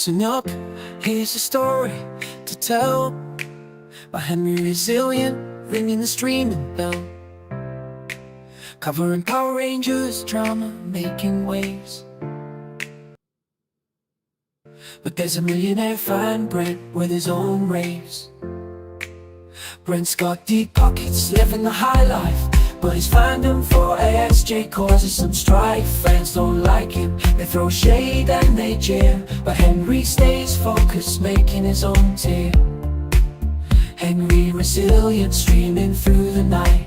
Listen up, here's a story to tell by Henry Resilient, ringing the streaming bell. Covering Power Rangers drama, making waves. But there's a millionaire fan, Brent, with his own raves. Brent's got deep pockets, living the high life, but his fandom for AXJ causes some strife. Fans don't like him, they throw shade and they jeer, but Henry stays focused, making his own tier. Henry Resilient, streaming through the night,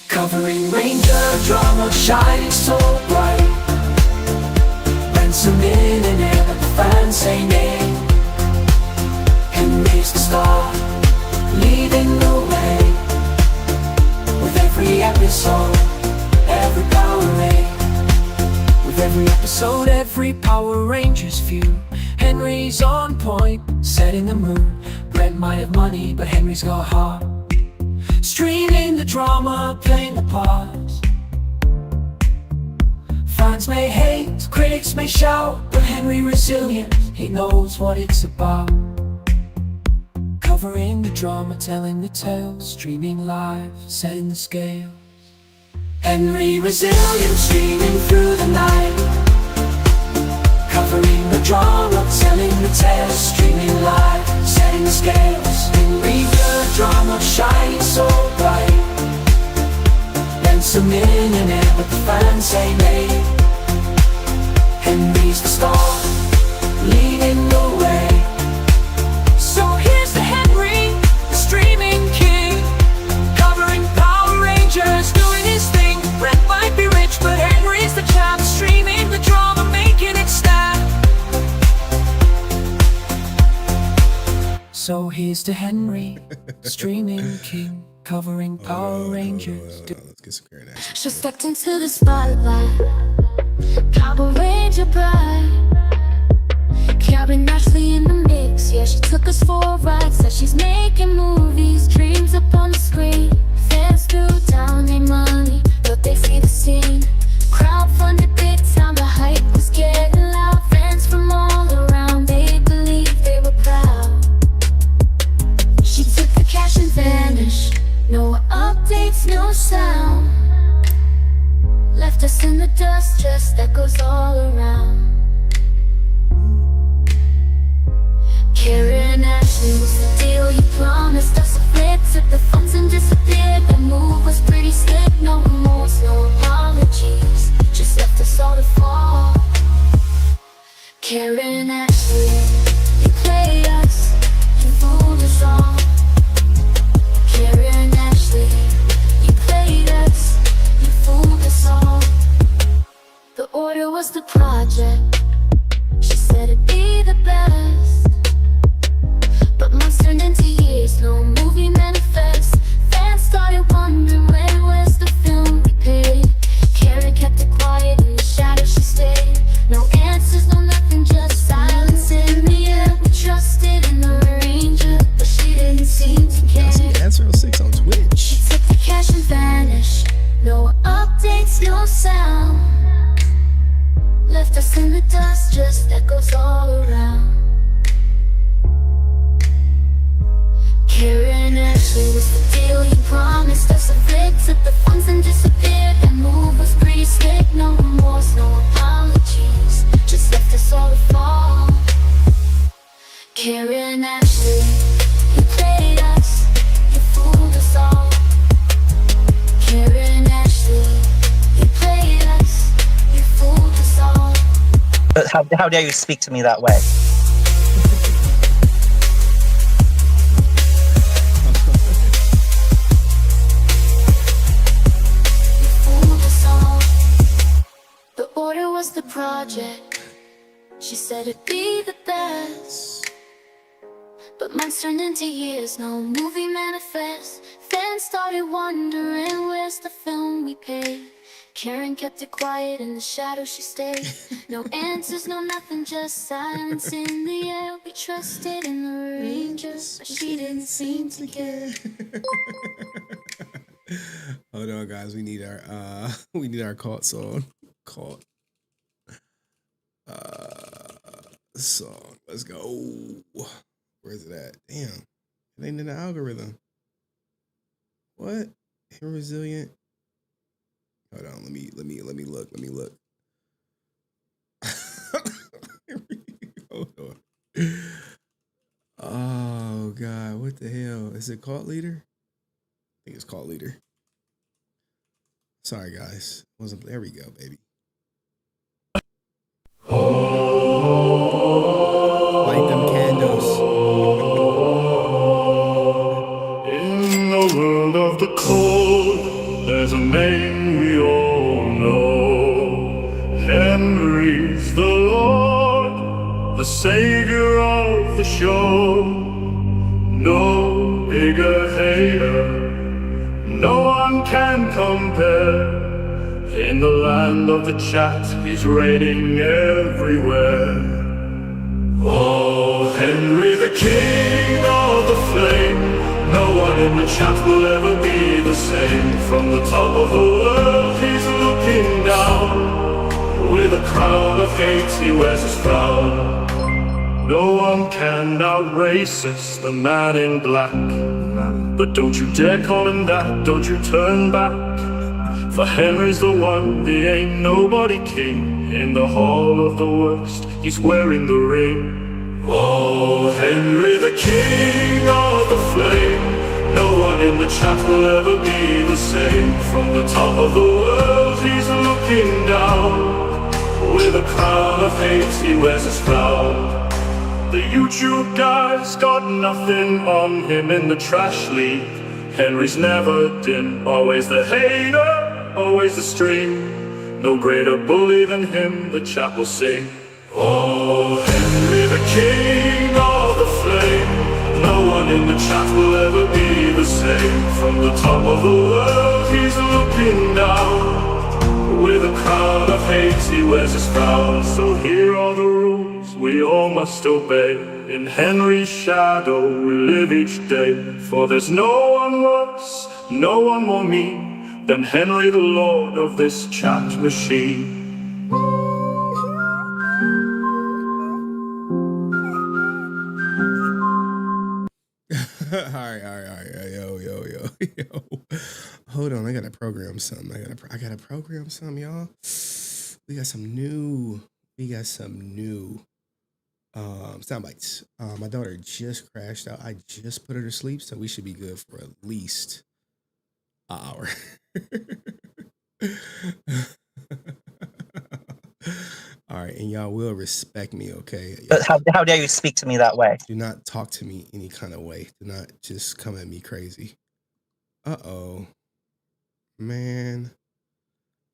covering Ranger drama, shining so bright. Brent's a millionaire, but the fans say nay. Henry's the star, leading the way. With every episode, every Power Ranger. With every episode, every Power Rangers view. Henry's on point, setting the mood. Brent might have money, but Henry's got heart. Streaming the drama, playing the parts. Fans may hate, critics may shout, but Henry Resilient, he knows what it's about. Covering the drama, telling the tale, streaming live, setting the scale. Henry Resilient, streaming through the night, covering the drama, telling the tale, streaming live, setting the scales. Henry the drama, shining so bright. Brent's a millionaire, but the fans say nay. Henry's the star, leading the way. So here's the Henry, the streaming king, covering Power Rangers, doing his thing. Brent might be rich, but Henry's the champ, streaming the drama, making it snap. So here's to Henry, streaming king, covering Power Rangers. Let's get some current action. She stepped into the spotlight, Power Ranger bride, carrying Ashley in the mix. Yeah, she took us for a ride. Said she's making movies, dreams up on the screen. Fans threw down their money, but they see the scene. Crowdfunded big time, the hype was getting loud. Fans from all around, they believed, they were proud. She took the cash and vanished, no updates, no sound. Left us in the dust, just echoes all around. Karen Ashley, was the deal you promised us? A flip, took the funds and disappeared. The move was pretty slick, no remorse, no apologies, just left us all to fall. Karen Ashley, you played us, you fooled us all. Karen Ashley, you played us, you fooled us all. The order was the project, she said it'd be the best, but months turned into years, no movie manifest. Fans started wondering, where's the film we paid? Karen kept it quiet, in the shadows she stayed. No answers, no nothing, just silence in the air. We trusted in the Ranger, but she didn't seem to care. Answer 06 on Twitch. She took the cash and vanished, no updates, no sound. Left us in the dust, just echoes all around. Karen Ashley, was the deal you promised us? A flick, took the funds and disappeared. That move was pretty slick, no remorse, no apologies, just left us all to fall. Karen Ashley, you played us, you fooled us all. Karen Ashley, you played us, you fooled us all. But how dare you speak to me that way? You fooled us all. The order was the project, she said it'd be the best, but months turned into years, no movie manifest. Fans started wondering, where's the film we paid? Karen kept it quiet, in the shadows she stayed. No answers, no nothing, just silence in the air. We trusted in the Rangers, but she didn't seem to care. Hold on, guys. We need our cult song. Cult. song. Let's go. Where's it at? Damn. It ain't in the algorithm. What? HenryResilient. Hold on. Let me look. Let me look. Hold on. Oh God, what the hell? Is it called Leader? I think it's called Leader. Sorry guys. Wasn't there we go, baby. Light them candles. In the world of the cold, there's a name we all know. Henry's the Lord, the savior of the show. No bigger hater, no one can compare. In the land of the chat, he's reigning everywhere. Oh, Henry the king of the flame, no one in the chat will ever be the same. From the top of the world he's looking down, with a crown of hate he wears his crown. No one can outrace us, the man in black. But don't you dare call him that, don't you turn back. For Henry's the one, the ain't nobody king. In the hall of the worst, he's wearing the ring. Oh, Henry the king of the flame, no one in the chat will ever be the same. From the top of the world he's looking down, with a crown of hate he wears his crown. The YouTube guy's got nothing on him in the trash league. Henry's never dim, always the hater, always the stream. No greater bully than him, the chat will sing. Oh, Henry the king of the flame, no one in the chat will ever be the same. From the top of the world he's looking down, with a crown of hate he wears his crown. So here are the rules we all must obey. In Henry's shadow we live each day. For there's no one worse, no one more mean than Henry the Lord of this chat machine. All right. Yo. Hold on, I gotta program something. I gotta program something, y'all. We got some new sound bites. My daughter just crashed out. I just put her to sleep, so we should be good for at least an hour. All right, and y'all will respect me, okay? But how dare you speak to me that way? Do not talk to me any kind of way. Do not just come at me crazy. Uh-oh. Man.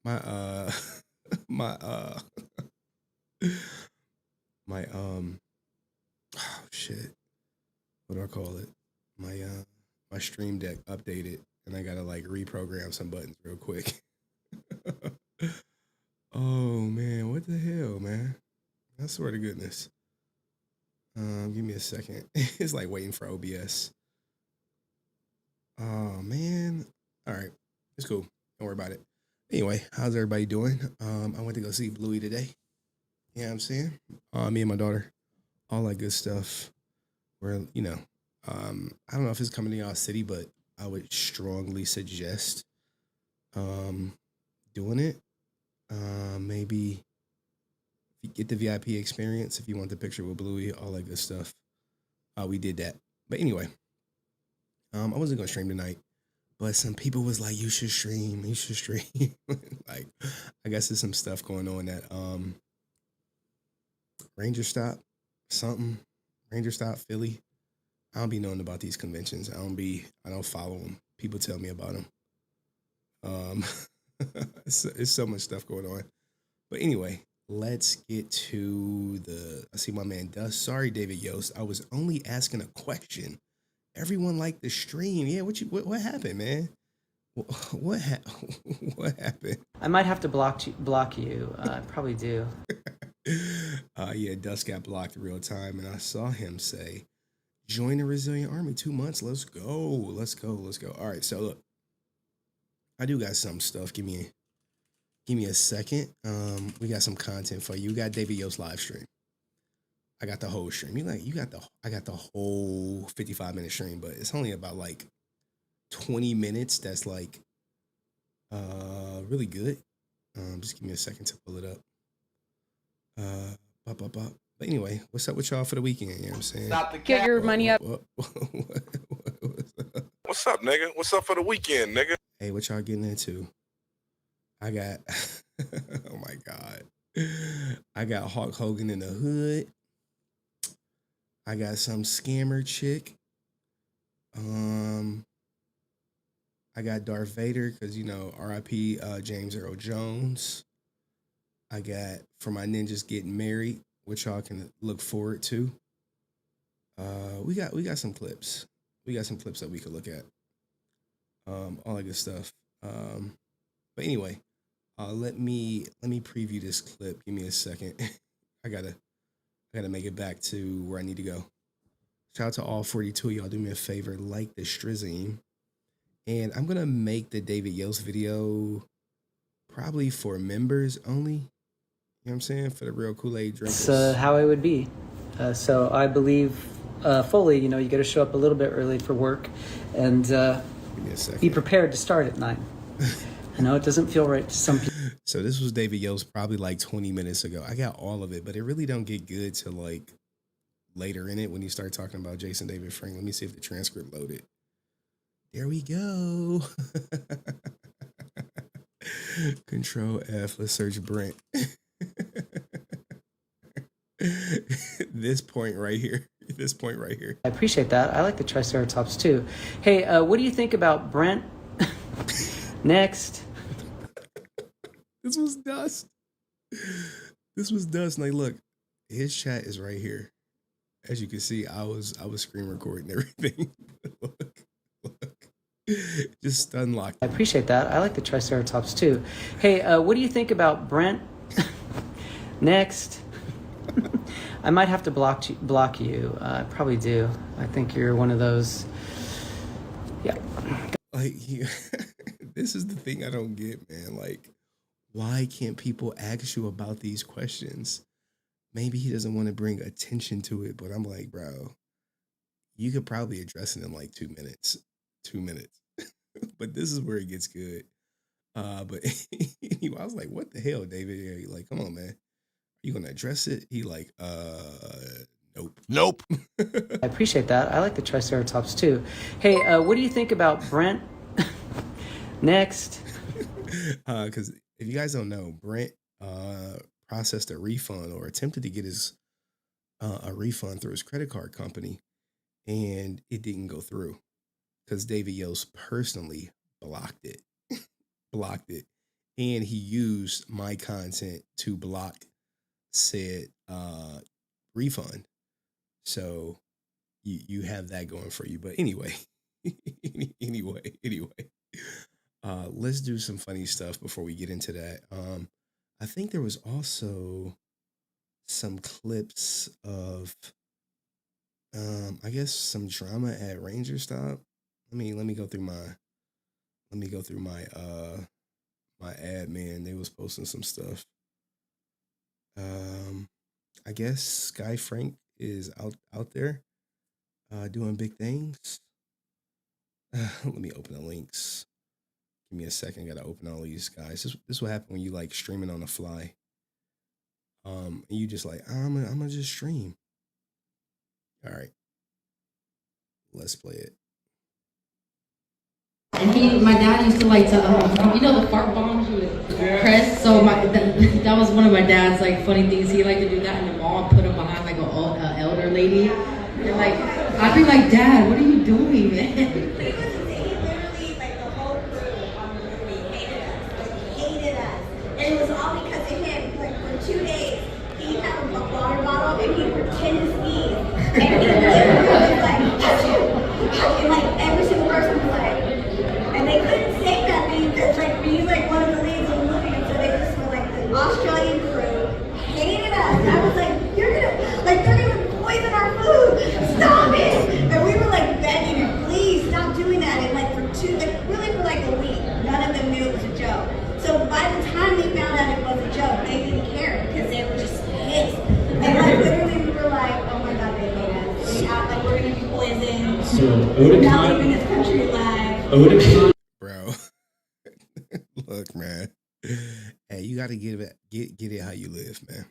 Oh shit. What do I call it? My stream deck updated and I gotta like reprogram some buttons real quick. Oh man, what the hell, man? I swear to goodness. Give me a second. It's like waiting for OBS. Oh man. All right. It's cool. Don't worry about it. Anyway, how's everybody doing? I went to go see Bluey today. You know what I'm saying? Me and my daughter. All that good stuff. Where, you know, I don't know if it's coming to y'all city, but I would strongly suggest doing it. Maybe if you get the VIP experience, if you want the picture with Bluey, all that good stuff. We did that. But anyway, I wasn't gonna stream tonight, but some people was like, you should stream. Like, I guess there's some stuff going on that Ranger Stop Philly. I don't be knowing about these conventions. I don't follow them. People tell me about them. It's so much stuff going on. But anyway, let's get to I see my man Dust. Sorry, David Yost. I was only asking a question. Everyone liked the stream. Yeah, what happened, man? What happened? I might have to block you. I probably do. Yeah, Dust got blocked real time, and I saw him say, "Join the Resilient Army. 2 months. Let's go. All right, so look, I do got some stuff. Give me a second. We got some content for you. We got David Yost live stream. I got the whole stream. You like, I got the whole 55-minute stream, but it's only about like 20 minutes. That's like really good. Just give me a second to pull it up. But anyway, what's up with y'all for the weekend? You know what I'm saying? Get your money up. What's up, nigga? What's up for the weekend, nigga? Hey, what y'all getting into? I got, oh my God. I got Hulk Hogan in the hood. I got some scammer chick. I got Darth Vader because, you know, R.I.P. James Earl Jones. I got For My Ninjas Getting Married, which y'all can look forward to. We got some clips. We got some clips that we could look at. All that good stuff. But anyway, let me preview this clip. Give me a second. I gotta make it back to where I need to go. Shout out to all 42 of y'all. Do me a favor, like the Strizine. And I'm gonna make the David Yost video probably for members only. You know what I'm saying? For the real Kool-Aid drinkers. That's how it would be. So I believe fully, you know, you got to show up a little bit early for work and be prepared to start at 9. I know it doesn't feel right to some people. So this was David Yost probably like 20 minutes ago. I got all of it, but it really don't get good till like later in it when you start talking about Jason David Frank. Let me see if the transcript loaded. There we go. Control F. Let's search Brent. This point right here. This point right here. I appreciate that. I like the Triceratops too. Hey, what do you think about Brent? Next. This was dust. This was dust. Like, look, his chat is right here. As you can see, I was screen recording everything. Look. Just unlocked. I appreciate that. I like the Triceratops too. Hey, what do you think about Brent? Next. I might have to block you. I probably do. I think you're one of those. Yeah. Like, this is the thing I don't get, man. Like, why can't people ask you about these questions? Maybe he doesn't want to bring attention to it, but I'm like, bro, you could probably address it in like 2 minutes. 2 minutes. But this is where it gets good. But anyway, I was like, what the hell, David? Yeah, like, come on, man. Are you gonna address it? He like, nope. I appreciate that. I like the Triceratops too. Hey, what do you think about Brent? Next. Because if you guys don't know, Brent processed a refund or attempted to get his a refund through his credit card company, and it didn't go through because David Yost personally blocked it. And he used my content to block said refund. So you have that going for you. But anyway, let's do some funny stuff before we get into that. I think there was also some clips of I guess some drama at Rangers stop. Let me go through my my admin. They was posting some stuff. I guess Sky Frank is out there doing big things. Let me open the links. Give me a second. Gotta open all these guys. This will happen when you like streaming on the fly. And you just like, I'm gonna just stream. All right. Let's play it. And my dad used to like to, you know, the fart bombs you would press. So that was one of my dad's like funny things. He liked to do that in the mall and put them behind like an elder lady. And like, I'd be like, Dad, what are you doing, man? Literally, like the whole crew on the movie hated us. And it was all because of him. Like for 2 days, he had a water bottle and he would pretend to sneeze. And he literally was like, and like every single person was like, and they couldn't say nothing because like he's like one of the leads in the movie, and so they just were like the Australian crew hated us. And I was like, they're gonna poison our food. Stop it! And we were like begging him, please stop Not leaving this country alive. Bro. Look, man. Hey, you gotta get it how you live, man.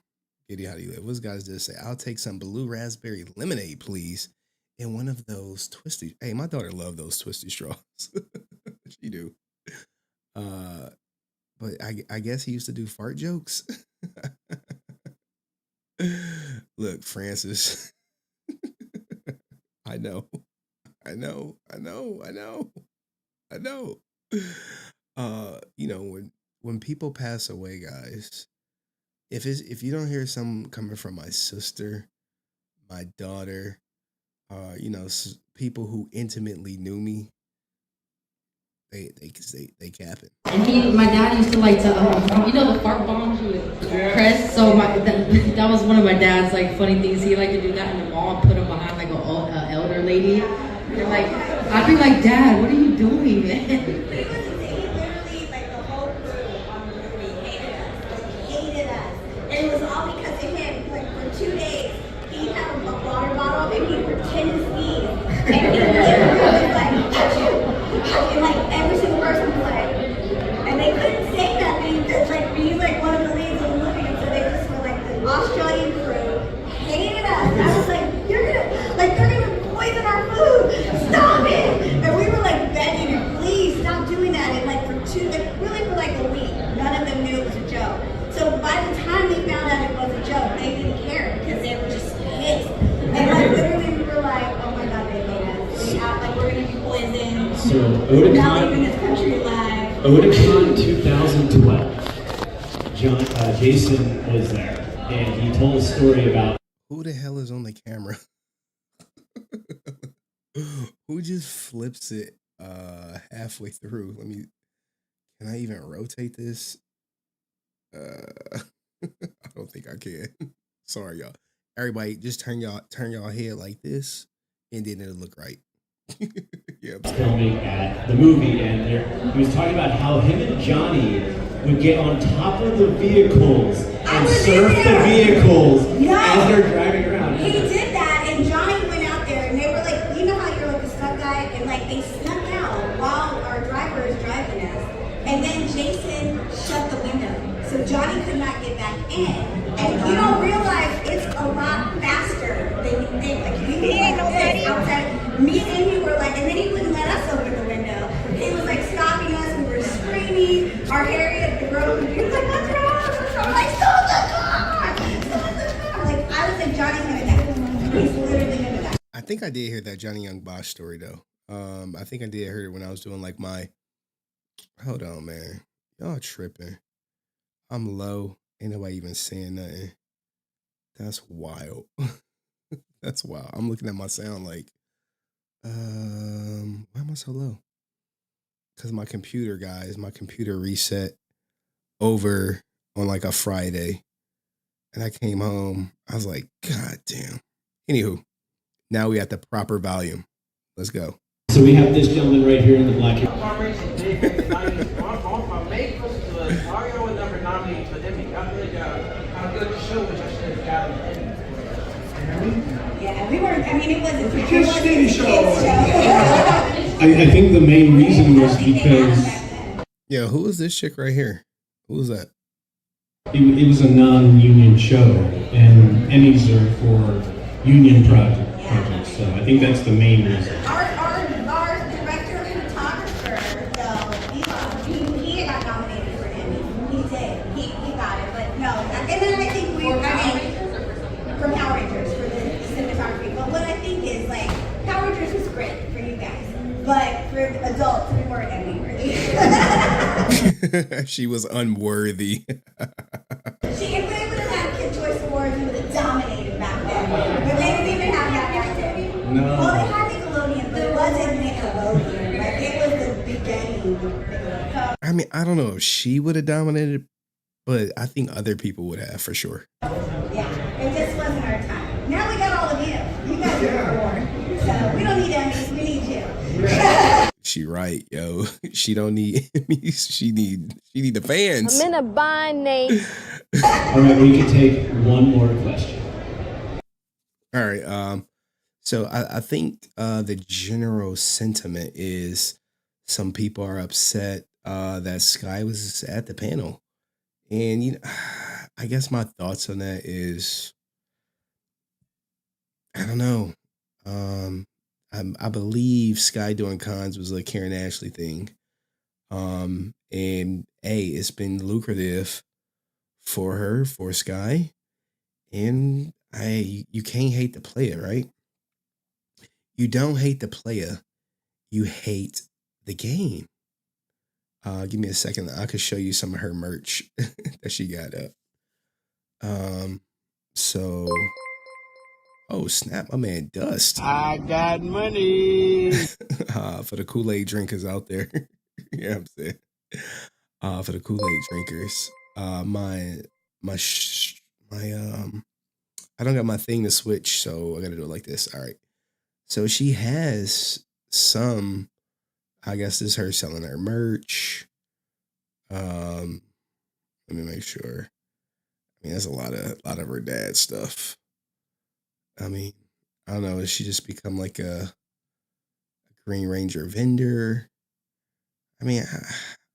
Get it how you live. What's guys just say? I'll take some blue raspberry lemonade, please. And one of those twisty. Hey, my daughter loved those twisty straws. She do. But I guess he used to do fart jokes. Look, Francis. I know. You know, when people pass away, guys, if you don't hear something coming from my sister, my daughter, you know, people who intimately knew me, they capping. And my dad used to like to, you know, the fart bombs you would press. So that was one of my dad's like funny things. He liked to do that in the mall, put them behind like an elder lady. And like, I'd be like, Dad, what are you doing, man? He literally, like the whole crew on the movie hated us. And it was all because of him. Like for 2 days, he had a water bottle and he'd pretend to sneeze. And he literally was like, achoo. And like every single person was like, and they couldn't say nothing because like he's like one of the leads of the movie, and so they just were like the Australian crew hated us. And I was like, they're gonna poison our food. Stop it! And we were like begging her, please stop doing that. And like for like a week, none of them knew it was a joke. So by the time they found out it was a joke, they didn't care because they were just pissed. And like literally we were like, oh my god, they hate us. They act like we're gonna be poisoned. So Not leaving this country alive. Otakon 2012. Jason was there, and he told a story about Who the hell is on the camera? Who just flips it halfway through? Can I even rotate this? I don't think I can. Sorry, y'all. Everybody, just turn y'all head like this, and then it'll look right. Yeah, filming at the movie, and he was talking about how him and Johnny would get on top of the vehicles and surf the vehicles as they're driving around. He did that, and Johnny went out there, and they were like, you know how you're like a stunt guy, and like they snuck out while our driver is driving us, and then Jason shut the window, so Johnny could not get back in. And you don't realize it's a lot faster than you think. Like if you think like this outside, me and he were like, and then he wouldn't let us open the window. He was like stopping us. We were screaming. Our Harriet, the girl, he was like, what's wrong? I'm like, stop the car! Stop the car! Like I was like, Johnny's gonna die. He's literally gonna die. I think I did hear that Johnny Young Bosch story though. I think I did hear it when I was doing like my. Hold on, man. Y'all tripping. I'm low. Ain't nobody even saying nothing. That's wild. That's wild. I'm looking at my sound like, why am I so low? Because my computer reset over on like a Friday. And I came home. I was like, God damn. Anywho, now we at the proper volume. Let's go. So we have this gentleman right here in the black. Yeah, we weren't. I mean, it wasn't a kids show. I think the main reason was because Yeah, who is this chick right here? Who is that? it was a non-union show, and Emmys are for union projects. So I think that's the main reason. Our director photographer, though, he got nominated for an Emmy. He did. He got it, but no. And then I think for Power Rangers for the cinematography. But what I think is like Power Rangers was great for you guys, but for adults, we weren't Emmy worthy. She was unworthy. If they would have had Kid Choice Awards, we would have dominated back then. But they didn't even have that back then. No. Well, they had Nickelodeon, but it wasn't Nickelodeon. Like, it was the beginning. So, I mean, I don't know if she would have dominated, but I think other people would have for sure. yeah, it just wasn't our time. Now we got all of you. You guys are born. So we don't need Emmys, we need you. She right, yo. She don't need Emmys. She need the fans. I'm in a bind, Nate. All right, we can take one more question. All right. So I think the general sentiment is some people are upset that Sky was at the panel. And I guess my thoughts on that is I don't know. Um, I believe Sky doing cons was a Karen Ashley thing. And it's been lucrative for her, for Sky, and you can't hate the player, right? You don't hate the player, you hate the game. Give me a second. I could show you some of her merch that she got up. So oh snap, my man Dust. I got money. For the Kool-Aid drinkers out there. You know what I'm saying? For the Kool-Aid drinkers. My I don't got my thing to switch, so I gotta do it like this. All right. So she has some, I guess this is her selling her merch. Let me make sure. I mean, that's a lot of her dad's stuff. I mean, I don't know. Has she just become like a Green Ranger vendor? I mean,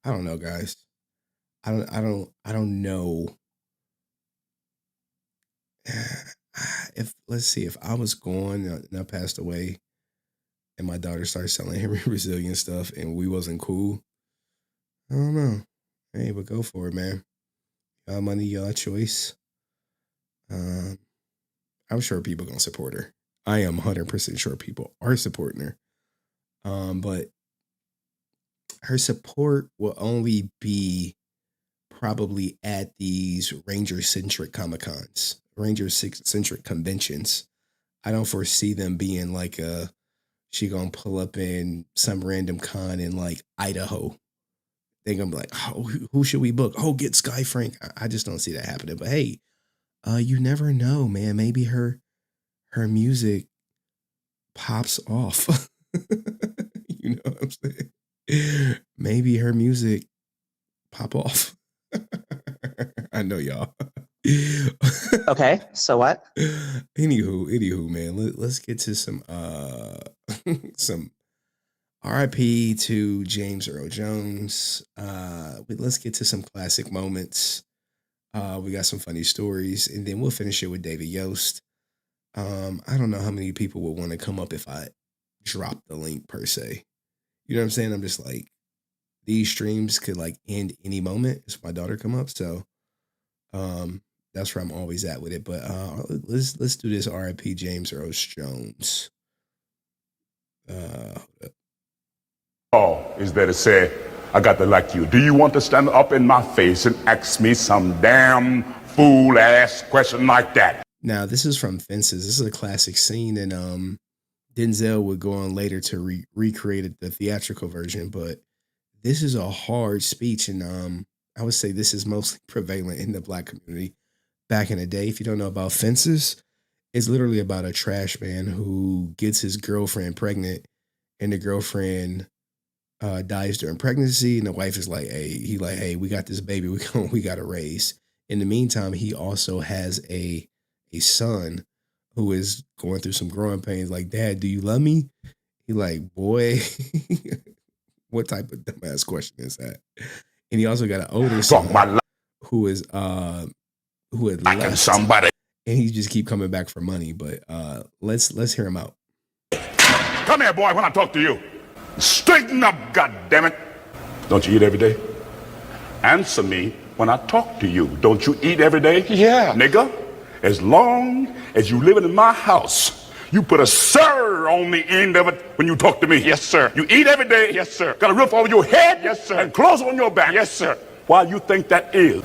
I don't know, guys. I don't know. Let's see, if I was gone and I passed away and my daughter started selling HenryResilient stuff and we wasn't cool, I don't know. Hey, but go for it, man. Y'all money, y'all choice. I'm sure people gonna support her. I am 100% sure people are supporting her. But her support will only be probably at these Ranger-centric Comic-Cons, Ranger-centric conventions. I don't foresee them being like she gonna pull up in some random con in like Idaho. They're gonna be like, oh, who should we book? Oh, get Sky Frank. I just don't see that happening. But hey, you never know, man. Maybe her music pops off. You know what I'm saying? Maybe her music pop off. I know y'all. Okay, so what? Anywho, man. Let's get to some some RIP to James Earl Jones. Let's get to some classic moments. We got some funny stories, and then we'll finish it with David Yost. I don't know how many people would want to come up if I drop the link per se. You know what I'm saying? I'm just like, these streams could like end any moment if my daughter come up. So that's where I'm always at with it. But let's do this RIP James Earl Jones. Is there to say, I got to like you. Do you want to stand up in my face and ask me some damn fool ass question like that? Now, this is from Fences. This is a classic scene, and Denzel would go on later to recreate the theatrical version, but this is a hard speech, and I would say this is mostly prevalent in the Black community back in the day. If you don't know about Fences, it's literally about a trash man who gets his girlfriend pregnant, and the girlfriend dies during pregnancy, and the wife is like, hey, we got this baby we got to raise. In the meantime, he also has a son who is going through some growing pains. Like, Dad, do you love me? He like, boy, what type of dumbass question is that? And he also got an older son who is who had left somebody, and he just keep coming back for money. But let's hear him out. Come here, boy, when I talk to you. Straighten up, goddammit. Don't you eat every day? Answer me when I talk to you. Don't you eat every day? Yeah. Nigga, as long as you living in my house, you put a sir on the end of it when you talk to me. Yes, sir. You eat every day. Yes, sir. Got a roof over your head. Yes, sir. And clothes on your back. Yes, sir. Why you think that is?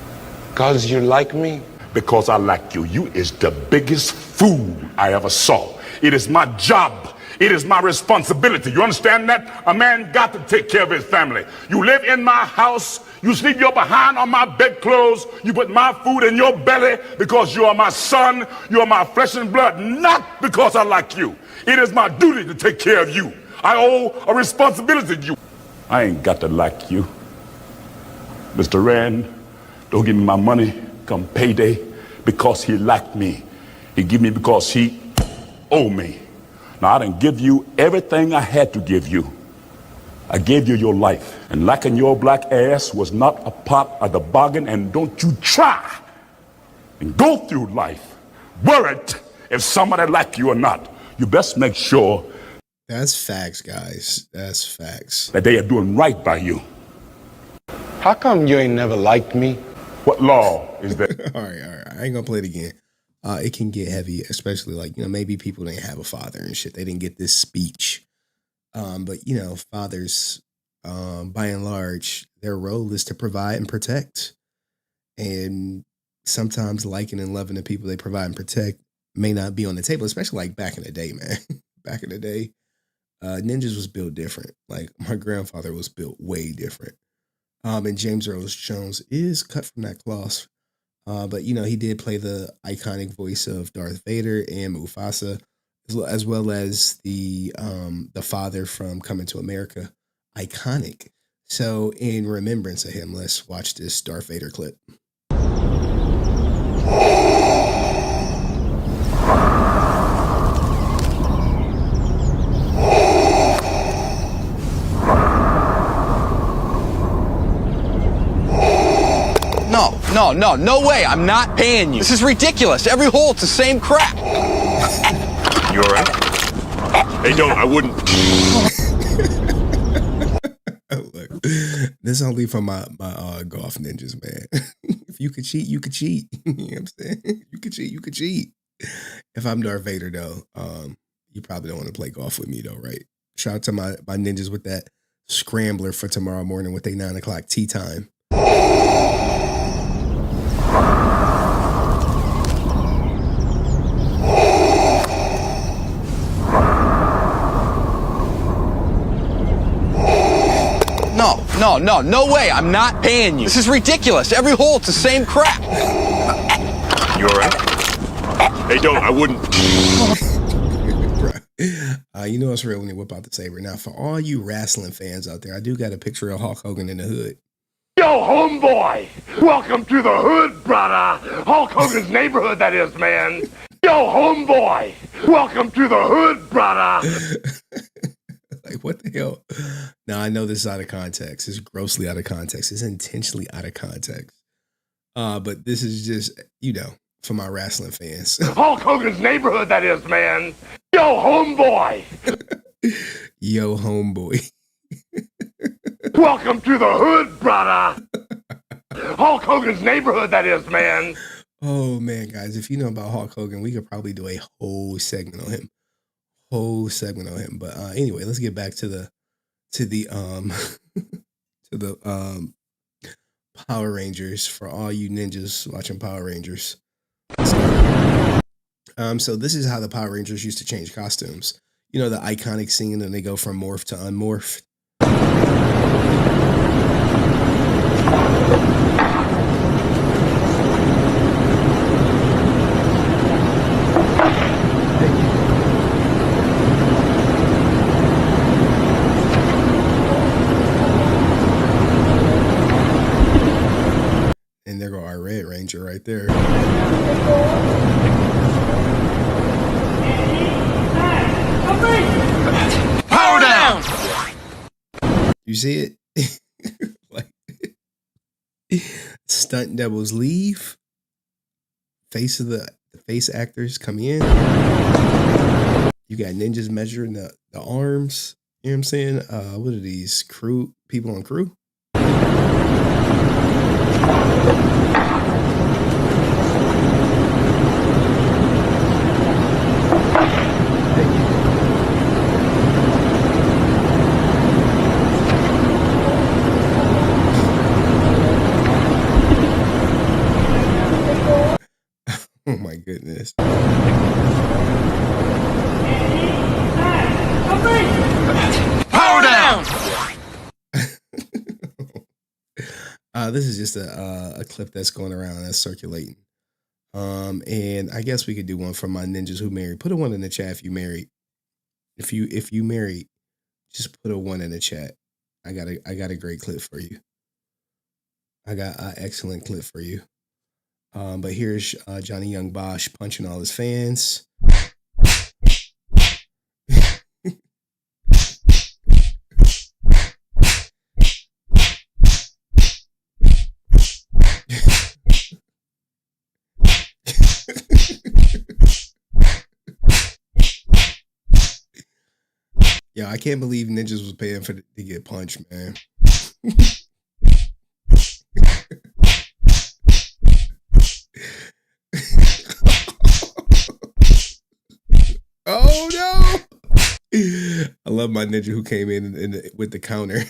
Because you like me? Because I like you. You is the biggest fool I ever saw. It is my job. It is my responsibility. You understand that? A man got to take care of his family. You live in my house. You sleep your behind on my bedclothes. You put my food in your belly because you are my son. You are my flesh and blood, not because I like you. It is my duty to take care of you. I owe a responsibility to you. I ain't got to like you. Mr. Rand, don't give me my money come payday because he liked me. He give me because he owe me. Now, I didn't give you everything I had to give you. I gave you your life. And lacking your black ass was not a part of the bargain, and don't you try and go through life worried if somebody like you or not. You best make sure That's facts, guys. That's facts. that they are doing right by you. How come you ain't never liked me? What law is that? All right. I ain't gonna play it again. It can get heavy, especially like, maybe people didn't have a father and shit. They didn't get this speech. But fathers, by and large, their role is to provide and protect. And sometimes liking and loving the people they provide and protect may not be on the table, especially like back in the day, man. Back in the day, ninjas was built different. Like my grandfather was built way different. And James Earl Jones is cut from that cloth. But he did play the iconic voice of Darth Vader and Mufasa, as well as the father from Coming to America. Iconic. So in remembrance of him, let's watch this Darth Vader clip. No way. I'm not paying you. This is ridiculous. Every hole, it's the same crap. You all right? Hey, don't. I wouldn't. Look, this only for my golf ninjas, man. If you could cheat, you could cheat. You know what I'm saying? You could cheat. If I'm Darth Vader, though, you probably don't want to play golf with me, though, right? Shout out to my ninjas with that scrambler for tomorrow morning with their 9 o'clock tea time. No way. I'm not paying you. This is ridiculous. Every hole, it's the same crap. You all right? Hey, don't. I wouldn't. It's real when you whip out the saber. Now, for all you wrestling fans out there, I do got a picture of Hulk Hogan in the hood. Yo, homeboy! Welcome to the hood, brother! Hulk Hogan's neighborhood, that is, man! Yo, homeboy! Welcome to the hood, brother! Like, what the hell? Now, I know this is out of context. It's grossly out of context. It's intentionally out of context. But this is just, for my wrestling fans. Hulk Hogan's neighborhood, that is, man! Yo, homeboy! Yo, homeboy. Welcome to the hood, brother! Hulk Hogan's neighborhood, that is, man! Oh, man, guys, if you know about Hulk Hogan, we could probably do a whole segment on him. But anyway, let's get back to the Power Rangers for all you ninjas watching Power Rangers. So this is how the Power Rangers used to change costumes. The iconic scene and they go from morph to unmorph. And there go our Red Ranger right there. Power down! You see it? Like, stunt doubles leave. The face actors come in. You got ninjas measuring the arms. You know what I'm saying? What are these people on crew? Oh my goodness. Power down! This is just a clip that's going around, that's circulating. And I guess we could do one from my ninjas who married. Put a 1 in the chat if you married. If you married, just put a 1 in the chat. I got a great clip for you. I got an excellent clip for you. But here's Johnny Young Bosch punching all his fans. Yo, I can't believe ninjas was paying to get punched, man. Oh no! I love my ninja who came in with the counter.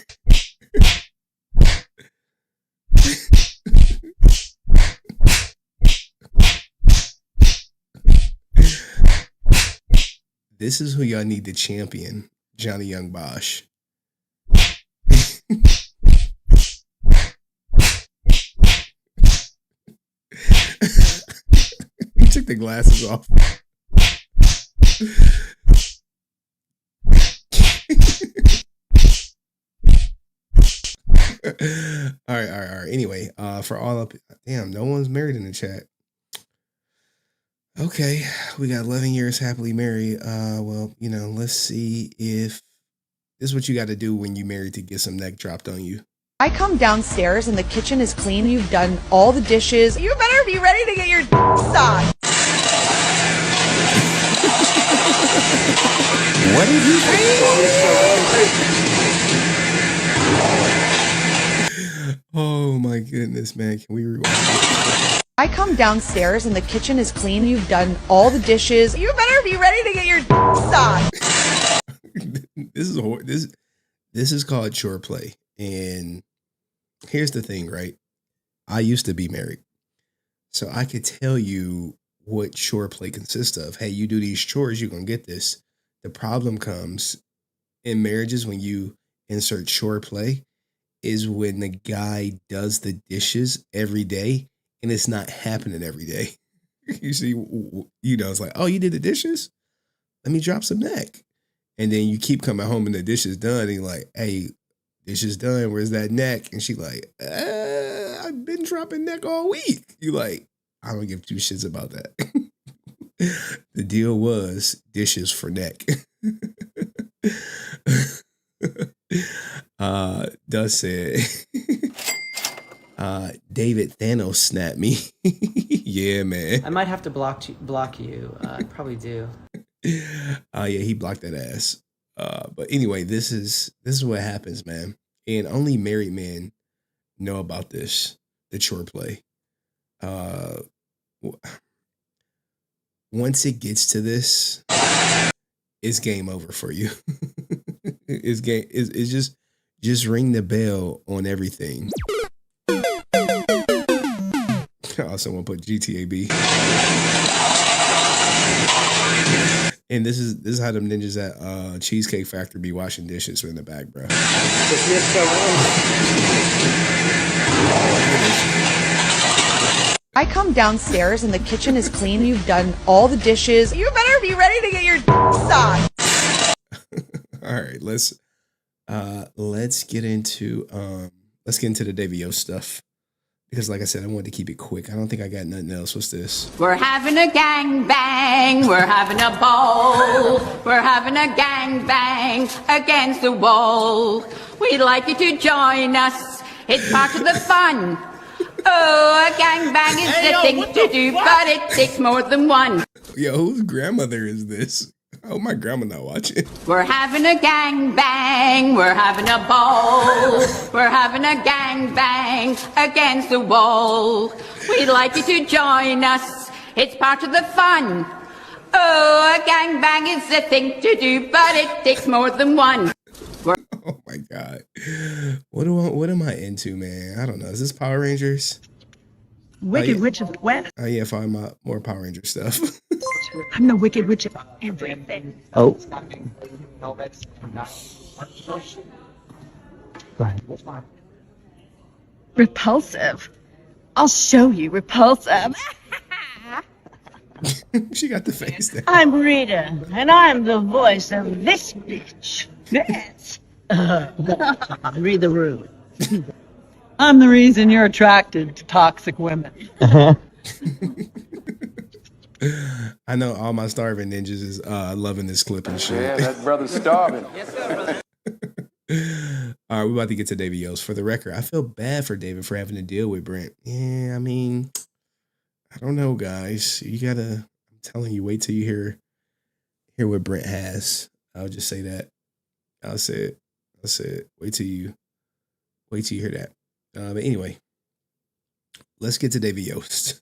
This is who y'all need to champion, Johnny Young Bosch. He took the glasses off. All right. Anyway, for all up, damn, no one's married in the chat. Okay, we got 11 years happily married. Well, let's see if this is what you got to do when you married to get some neck dropped on you. I come downstairs and the kitchen is clean. You've done all the dishes. You better be ready to get your sucked. What did you say? Oh my goodness, man. Can we rewind? I come downstairs and the kitchen is clean. You've done all the dishes. You better be ready to get your sucked. This is called chore play. And here's the thing, right? I used to be married. So I could tell you what chore play consists of. Hey, you do these chores, you're going to get this. The problem comes in marriages when you insert chore play is when the guy does the dishes every day and it's not happening every day. You see, it's like, oh, you did the dishes? Let me drop some neck. And then you keep coming home and the dish is done. And you're like, hey, dish is done. Where's that neck? And she like, I've been dropping neck all week. You like, I don't give two shits about that. The deal was dishes for neck. Does said, David Thanos snapped me. Yeah, man. I might have to block you. I probably do. Yeah, he blocked that ass. But anyway, this is what happens, man. And only married men know about this, the chore play. Once it gets to this, it's game over for you. It's just ring the bell on everything. Oh, someone put GTAB. And this is how them ninjas at Cheesecake Factory be washing dishes in the back, bro. I come downstairs and the kitchen is clean. You've done all the dishes. You better be ready to get your sucked. All right, let's get into the David Yost stuff. Because like I said, I wanted to keep it quick. I don't think I got nothing else. What's this? We're having a gang bang, we're having a ball, we're having a gang bang against the wall. We'd like you to join us, it's part of the fun. Oh, a gang bang is the thing to do, but it takes more than one. Yo, whose grandmother is this? Oh, my grandma not watching. We're having a gang bang, we're having a ball, we're having a gang bang against the wall. We'd like you to join us, it's part of the fun. Oh, a gang bang is the thing to do, but it takes more than one. Oh my God. What am I into, man? I don't know. Is this Power Rangers? Wicked Witch of the West. Oh yeah, find my more Power Ranger stuff. I'm the Wicked Witch of everything. Oh. Repulsive. I'll show you repulsive. She got the face there. I'm Rita, and I'm the voice of this bitch. Bitch. Read the room. I'm the reason you're attracted to toxic women. I know all my starving ninjas is loving this clip and shit. Yeah, that brother's starving. Yes, sir, brother. All right, we're about to get to David Yost. For the record, I feel bad for David for having to deal with Brent. Yeah, I mean, I don't know, guys. I'm telling you, wait till you hear what Brent has. I'll just say that. I said. Wait till you hear that. But anyway, let's get to David Yost.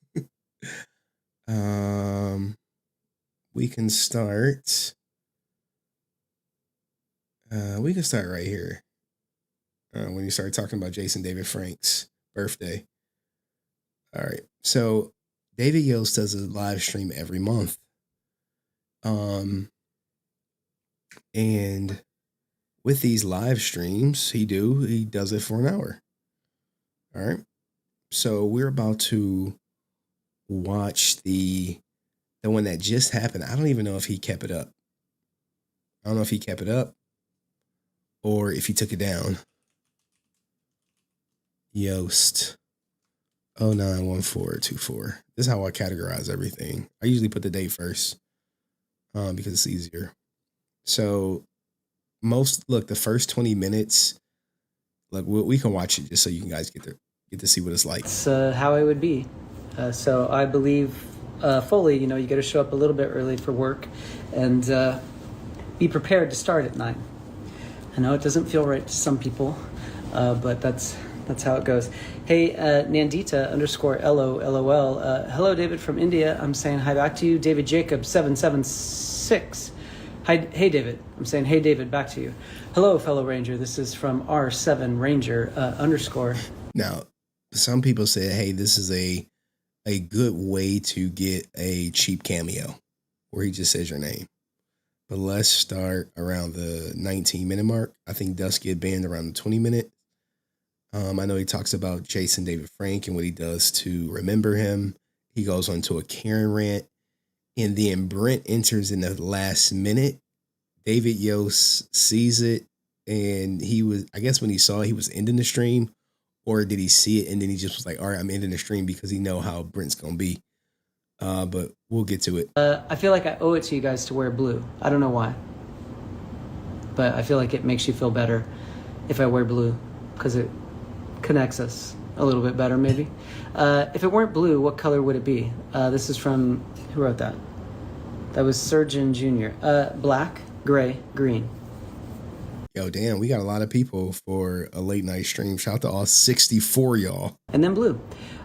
We can start. We can start right here. When you start talking about Jason David Frank's birthday. All right. So David Yost does a live stream every month. And with these live streams, he does it for an hour. All right. So we're about to watch the one that just happened. I don't even know if he kept it up. I don't know if he kept it up or if he took it down. Yost 091424. This is how I categorize everything. I usually put the date first because it's easier. So the first 20 minutes, like we can watch it just so you guys get to see what it's like. It's how it would be. So I believe fully, you got to show up a little bit early for work and be prepared to start at 9. I know it doesn't feel right to some people, but that's how it goes. Hey, Nandita _LO. Hello, David from India. I'm saying hi back to you. David Jacob 776. Hi, hey, David. I'm saying hey, David, back to you. Hello, fellow Ranger. This is from R7 Ranger _ Now, some people say, hey, this is a good way to get a cheap cameo where he just says your name. But let's start around the 19-minute mark. I think Dust get banned around the 20-minute. I know he talks about Jason David Frank and what he does to remember him. He goes on to a Karen rant. And then Brent enters in the last minute. David Yost sees it. And I guess when he saw it, he was ending the stream. Or did he see it and then he just was like, all right, I'm ending the stream because he know how Brent's going to be. But we'll get to it. I feel like I owe it to you guys to wear blue. I don't know why. But I feel like it makes you feel better if I wear blue because it connects us a little bit better, maybe. If it weren't blue, what color would it be? This is from, who wrote that? That was Surgeon Jr. Black, gray, green. Yo, damn, we got a lot of people for a late night stream. Shout out to all 64 y'all. And then blue.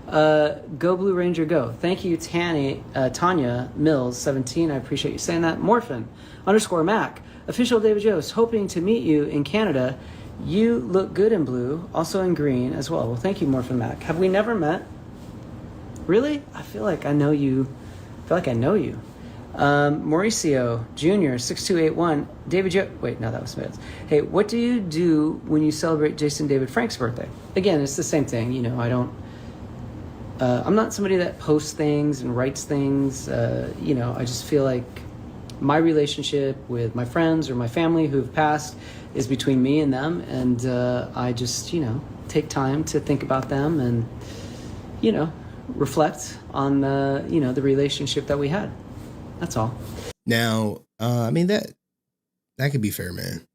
Go Blue Ranger, go. Thank you, Tanya Mills, 17. I appreciate you saying that. Morphin _Mac. Official David Yost, hoping to meet you in Canada. You look good in blue, also in green as well. Well, thank you, Morphin Mac. Have we never met? Really? I feel like I know you. Mauricio Jr. 6281. David Yost. Wait, no, that was Smith. Hey, what do you do when you celebrate Jason David Frank's birthday? Again, it's the same thing. I don't. I'm not somebody that posts things and writes things. I just feel like my relationship with my friends or my family who've passed is between me and them, and I just take time to think about them and reflect on the relationship that we had. That's all. Now, I mean that could be fair, man.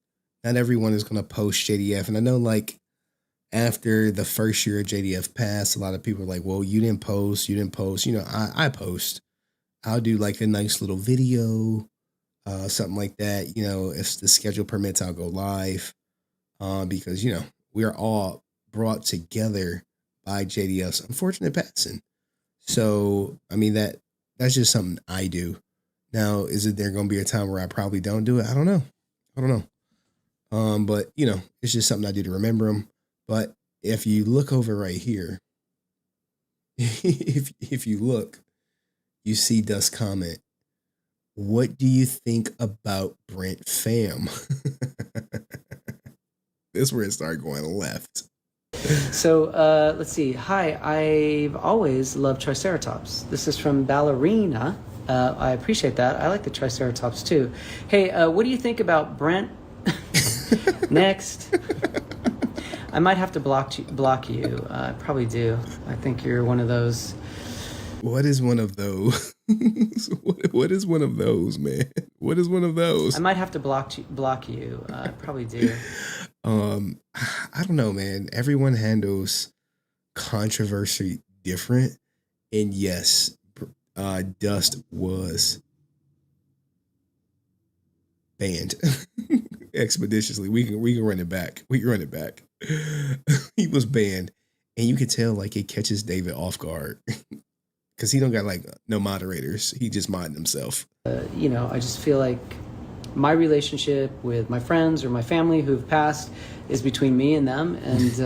Not everyone is going to post JDF, and I know like after the first year of JDF passed, a lot of people are like, "Well, you didn't post. I post. I'll do like a nice little video, something like that. If the schedule permits, I'll go live because we are all brought together by JDF's unfortunate passing. So, I mean that's just something I do. Now, is it there going to be a time where I probably don't do it? I don't know. But it's just something I do to remember him. But if you look over right here, if you look, you see Dust comment, what do you think about Brent fam? This is where it started going left. So let's see. Hi, I've always loved Triceratops. This is from Ballerina. I appreciate that. I like the Triceratops too. Hey, what do you think about Brent? Next. I might have to block you. I probably do. I think you're one of those. What is one of those? What is one of those, man? What is one of those? I might have to block you. I probably do. I don't know, man. Everyone handles controversy different. And yes, Dust was banned. expeditiously. We can run it back. We can run it back. He was banned, and you could tell like it catches David off guard because he don't got like no moderators. He just modding himself. You know, I just feel like my relationship with my friends or my family who've passed is between me and them, and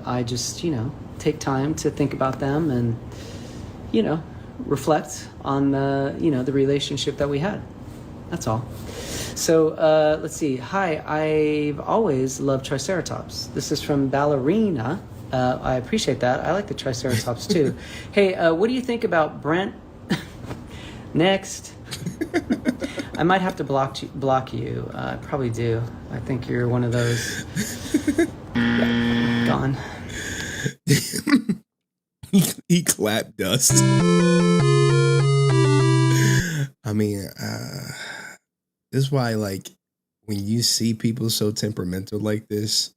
I just, you know, take time to think about them and, you know, reflect on you know, the relationship that we had. That's all. So let's see. Hi, I've always loved Triceratops. This is from Ballerina. I appreciate that. I like the Triceratops too. Hey, what do you think about Brent? Next. I might have to block you. I probably do. I think you're one of those. Yeah, gone. He clapped dust. I mean, this is why, like, when you see people so temperamental like this,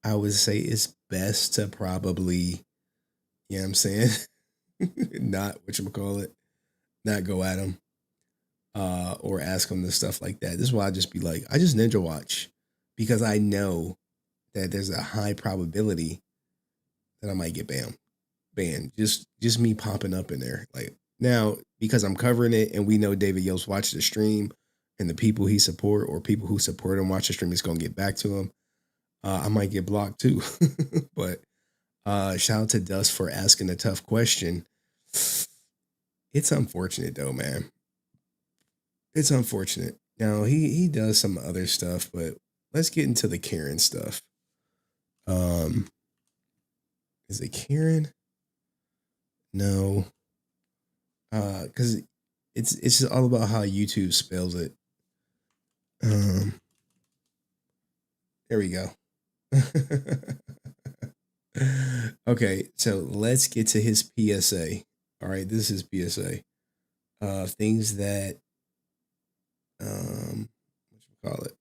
I would say it's best to probably, you know what I'm saying? Not whatchamacallit, not go at them or ask them the stuff like that. This is why I just be like, I just ninja watch because I know that there's a high probability that I might get banned. Just me popping up in there. Like now, because I'm covering it and we know David Yost watched the stream and the people he support or people who support him watch the stream is going to get back to him. I might get blocked too. But shout out to Dust for asking a tough question. It's unfortunate though, man. It's unfortunate. Now he does some other stuff, but let's get into the Karen stuff. Is it Karen? No. Because it's just all about how YouTube spells it. There we go. Okay, so let's get to his PSA. All right, this is PSA. Things that what you call it?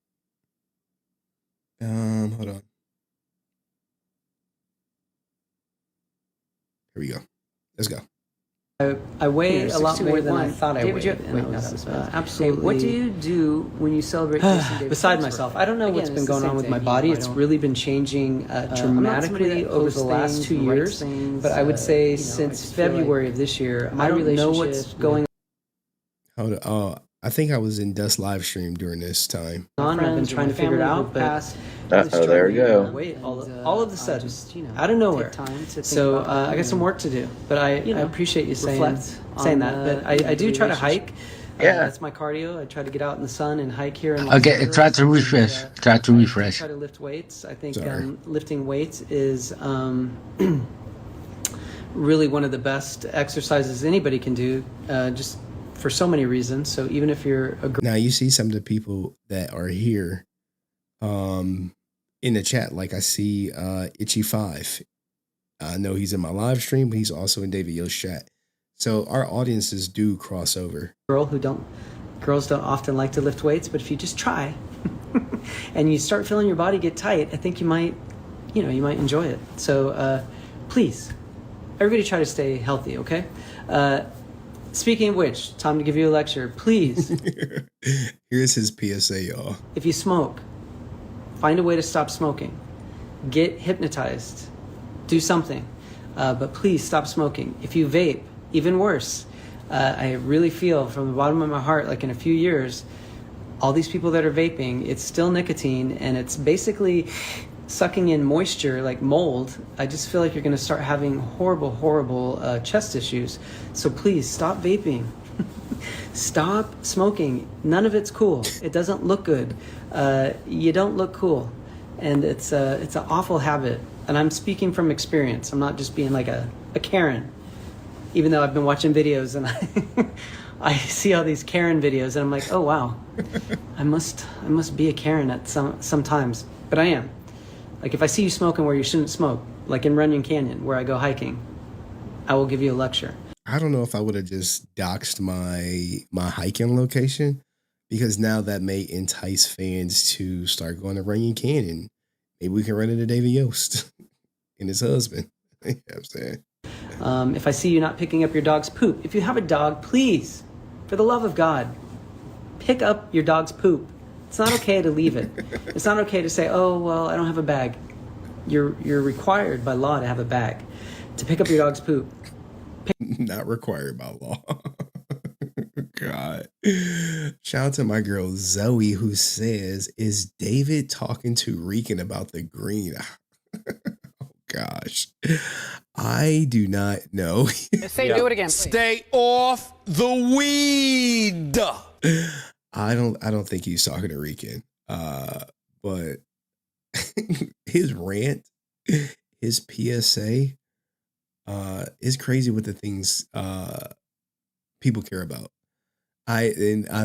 Hold on. Here we go. Let's go. I weigh a lot more than I thought I weighed. Absolutely. What do you do when you celebrate beside myself? I don't know what's been going on with my body. It's really been changing dramatically over the last 2 years. But I would say since February of this year, I don't know what's going on. I think I was in Dust live stream during this time. I've been trying to figure it out, but there you go. All of a sudden, out of nowhere. So I got some work to do, but I appreciate you saying that. But I do try to hike. Yeah, that's my cardio. I try to get out in the sun and hike here. Okay, try to refresh. Try to refresh. Try to lift weights. I think lifting weights is really one of the best exercises anybody can do. Just for so many reasons. So even if you're now, you see some of the people that are here in the chat. Like I see Itchy5. I know he's in my live stream, but he's also in David Yost's chat. So our audiences do cross over. Girls don't often like to lift weights, but if you just try and you start feeling your body get tight, I think you might enjoy it. So please, everybody try to stay healthy, okay? Speaking of which, time to give you a lecture. Please. Here's his PSA, y'all. If you smoke, find a way to stop smoking. Get hypnotized. Do something. But please stop smoking. If you vape, even worse. I really feel from the bottom of my heart, like in a few years, all these people that are vaping, it's still nicotine, and it's basically sucking in moisture like mold. I just feel like you're going to start having horrible chest issues. So please stop vaping. Stop smoking. None of it's cool. It doesn't look good. You don't look cool, and it's an awful habit. And I'm speaking from experience. I'm not just being like a Karen, even though I've been watching videos and I see all these Karen videos and I'm like, oh wow, I must be a Karen at sometimes, but I am. Like if I see you smoking where you shouldn't smoke, like in Runyon Canyon where I go hiking, I will give you a lecture. I don't know if I would have just doxed my hiking location, because now that may entice fans to start going to Runyon Canyon. Maybe we can run into David Yost and his husband. You know what I'm saying? If I see you not picking up your dog's poop, if you have a dog, please, for the love of God, pick up your dog's poop. It's not okay to leave it. It's not okay to say, oh, well, I don't have a bag. You're required by law to have a bag. To pick up your dog's poop. Not required by law. God. Shout out to my girl Zoe, who says, is David talking to Reekin about the green? Oh gosh. I do not know. Do it again, please. Stay off the weed. I don't think he's talking to Reekin. But his rant, his PSA, is crazy with the things people care about. I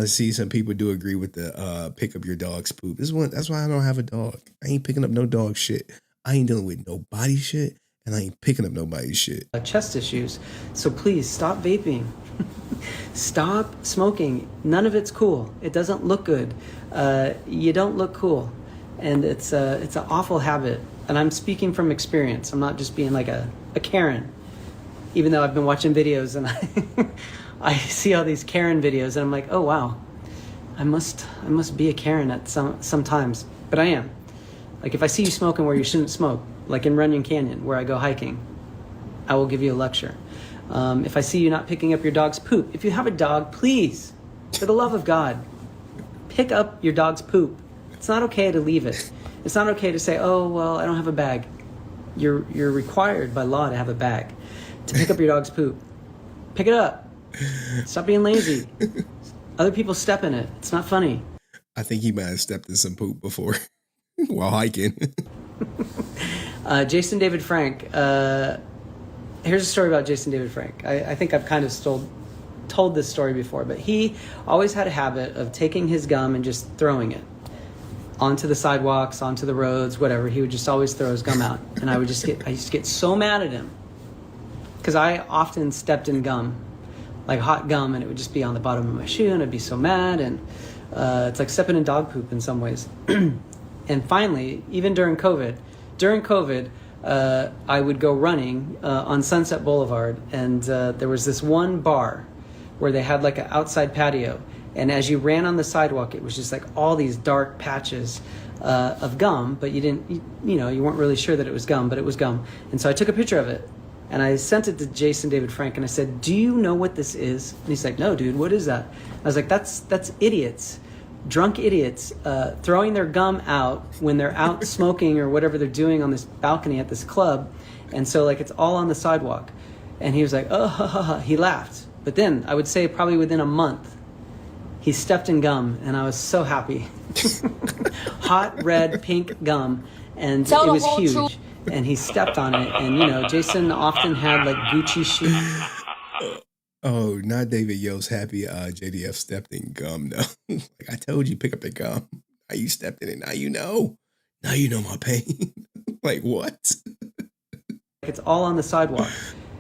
see some people do agree with the pick up your dog's poop. That's why I don't have a dog. I ain't picking up no dog shit. I ain't dealing with nobody shit, and I ain't picking up nobody's shit. Chest issues. So please stop vaping. Stop smoking. None of it's cool. It doesn't look good. You don't look cool, and it's an awful habit. And I'm speaking from experience. I'm not just being like a Karen, even though I've been watching videos and I see all these Karen videos and I'm like, oh wow, I must be a Karen at sometimes. But I am. Like if I see you smoking where you shouldn't smoke, like in Runyon Canyon where I go hiking, I will give you a lecture. If I see you not picking up your dog's poop, if you have a dog, please, for the love of God, pick up your dog's poop. It's not okay to leave it. It's not okay to say, oh, well, I don't have a bag. You're required by law to have a bag. To pick up your dog's poop. Pick it up. Stop being lazy. Other people step in it. It's not funny. I think he might have stepped in some poop before while hiking. Jason David Frank. Here's a story about Jason David Frank. I think I've kind of told this story before, but he always had a habit of taking his gum and just throwing it onto the sidewalks, onto the roads, whatever. He would just always throw his gum out. And I used to get so mad at him because I often stepped in gum, like hot gum, and it would just be on the bottom of my shoe, and I'd be so mad. And it's like stepping in dog poop in some ways. And finally, even during COVID, I would go running on Sunset Boulevard, and there was this one bar where they had like an outside patio. And as you ran on the sidewalk, it was just like all these dark patches of gum, but you weren't really sure that it was gum, but it was gum. And so I took a picture of it and I sent it to Jason David Frank and I said, do you know what this is? And he's like, no, dude, what is that? I was like, that's idiots, drunk idiots throwing their gum out when they're out smoking or whatever they're doing on this balcony at this club. And so like it's all on the sidewalk. And he was like, oh, ha, ha, ha. He laughed. But then I would say probably within a month, he stepped in gum, and I was so happy. Hot, red, pink gum, and it was huge. And he stepped on it, and Jason often had like Gucci shoes. Oh, not David Yost happy JDF stepped in gum, though. Like I told you, pick up the gum. Now you stepped in it, now you know. Now you know my pain. Like what? It's all on the sidewalk.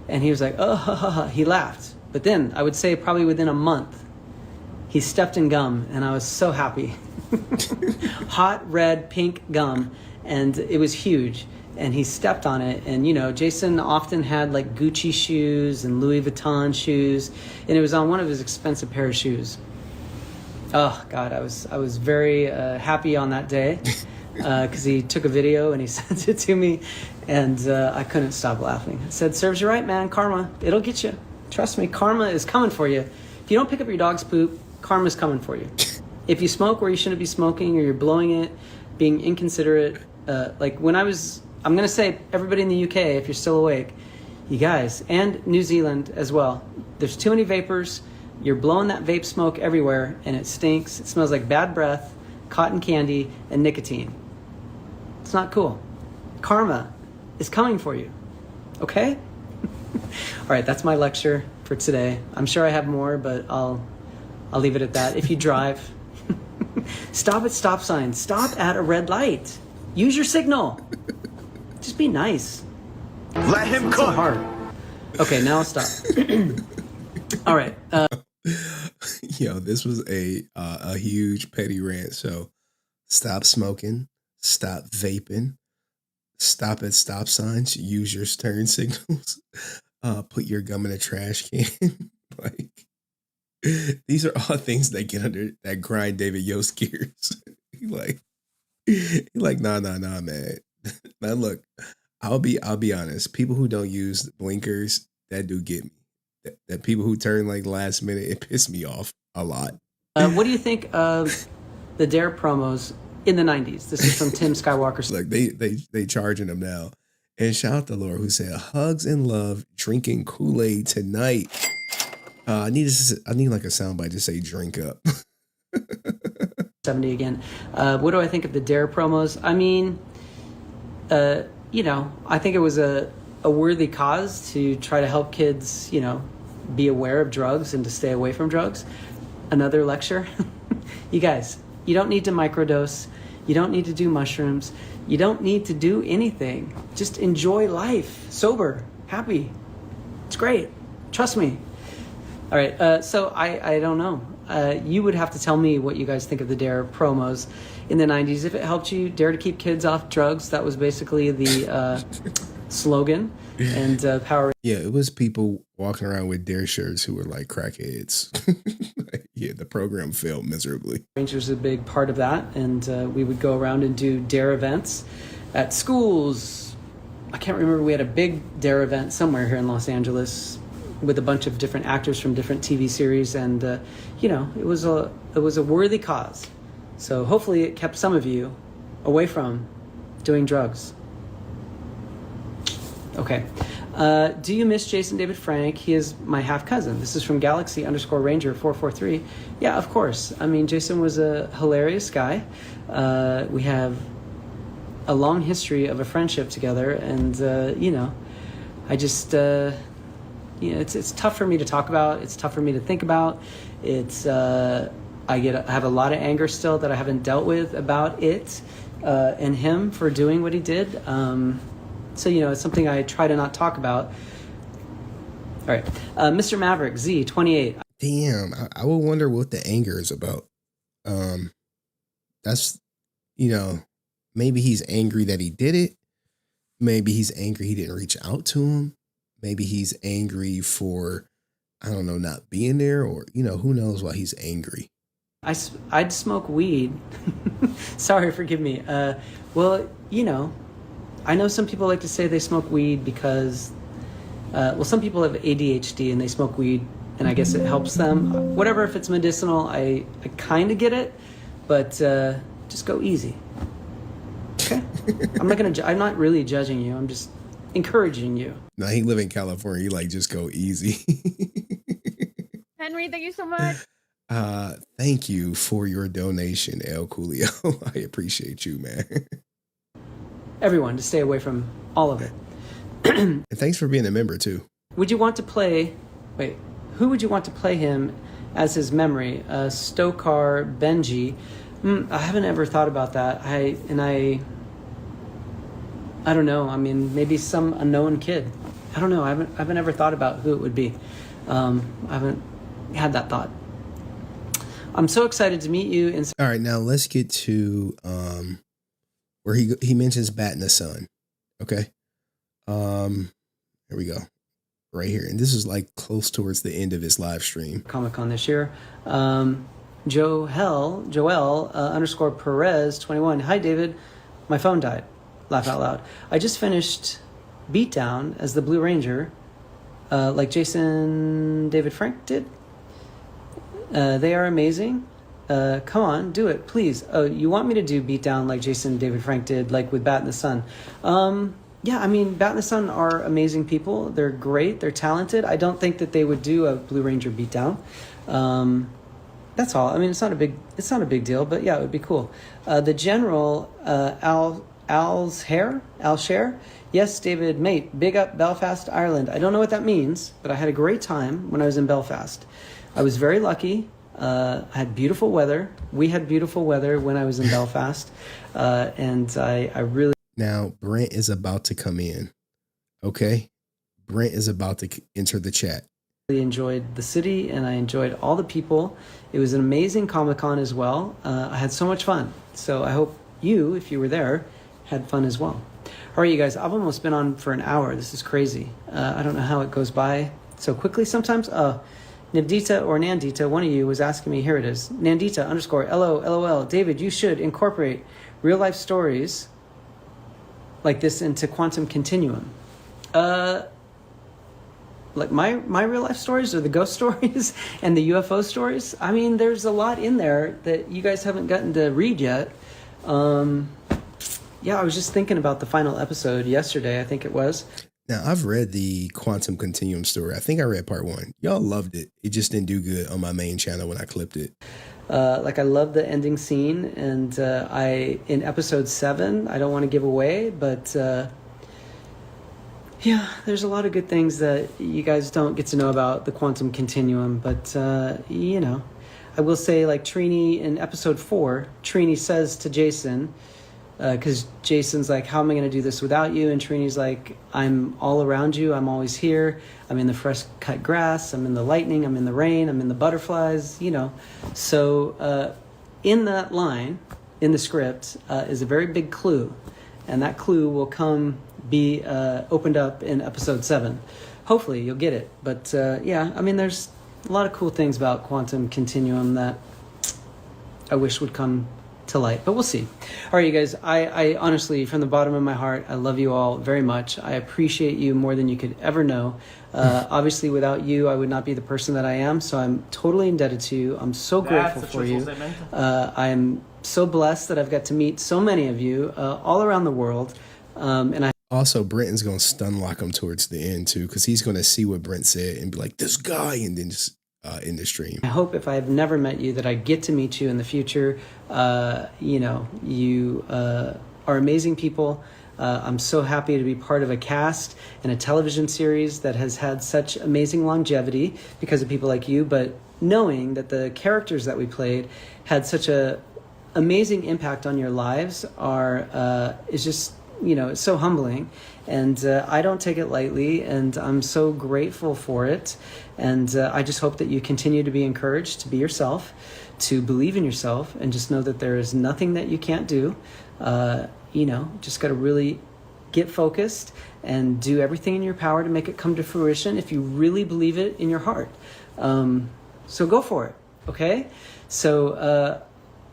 And he was like, oh, ha, ha, ha. He laughed. But then I would say probably within a month, he stepped in gum, and I was so happy. Hot, red, pink gum, and it was huge. And he stepped on it, and Jason often had like Gucci shoes and Louis Vuitton shoes, and it was on one of his expensive pair of shoes. Oh God, I was very happy on that day because he took a video and he sent it to me, and I couldn't stop laughing. I said, "Serves you right, man. Karma, it'll get you. Trust me, karma is coming for you. If you don't pick up your dog's poop, karma's coming for you. If you smoke where you shouldn't be smoking, or you're blowing it, being inconsiderate, like when I'm going to say everybody in the UK, if you're still awake, you guys, and New Zealand as well, there's too many vapors. You're blowing that vape smoke everywhere, and it stinks. It smells like bad breath, cotton candy, and nicotine. It's not cool. Karma is coming for you. Okay? All right, that's my lecture for today. I'm sure I have more, but I'll leave it at that. If you drive, stop at stop signs. Stop at a red light. Use your signal. Just be nice. Let him cook. cook. So hard. Okay, now I'll stop. All right. Yo, this was a huge petty rant. So stop smoking, stop vaping, stop at stop signs, use your turn signals, put your gum in a trash can. Like these are all things that get under that grind David Yost gears. Nah, man. Now look, I'll be honest. People who don't use blinkers, that do get me. That people who turn like last minute, it piss me off a lot. What do you think of the D.A.R.E promos in the 90s? This is from Tim Skywalker. Look, they charging them now. And shout out to Laura who said, "Hugs and love, drinking Kool-Aid tonight." I need like a soundbite to say "drink up." 70 again. What do I think of the D.A.R.E promos? I mean, you know, I think it was a worthy cause to try to help kids, you know, be aware of drugs and to stay away from drugs. Another lecture. You guys, you don't need to microdose. You don't need to do mushrooms. You don't need to do anything. Just enjoy life. Sober. Happy. It's great. Trust me. All right. So I don't know. You would have to tell me what you guys think of the D.A.R.E promos in the 90s. If it helped you dare to keep kids off drugs, that was basically the slogan and power. Yeah, it was people walking around with D.A.R.E shirts who were like crackheads. Yeah, the program failed miserably. Rangers is a big part of that, and we would go around and do D.A.R.E events at schools. I can't remember, we had a big D.A.R.E event somewhere here in Los Angeles with a bunch of different actors from different TV series, and you know, it was a worthy cause. So hopefully it kept some of you away from doing drugs. Okay. Do you miss Jason David Frank? He is my half cousin. This is from Galaxy_Ranger443. Yeah, of course. I mean, Jason was a hilarious guy. We have a long history of a friendship together, and you know, I just you know, it's tough for me to talk about. It's tough for me to think about. It's I have a lot of anger still that I haven't dealt with about it and him for doing what he did. So, you know, it's something I try to not talk about. All right. Mr. Maverick, Z28. Damn, I would wonder what the anger is about. That's, you know, maybe he's angry that he did it. Maybe he's angry he didn't reach out to him. Maybe he's angry for, I don't know, not being there, or, you know, who knows why he's angry. I'd smoke weed. Sorry, forgive me. Well, you know, I know some people like to say they smoke weed because, well, some people have ADHD and they smoke weed, and I guess it helps them. Whatever, if it's medicinal, I kind of get it, but just go easy. Okay? I'm not really judging you. I'm just encouraging you. No, he live in California. He like, just go easy. Henry, thank you so much. Thank you for your donation, El Coolio. I appreciate you, man. Everyone to stay away from all of it. And thanks for being a member too. Would you want to play, who would you want to play him as his memory? Stokar Benji. I haven't ever thought about that. I don't know. I mean, maybe some unknown kid. I don't know. I haven't ever thought about who it would be. I haven't had that thought. I'm so excited to meet you. All right, now let's get to where he mentions Bat in the Sun. Okay. Here we go. Right here. And this is like close towards the end of his live stream. Comic-Con this year. Joel _ Perez 21. Hi, David. My phone died. Laugh out loud. I just finished Beatdown as the Blue Ranger, like Jason David Frank did. They are amazing. Come on, do it, please. Oh, you want me to do Beatdown like Jason David Frank did, like with Bat in the Sun? Yeah, I mean, Bat in the Sun are amazing people. They're great. They're talented. I don't think that they would do a Blue Ranger Beatdown. That's all. I mean, it's not a big deal, but yeah, it would be cool. The General, Al Sher. Yes, David, mate, big up Belfast, Ireland. I don't know what that means, but I had a great time when I was in Belfast. I was very lucky. I had beautiful weather. We had beautiful weather when I was in Belfast. And I really... Now, Brent is about to come in. Okay? Brent is about to enter the chat. really enjoyed the city and I enjoyed all the people. It was an amazing Comic-Con as well. I had so much fun. So I hope you, if you were there, had fun as well. All right, you guys, I've almost been on for an hour. This is crazy. I don't know how it goes by so quickly sometimes. Nandita or Nandita, one of you was asking me, here it is, Nandita _ LOL, David, you should incorporate real life stories like this into Quantum Continuum. Like my real life stories or the ghost stories and the UFO stories. I mean, there's a lot in there that you guys haven't gotten to read yet. Yeah, I was just thinking about the final episode yesterday, I think it was. Now, I've read the Quantum Continuum story. I think I read part 1. Y'all loved it. It just didn't do good on my main channel when I clipped it. Like I love the ending scene, and in episode 7, I don't want to give away, but yeah, there's a lot of good things that you guys don't get to know about the Quantum Continuum, but you know, I will say, like Trini in episode 4, Trini says to Jason, because Jason's like, how am I going to do this without you? And Trini's like, I'm all around you. I'm always here. I'm in the fresh cut grass. I'm in the lightning. I'm in the rain. I'm in the butterflies, you know. So in that line, in the script, is a very big clue. And that clue will be opened up in episode 7. Hopefully you'll get it. But yeah, I mean, there's a lot of cool things about Quantum Continuum that I wish would come to light, but we'll see. All right, you guys, I honestly, from the bottom of my heart, I love you all very much. I appreciate you more than you could ever know. Obviously, without you, I would not be the person that I am, so I'm totally indebted to you. I'm so grateful for you. I'm so blessed that I've got to meet so many of you all around the world. And I also, Brenton's going to stun lock him towards the end, too, because he's going to see what Brent said and be like, this guy, and then just in the stream. I hope if I have never met you that I get to meet you in the future. You know, you are amazing people. I'm so happy to be part of a cast and a television series that has had such amazing longevity because of people like you, but knowing that the characters that we played had such a amazing impact on your lives is just, you know, it's so humbling. And I don't take it lightly, and I'm so grateful for it. And I just hope that you continue to be encouraged to be yourself, to believe in yourself, and just know that there is nothing that you can't do. You know, just got to really get focused and do everything in your power to make it come to fruition if you really believe it in your heart. So go for it, okay? So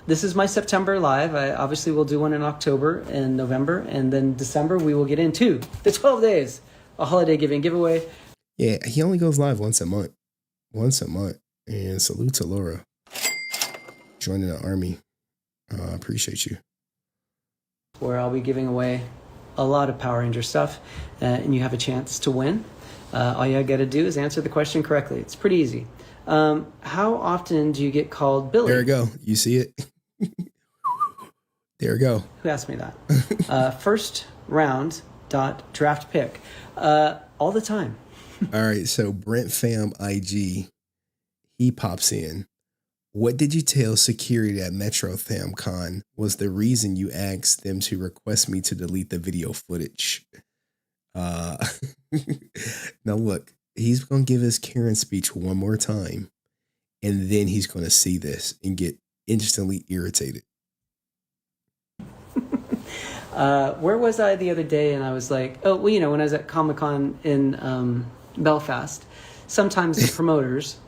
this is my September live. I obviously will do one in October and November, and then December we will get into the 12 days, a holiday giving giveaway. Yeah, he only goes live once a month. And salute to Laura joining the army. I appreciate you. Where I'll be giving away a lot of Power Ranger stuff, and you have a chance to win. All you got to do is answer the question correctly. It's pretty easy. How often do you get called Billy? There we go. You see it? There we go. Who asked me that? First round draft pick. All the time. All right. So Brent Fam IG, he pops in. What did you tell security at Metro Fam Con was the reason you asked them to request me to delete the video footage? Now look, he's going to give his Karen speech one more time, and then he's going to see this and get instantly irritated. Where was I the other day? And I was like, oh, well, you know, when I was at Comic-Con in Belfast, sometimes the promoters...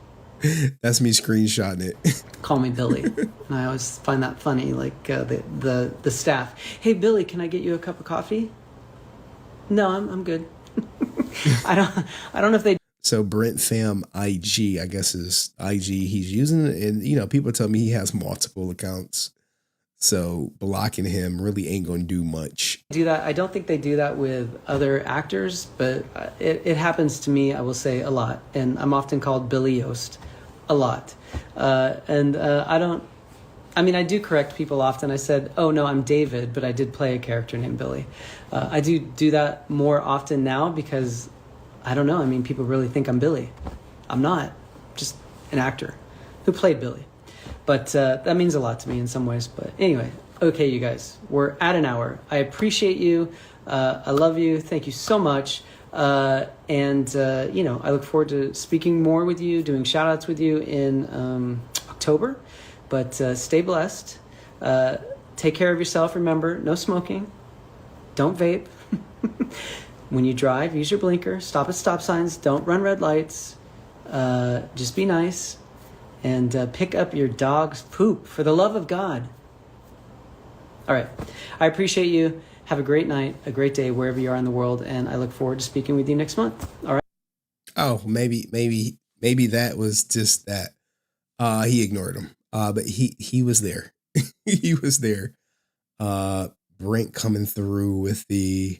That's me screenshotting it. Call me Billy. And I always find that funny, like the staff. Hey, Billy, can I get you a cup of coffee? No, I'm good. I don't know if they... So Brent Fam IG, I guess is IG he's using, and you know, people tell me he has multiple accounts, so blocking him really ain't gonna do much. Do that. I don't think they do that with other actors, but it happens to me, I will say, a lot, and I'm often called Billy Yost a lot. I do correct people often. I said, oh no, I'm David, but I did play a character named Billy. I do that more often now because I don't know. I mean, people really think I'm Billy. I'm not. Just an actor who played Billy. But that means a lot to me in some ways. But anyway, okay, you guys, we're at an hour. I appreciate you. I love you. Thank you so much. You know, I look forward to speaking more with you, doing shout outs with you in October. But stay blessed. Take care of yourself. Remember, no smoking. Don't vape. When you drive, use your blinker. Stop at stop signs. Don't run red lights. Just be nice and pick up your dog's poop for the love of God. All right. I appreciate you. Have a great night, a great day wherever you are in the world, and I look forward to speaking with you next month. All right. Oh, maybe that was just that. He ignored him. But he was there. He was there. Brent coming through with the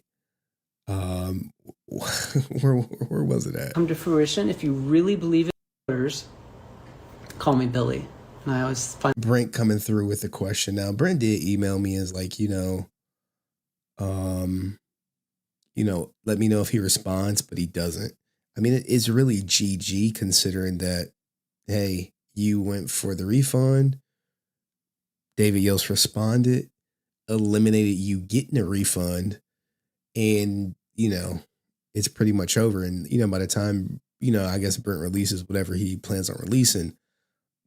where was it at? Come to fruition. If you really believe in others, call me Billy. And I always find Brent coming through with the question. Now, Brent did email me as like, let me know if he responds, but he doesn't. I mean, it's really GG considering that, hey, you went for the refund. David Yost responded, eliminated you getting a refund, and, it's pretty much over. And, by the time, I guess Brent releases whatever he plans on releasing,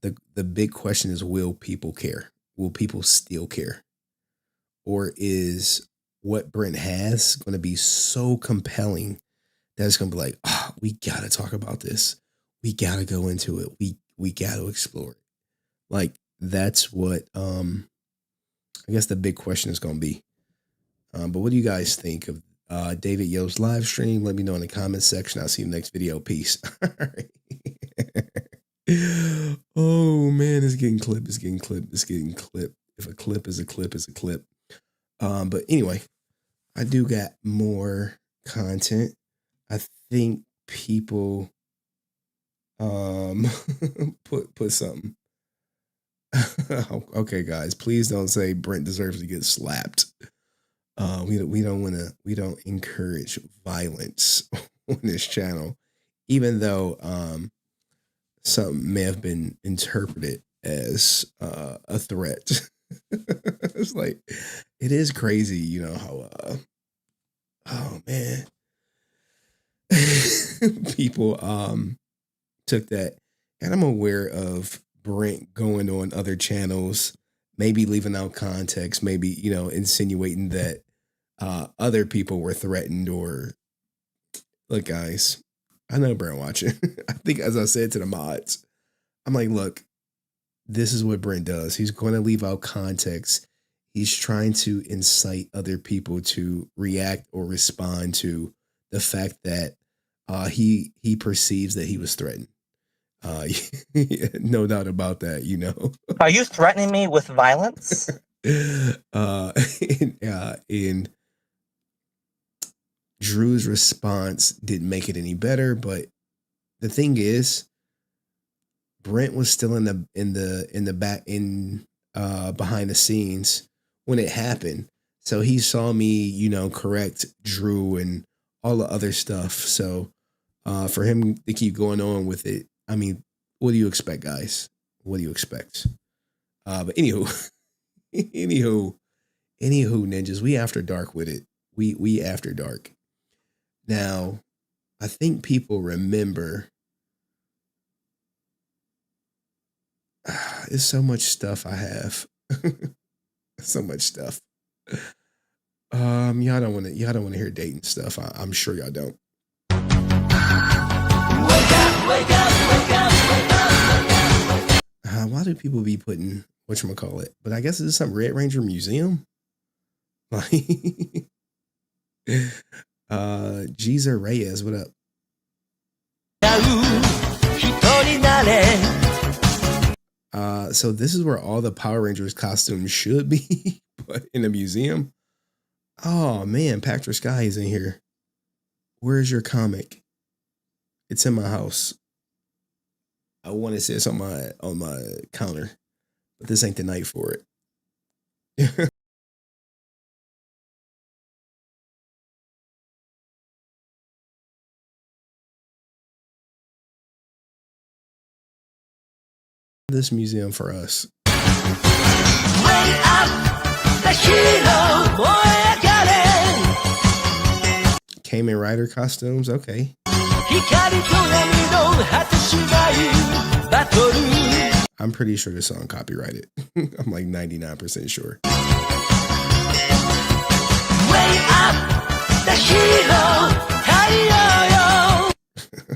the big question is, will people care? Will people still care? Or is what Brent has going to be so compelling that it's going to be like, we got to talk about this. We got to go into it. We got to explore it. Like, that's what, I guess the big question is going to be. But what do you guys think of David Yost's live stream? Let me know in the comments section. I'll see you next video. Peace. All right. Oh man, it's getting clipped. If a clip is a clip is a clip. But anyway, I do got more content. I think people put something. Okay, guys, please don't say Brent deserves to get slapped. We don't encourage violence on this channel, even though something may have been interpreted as a threat. It's like, it is crazy, how oh man, people took that. And I'm aware of Brent going on other channels, maybe leaving out context, maybe, insinuating that other people were threatened. Or, look, guys, I know Brent watching. I think, as I said to the mods, I'm like, look, this is what Brent does. He's going to leave out context. He's trying to incite other people to react or respond to the fact that he perceives that he was threatened. No doubt about that, Are you threatening me with violence? And Drew's response didn't make it any better, but the thing is, Brent was still in the back behind the scenes when it happened. So he saw me, correct Drew and all the other stuff. So for him to keep going on with it, I mean, what do you expect, guys? What do you expect? But anywho, ninjas, we after dark with it. We after dark. Now, I think people remember. There's so much stuff I have. So much stuff. Y'all don't want to hear dating stuff. I'm sure y'all don't. Wake up. Why do people be putting whatchamacallit? But I guess it's some Red Ranger museum. Like, Jeezer Reyes, what up? So this is where all the Power Rangers costumes should be, but in a museum. Oh man, Patrick Sky is in here. Where's your comic? It's in my house. I want to say it's on my counter, but this ain't the night for it. This museum for us. Kamen Rider costumes, okay. I'm pretty sure this song copyrighted. I'm like 99% sure.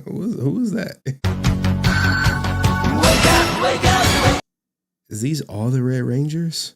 Who was that? Is these all the Red Rangers?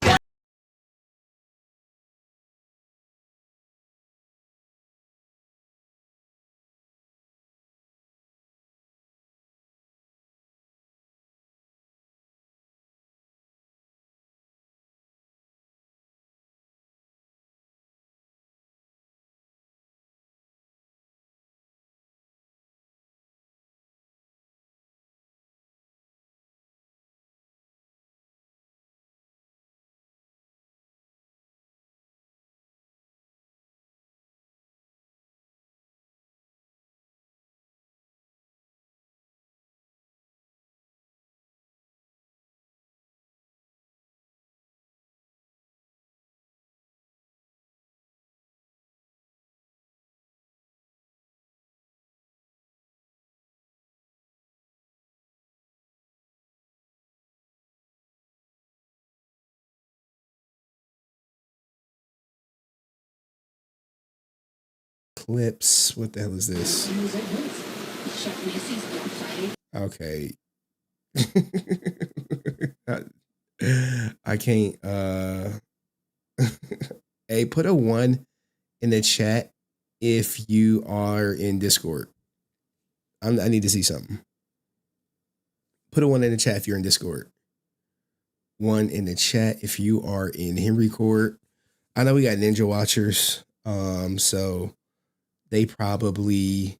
Clips. What the hell is this? Okay. I can't. Hey, put a 1 in the chat if you are in Discord. I need to see something. Put a 1 in the chat if you're in Discord. 1 in the chat if you are in Henry Court. I know we got Ninja Watchers. So they probably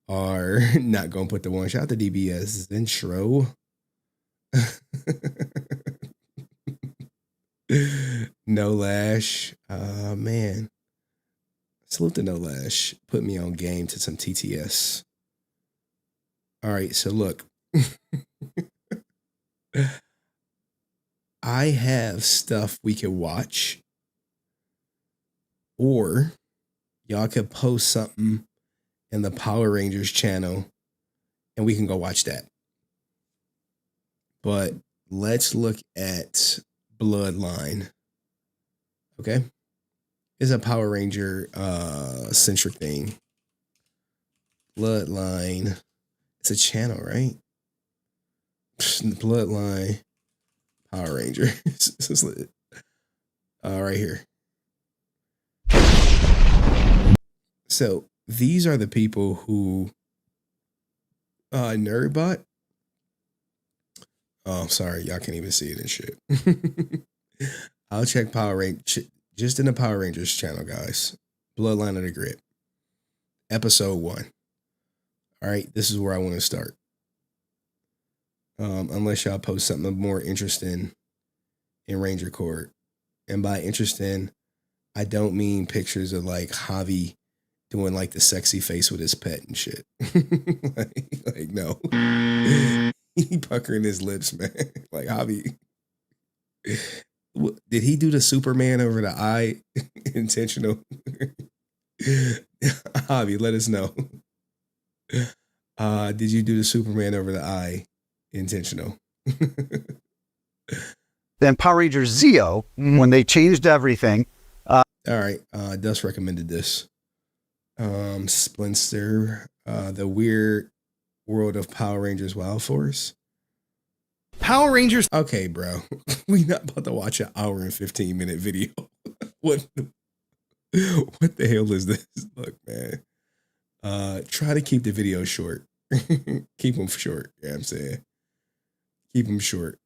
are not gonna put the 1. Shout out to DBS. Intro. No Lash. Man. Salute to No Lash. Put me on game to some TTS. All right, so look. I have stuff we can watch. Or y'all could post something in the Power Rangers channel and we can go watch that. But let's look at Bloodline. Okay? It's a Power Ranger centric thing. Bloodline. It's a channel, right? Bloodline Power Ranger. Right here. So these are the people who Nerdbot. Oh, sorry, y'all can't even see it and shit. I'll check Power Rangers just in the Power Rangers channel, guys. Bloodline of the Grid, episode 1. All right, this is where I want to start. Unless y'all post something more interesting in Ranger Court, and by interesting, I don't mean pictures of like Javi doing like the sexy face with his pet and shit. like no. He puckering his lips, man. Like Javi. Did he do the Superman over the eye intentional? Javi, let us know. Did you do the Superman over the eye intentional? Then Power Rangers Zeo, when they changed everything. All right. Dust recommended this. Splinter, the Weird World of Power Rangers Wild Force. Power Rangers. Okay, bro. We not about to watch an hour and 15-minute video. What the hell is this? Look, man. Try to keep the video short. Keep them short. You know what I'm saying? Keep them short.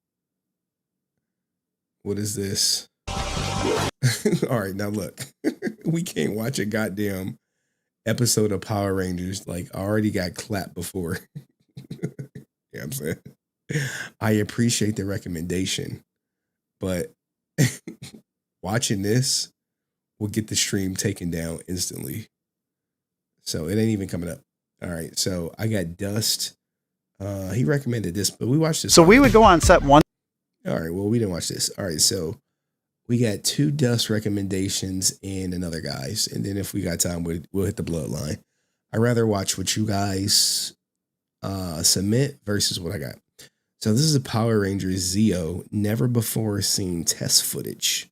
What is this? All right, now look. We can't watch a goddamn episode of Power Rangers. Like, I already got clapped before. You know what I'm saying? I appreciate the recommendation, but watching this will get the stream taken down instantly. So it ain't even coming up. All right, so I got Dust. He recommended this, but we watched this. So we would go on set 1. All right, well, we didn't watch this. All right, so we got 2 Dust recommendations and another guy's. And then if we got time, we'll hit the Bloodline. I'd rather watch what you guys submit versus what I got. So this is a Power Rangers Zeo, never before seen test footage.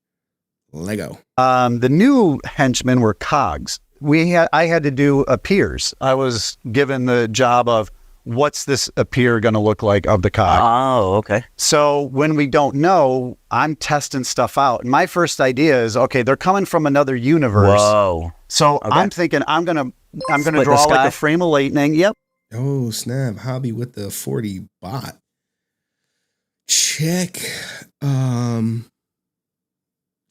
Lego. The new henchmen were cogs. I had to do peers. I was given the job of what's this appear going to look like of the cog? Oh, okay. So when we don't know, I'm testing stuff out. And my first idea is, okay, they're coming from another universe. Whoa. So I'm thinking I'm gonna draw like a frame of lightning. Yep. Oh snap! Hobby with the 40 bot. Check.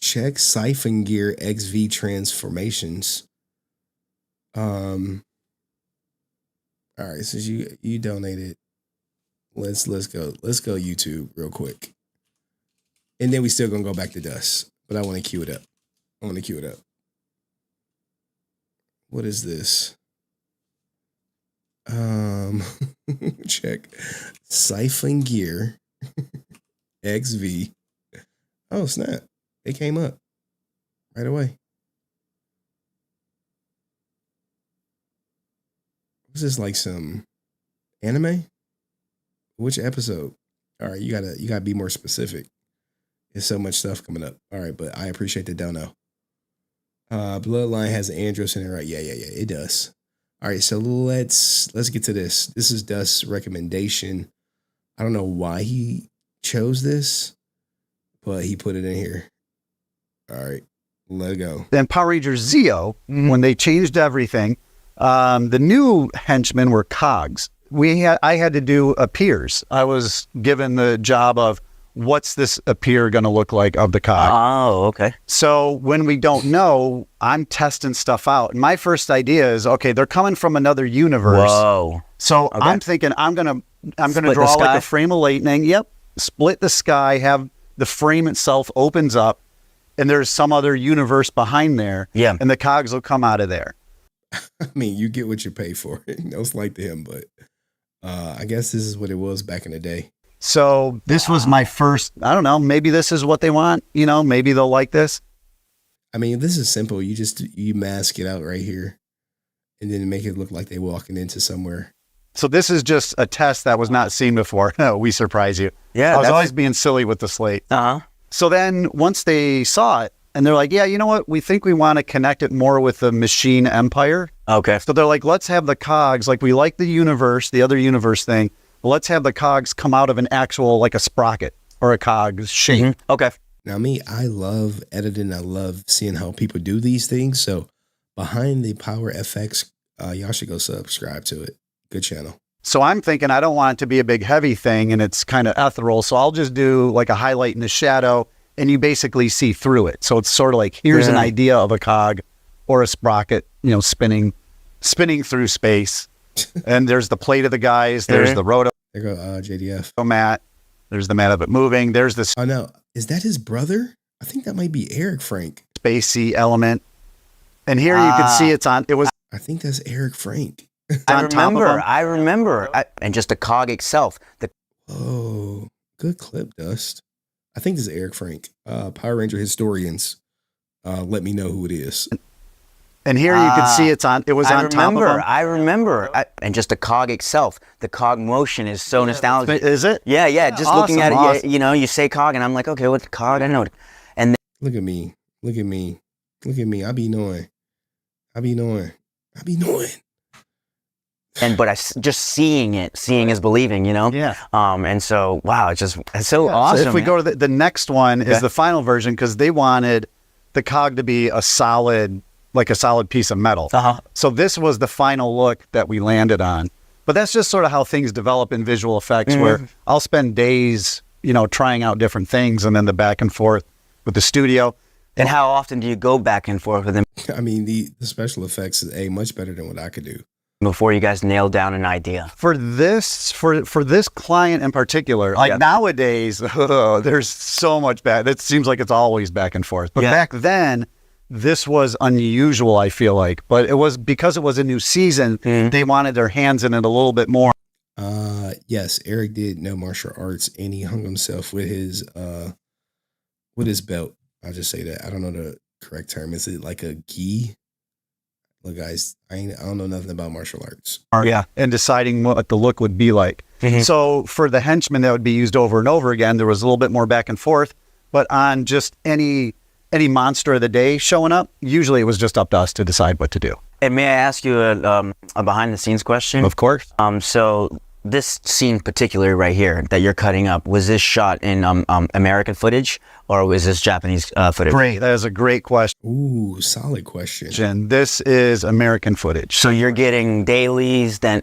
Check Siphon Gear XV transformations. All right, since you donated, let's go YouTube real quick, and then we still gonna go back to Dust, but I want to queue it up. What is this? Check Siphon Gear XV. Oh snap! It came up right away. Was this like some anime? Which episode? All right, you gotta be more specific. There's so much stuff coming up. All right, but I appreciate the dono. Bloodline has an Andros in it, right? Yeah, it does. All right, so let's get to this. This is Dust's recommendation. I don't know why he chose this, but he put it in here. All right, let it go. Then Power Rangers Zeo, when they changed everything, the new henchmen were cogs. I had to do appears. I was given the job of what's this appear going to look like of the cog. Oh, okay. So when we don't know, I'm testing stuff out. And my first idea is, okay, they're coming from another universe. Whoa. So I'm thinking I'm gonna draw like a frame of lightning. Yep. Split the sky, have the frame itself opens up, and there's some other universe behind there. Yeah. And the cogs will come out of there. I mean, you get what you pay for. No slight to him, but I guess this is what it was back in the day. So this was my first, I don't know, maybe this is what they want, maybe they'll like this. I mean, this is simple. You mask it out right here and then make it look like they walking into somewhere. So this is just a test that was not seen before. We surprise you. Yeah. I was always being silly with the slate. So then once they saw it and they're like, yeah, you know what? We think we want to connect it more with the machine empire. Okay. So they're like, let's have the cogs, like we like the universe, the other universe thing. Let's have the cogs come out of an actual, like a sprocket or a cog shape. Okay. Now, me, I love editing. I love seeing how people do these things. So behind the Power FX, y'all should go subscribe to it. Good channel. So I'm thinking I don't want it to be a big heavy thing and it's kind of ethereal. So I'll just do like a highlight in the shadow and you basically see through it. So it's sort of like, here's an idea of a cog or a sprocket, spinning through space. And there's the plate of the guys. There's the roto. There go JDF. Mat. There's the mat of it moving. There's this. Oh no, is that his brother? I think that might be Eric Frank. Spacey element. And here you can see it's on. It was. I think that's Eric Frank. I remember. And just the cog itself. Oh, good clip, Dust. I think this is Eric Frank. Power Ranger historians. Let me know who it is. And here you can see it's on. It was on top of them. I remember. And just the cog itself. The cog motion is so nostalgic. Is it? Yeah. Just looking at it, you say cog, and I'm like, okay, what's cog? I know it. And then, look at me. I be knowing. but just seeing is believing, Yeah. And so, wow, it's so awesome. So if we go to the next one is the final version because they wanted the cog to be a solid piece of metal. So this was the final look that we landed on. But that's just sort of how things develop in visual effects where I'll spend days, trying out different things and then the back and forth with the studio. And how often do you go back and forth with them? I mean, the special effects is much better than what I could do. Before you guys nail down an idea. For this client in particular, nowadays, there's so much it seems like it's always back and forth. But back then, this was unusual, I feel like. But it was because it was a new season, they wanted their hands in it a little bit more. Yes, Eric did know martial arts and he hung himself with his belt. I'll just say that. I don't know the correct term. Is it like a gi? Look, guys, I don't know nothing about martial arts. Yeah, and deciding what the look would be like. So for the henchmen that would be used over and over again, there was a little bit more back and forth. But on just any monster of the day showing up, usually it was just up to us to decide what to do. And may I ask you a behind the scenes question? Of course. So this scene particularly right here that you're cutting up, was this shot in American footage or was this Japanese footage? Great. That is a great question. Ooh, solid question. This is American footage. So you're getting dailies, then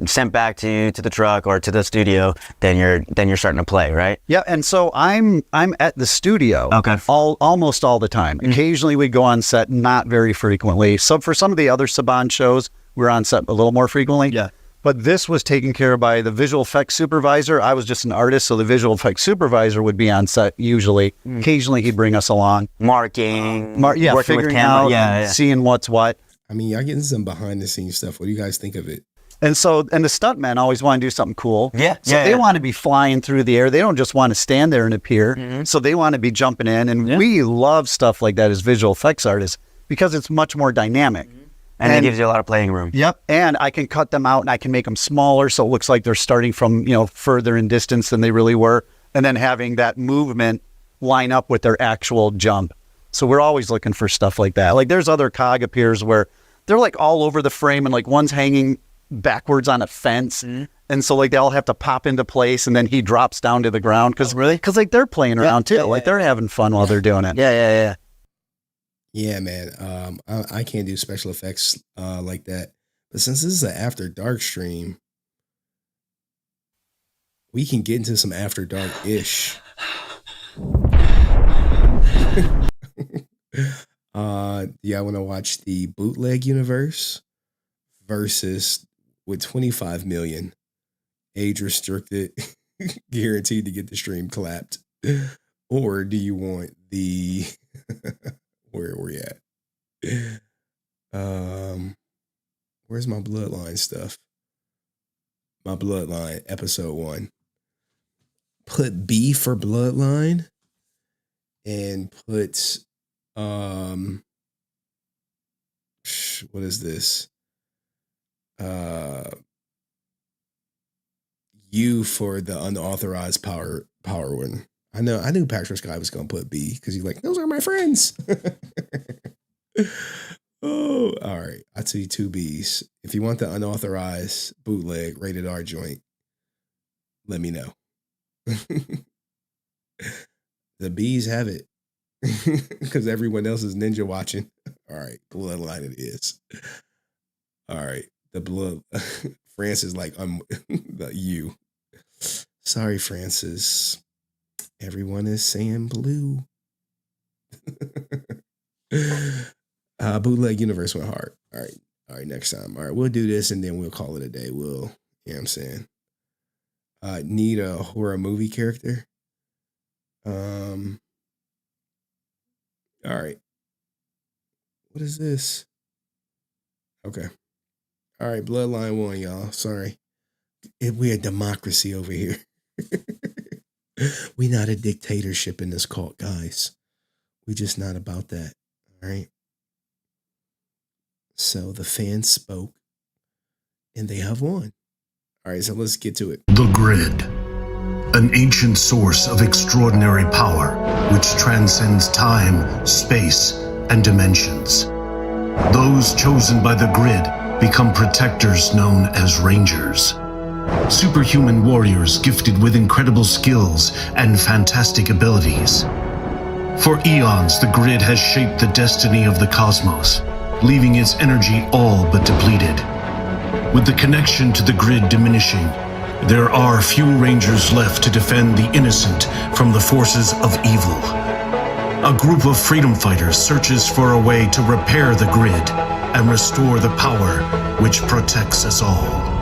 sent back to the truck or to the studio. Then you're starting to play, right? Yeah, and so I'm at the studio. Okay. Almost all the time. Occasionally we go on set, not very frequently. So for some of the other Saban shows, we're on set a little more frequently. Yeah. But this was taken care of by the visual effects supervisor. I was just an artist, so the visual effects supervisor would be on set usually. Occasionally, he'd bring us along. Marking, working with camera, out, seeing what's what. I mean, y'all getting some behind-the-scenes stuff. What do you guys think of it? And the stuntmen always want to do something cool. Yeah. So they want to be flying through the air. They don't just want to stand there and appear. So they want to be jumping in. And we love stuff like that as visual effects artists because it's much more dynamic. And it gives you a lot of playing room. Yep. And I can cut them out and I can make them smaller so it looks like they're starting from, further in distance than they really were. And then having that movement line up with their actual jump. So we're always looking for stuff like that. Like there's other cog appears where they're like all over the frame and like one's hanging backwards on a fence. And so like they all have to pop into place and then he drops down to the ground. Cause like they're playing around too. Like they're having fun while they're doing it. Yeah. Yeah, man. I can't do special effects like that. But since this is an After Dark stream, we can get into some After Dark-ish. Yeah, I want to watch the bootleg universe versus with 25 million age restricted, guaranteed to get the stream clapped. Or do you want the where we at? Where's my Bloodline stuff? My Bloodline episode 1. Put B for Bloodline and put what is this? U for the unauthorized power one. I knew Patrick Sky was gonna put B because he's like, those are my friends. Oh, all right. I tell you 2 B's. If you want the unauthorized bootleg rated R joint, let me know. The B's have it because everyone else is ninja watching. All right, Bloodline it is. All right, the blood. Francis like the U. Sorry, Francis. Everyone is saying blue. Bootleg universe went hard. All right, next time. All right, we'll do this and then we'll call it a day. You know what I'm saying? Need a horror movie character. All right. What is this? Okay. All right, Bloodline won, y'all. Sorry. We're a democracy over here. We're not a dictatorship in this cult, guys. We're just not about that. All right. So the fans spoke and they have won. All right, so let's get to it. The grid, an ancient source of extraordinary power which transcends time, space, and dimensions. Those chosen by the grid become protectors known as Rangers. Superhuman warriors gifted with incredible skills and fantastic abilities. For eons, the grid has shaped the destiny of the cosmos, leaving its energy all but depleted. With the connection to the grid diminishing, there are few Rangers left to defend the innocent from the forces of evil. A group of freedom fighters searches for a way to repair the grid and restore the power which protects us all.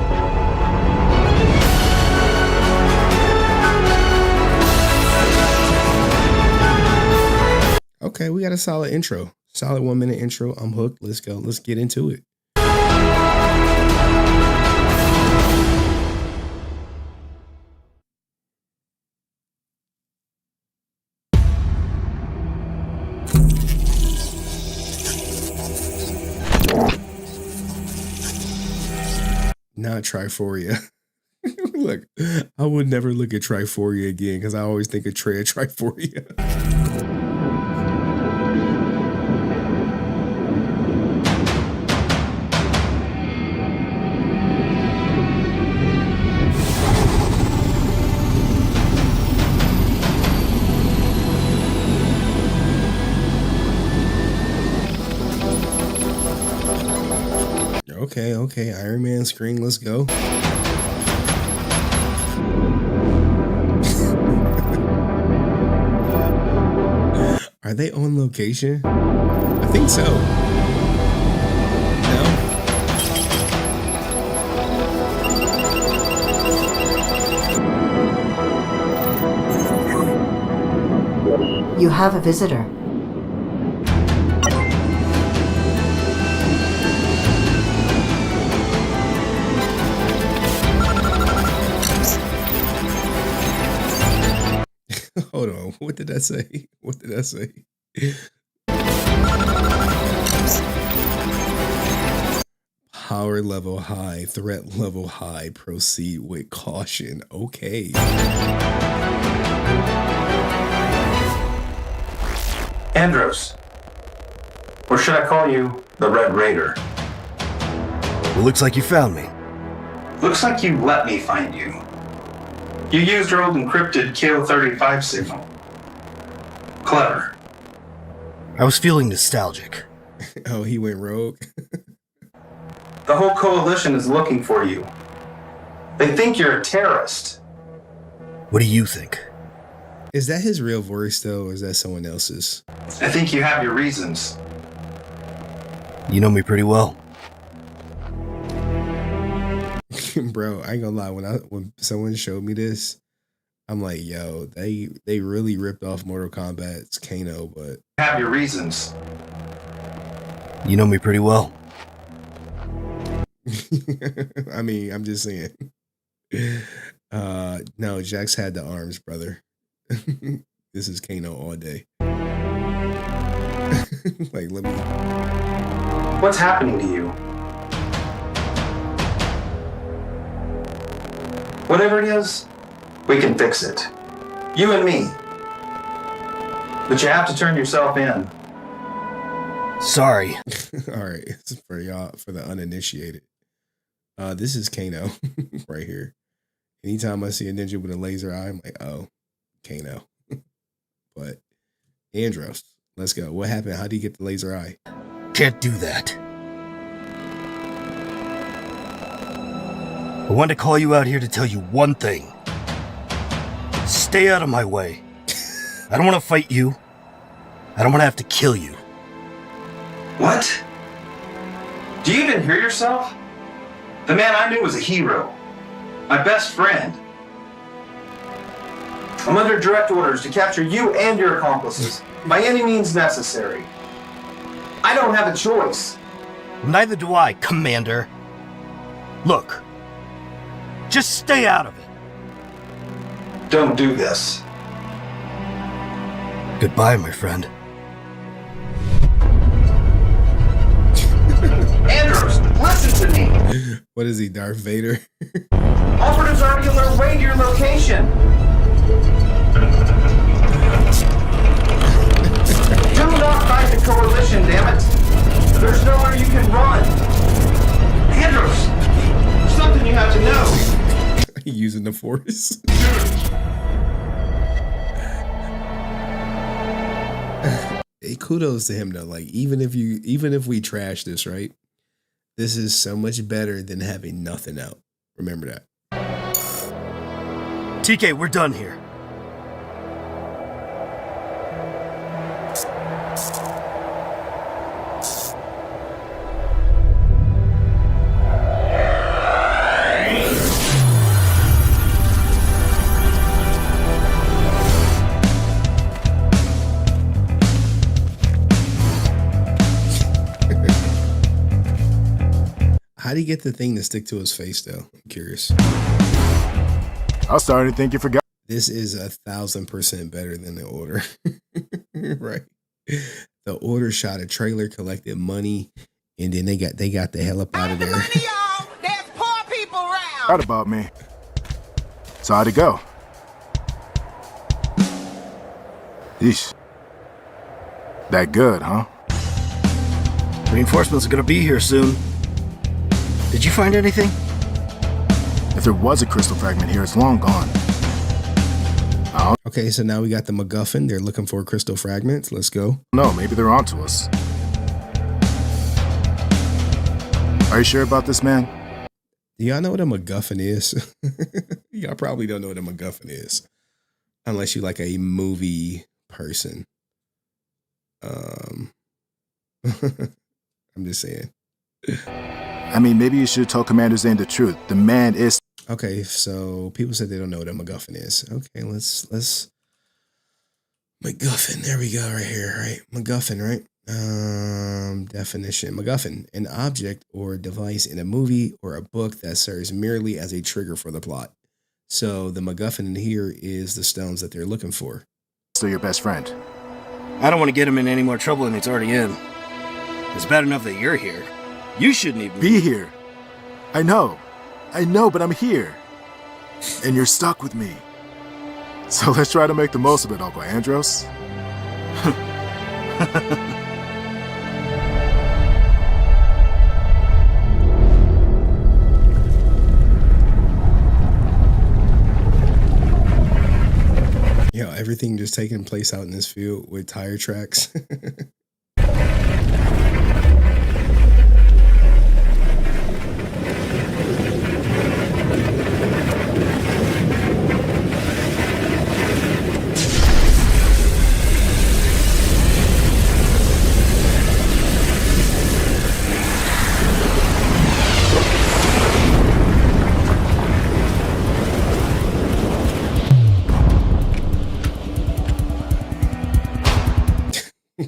Okay, we got a solid intro. Solid 1 minute intro. I'm hooked. Let's go. Let's get into it. Not Triforia. Look, I would never look at Triforia again because I always think of Triforia. Okay, Iron Man screen, let's go. Are they on location? I think so. No? You have a visitor. Hold on. What did I say? What did I say? Power level high, threat level high, proceed with caution. Okay. Andros. Or should I call you the Red Raider? Well, looks like you found me. Looks like you let me find you. You used your old encrypted KO35 signal. Clever. I was feeling nostalgic. Oh, he went rogue. The whole coalition is looking for you. They think you're a terrorist. What do you think? Is that his real voice, though, or is that someone else's? I think you have your reasons. You know me pretty well. Bro, I ain't gonna lie. When someone showed me this, I'm like, yo, they really ripped off Mortal Kombat's Kano, but Have your reasons. You know me pretty well. I mean, I'm just saying. No, Jax had the arms, brother. This is Kano all day. Like, let me. What's happening to you? Whatever it is, we can fix it. You and me. But you have to turn yourself in. Sorry. All right, it's for y'all, for the uninitiated. This is Kano right here. Anytime I see a ninja with a laser eye, I'm like, oh, Kano. But Andros, let's go. What happened? How do you get the laser eye? Can't do that. I wanted to call you out here to tell you one thing. Stay out of my way. I don't want to fight you. I don't want to have to kill you. What? Do you even hear yourself? The man I knew was a hero. My best friend. I'm under direct orders to capture you and your accomplices by any means necessary. I don't have a choice. Neither do I, Commander. Look, just stay out of it. Don't do this. Goodbye, my friend. Andros, listen to me. What is he, Darth Vader? Operatives are already on their way to your location. Do not fight the coalition, damn it. There's nowhere you can run. Andros, there's something you have to know. Using the Force. Hey, kudos to him though. Like, even if we trash this, right? This is so much better than having nothing out. Remember that. TK, we're done here. How do you get the thing to stick to his face, though? I'm curious. I was starting to think you forgot. This is 1,000% better than the Order. Right. The Order shot a trailer, collected money, and then they got the hell up out of there. Forgot about me. So how'd it go? Yeesh. That good, huh? Reinforcements are gonna be here soon. Did you find anything? If there was a crystal fragment here, it's long gone. Okay, so now we got the MacGuffin. They're looking for crystal fragments. Let's go. No, maybe they're onto us. Are Are you sure about this, man? Do y'all know what a MacGuffin is? Y'all probably don't know what a MacGuffin is. Unless you like a movie person. I'm just saying. I mean, maybe you should tell Commander Zane the truth. The man is... Okay, so people said they don't know what a MacGuffin is. Okay, let's MacGuffin. There we go, right here, right? MacGuffin, right? Definition. MacGuffin, an object or device in a movie or a book that serves merely as a trigger for the plot. So the MacGuffin in here is the stones that they're looking for. Still your best friend. I don't want to get him in any more trouble than he's already in. It's bad enough that you're here. You shouldn't even be here. I know, but I'm here. And you're stuck with me. So let's try to make the most of it, Uncle Andros. Yo, everything just taking place out in this field with tire tracks.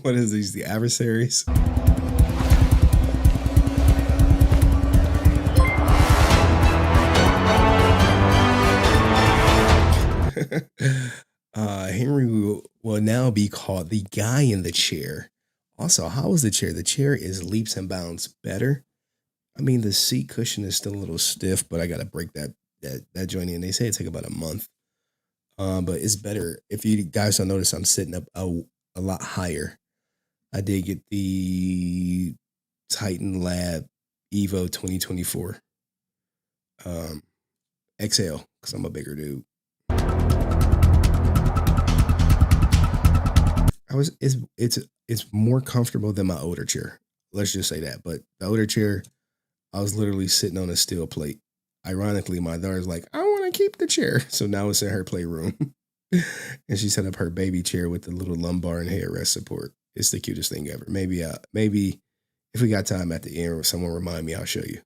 What is these? The adversaries? Henry will now be called the guy in the chair. Also, how is the chair? The chair is leaps and bounds better. I mean, the seat cushion is still a little stiff, but I got to break that joint in. They say it take about a month. But it's better. If you guys don't notice, I'm sitting up a lot higher. I did get the Titan Lab Evo 2024 XL because I'm a bigger dude. It's more comfortable than my older chair. Let's just say that. But the older chair, I was literally sitting on a steel plate. Ironically, my daughter's like, I want to keep the chair. So now it's in her playroom. And she set up her baby chair with the little lumbar and headrest support. It's the cutest thing ever. Maybe if we got time at the end, someone remind me, I'll show you.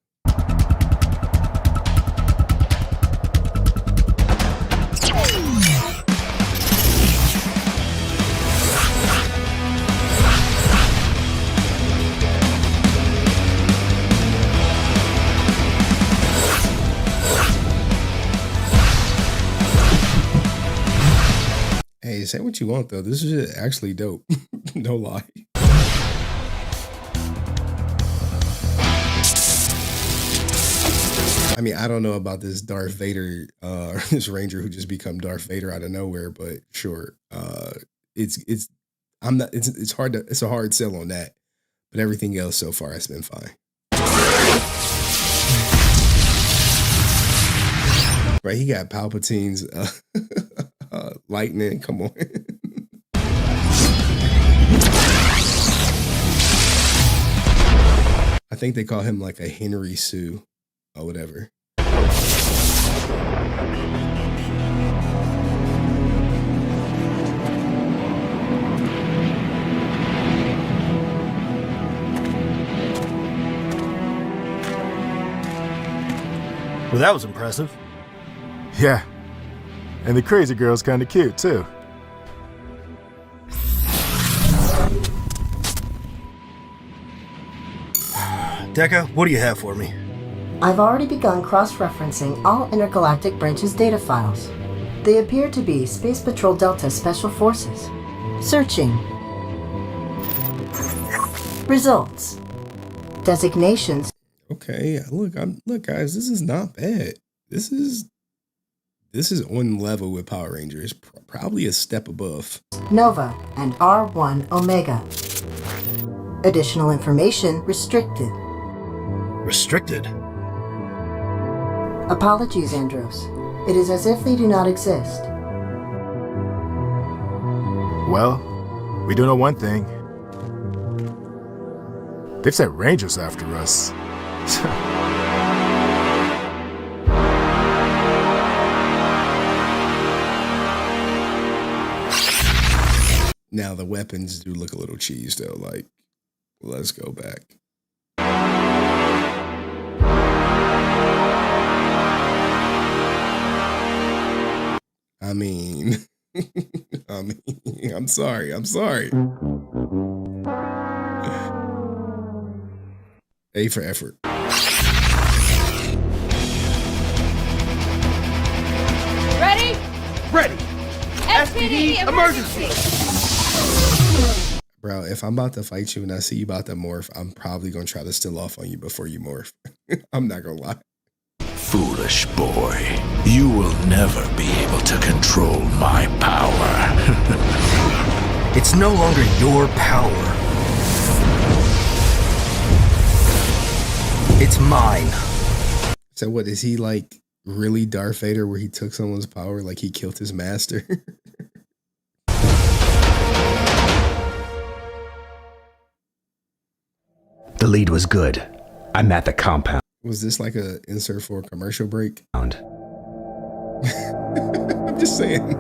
Hey, say what you want though. This is actually dope. No lie. I mean, I don't know about this Darth Vader, this Ranger who just become Darth Vader out of nowhere, but sure. It's a hard sell on that. But everything else so far has been fine. Right, he got Palpatine's lightning. Come on. I think they call him like a Henry Sue or whatever. Well, that was impressive. Yeah. And the crazy girl's kind of cute, too. Deca, what do you have for me? I've already begun cross-referencing all intergalactic branches data files. They appear to be Space Patrol Delta Special Forces. Searching. Results. Designations. Okay, look, guys, this is not bad. This is on level with Power Rangers, probably a step above. Nova and R1 Omega. Additional information restricted. Restricted? Apologies, Andros. It is as if they do not exist. Well, we do know one thing. They've sent Rangers after us. Now the weapons do look a little cheese though. Like, let's go back. I mean, I'm sorry. A for effort. Ready? Ready. SPD emergency. Bro, if I'm about to fight you and I see you about to morph, I'm probably going to try to still off on you before you morph. I'm not going to lie. Foolish boy, you will never be able to control my power. It's no longer your power. It's mine. So what, is he like really Darth Vader where he took someone's power like he killed his master? The lead was good. I'm at the compound. Was this like a insert for a commercial break? I'm just saying.